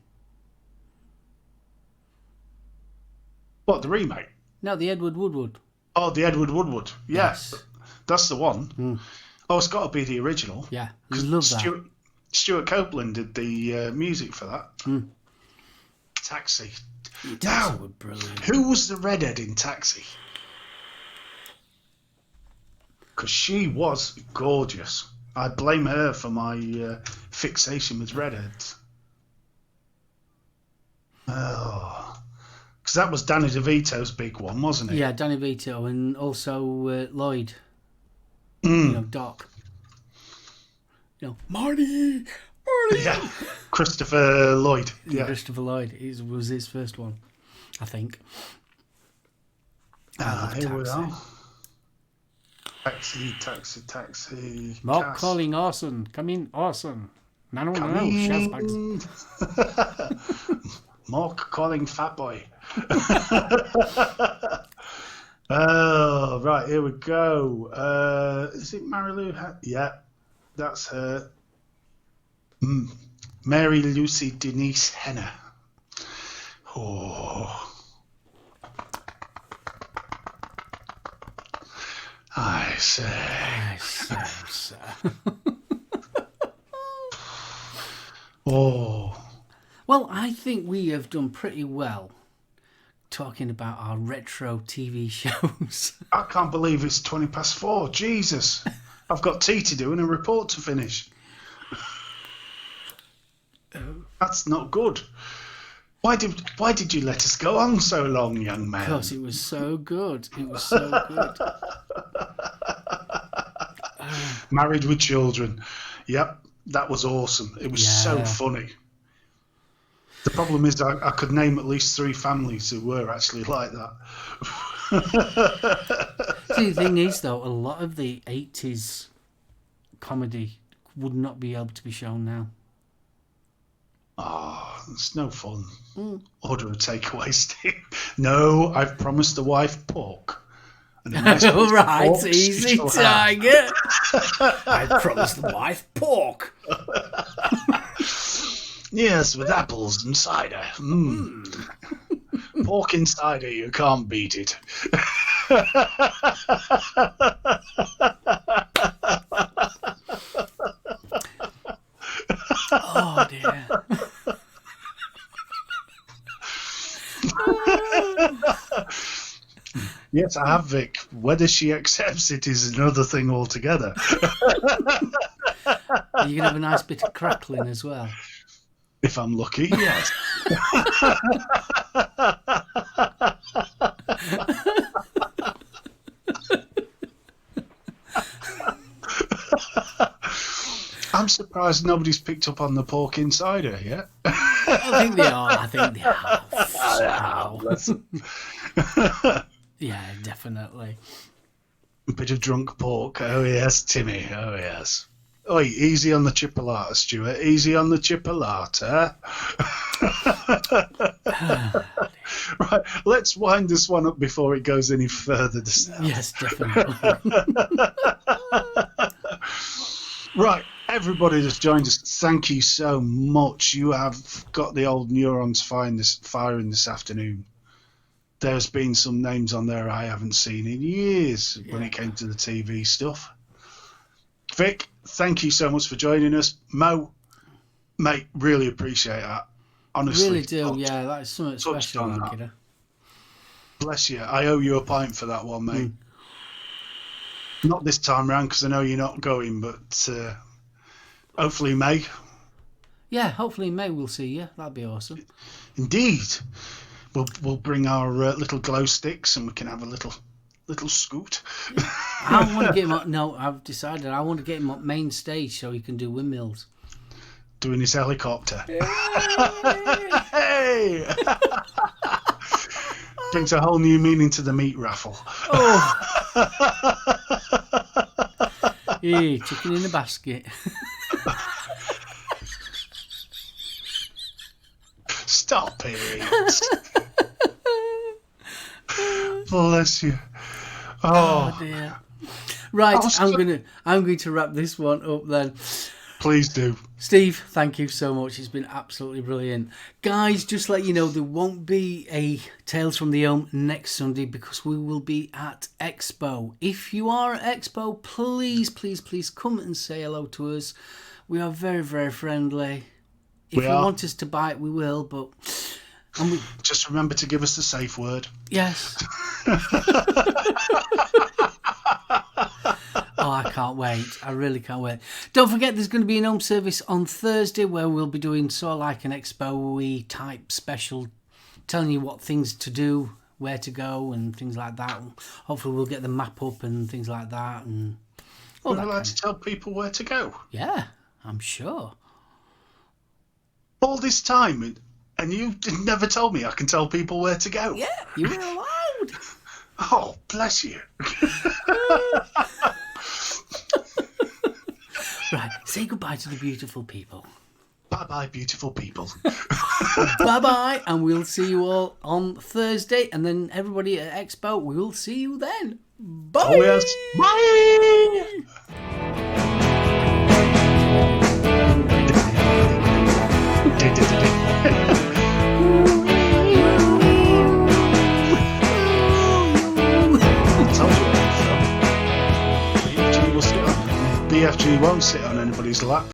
What, the remake? No, the Edward Woodward. Oh, the Edward Woodward. Yes. Yes. That's the one. Oh, it's got to be the original. Yeah, I love that. Stuart Copeland did the music for that. Taxi. Now, brilliant. Who was the redhead in Taxi? Because she was gorgeous. I blame her for my fixation with redheads. Oh. Because that was Danny DeVito's big one, wasn't it? Yeah, Danny DeVito and also Lloyd. You know, Doc. You know, Marty! Yeah, Christopher Lloyd. Yeah. Christopher Lloyd was his first one, I think. Here we are. Taxi. Mark calling Orson. Come in, Orson. No, chef bags. Mark calling Fat Boy. Oh, right, here we go. Is it Marilu? Yeah, that's her. Mary Lucy Denise Henner. Oh. I say. So. Oh. Well, I think we have done pretty well talking about our retro TV shows. I can't believe it's 4:20. Jesus. I've got tea to do and a report to finish. That's not good. Why did you let us go on so long, young man? Because it was so good. It was so good. Married with Children. Yep, that was awesome. It was so funny. The problem is I could name at least 3 families who were actually like that. See, the thing is, though, a lot of the 80s comedy would not be able to be shown now. Oh, it's no fun. Order a takeaway, Steve. No, I've promised the wife pork. And a nice piece of Right, pork easy she shall have. target. I promised the wife pork. Yes, with apples and cider. Pork and cider, you can't beat it. Oh dear. Yes, I have, Vic. Whether she accepts it is another thing altogether. Are you going to have a nice bit of crackling as well? If I'm lucky, yes. I'm surprised nobody's picked up on the pork insider yet. I think they are. I think they have. Yeah, definitely. A bit of drunk pork. Oh, yes, Timmy. Oh, yes. Oi, easy on the chipolata, Stuart. Easy on the chipolata. Right, let's wind this one up before it goes any further. Yes, definitely. Right, everybody that's joined us, thank you so much. You have got the old neurons firing this afternoon. There's been some names on there I haven't seen in years when it came to the TV stuff. Vic, thank you so much for joining us. Mo, mate, really appreciate that. Honestly. Really do, yeah. That's something special. Like it. Bless you. I owe you a pint for that one, mate. Not this time round because I know you're not going, but hopefully May. Yeah, hopefully in May we'll see you. That'd be awesome. Indeed. We'll bring our little glow sticks and we can have a little scoot. I want to get him on. No, I've decided I want to get him on main stage so he can do windmills. Doing his helicopter. Hey! Brings a whole new meaning to the meat raffle. Oh. Hey, chicken in the basket. Stop it. Bless you. Oh dear. Right, I'm going to wrap this one up then. Please do. Steve, thank you so much. It's been absolutely brilliant. Guys, just let you know there won't be a Tales from the Ohm next Sunday because we will be at Expo. If you are at Expo, please come and say hello to us. We are very, very friendly. If you want us to bite, we will, but... Just remember to give us the safe word. Yes. Oh, I can't wait. I really can't wait. Don't forget there's going to be an home service on Thursday where we'll be doing sort of like an expo-y type special, telling you what things to do, where to go and things like that. Hopefully we'll get the map up and things like that. And We're allowed to tell people where to go. Yeah, I'm sure. All this time, and you never told me I can tell people where to go. Yeah, you were allowed. Oh, bless you. Right, say goodbye to the beautiful people. Bye-bye, beautiful people. Bye-bye, and we'll see you all on Thursday, and then everybody at Expo, we'll see you then. Bye! Oh, yes. Bye! BFG won't sit on anybody's lap.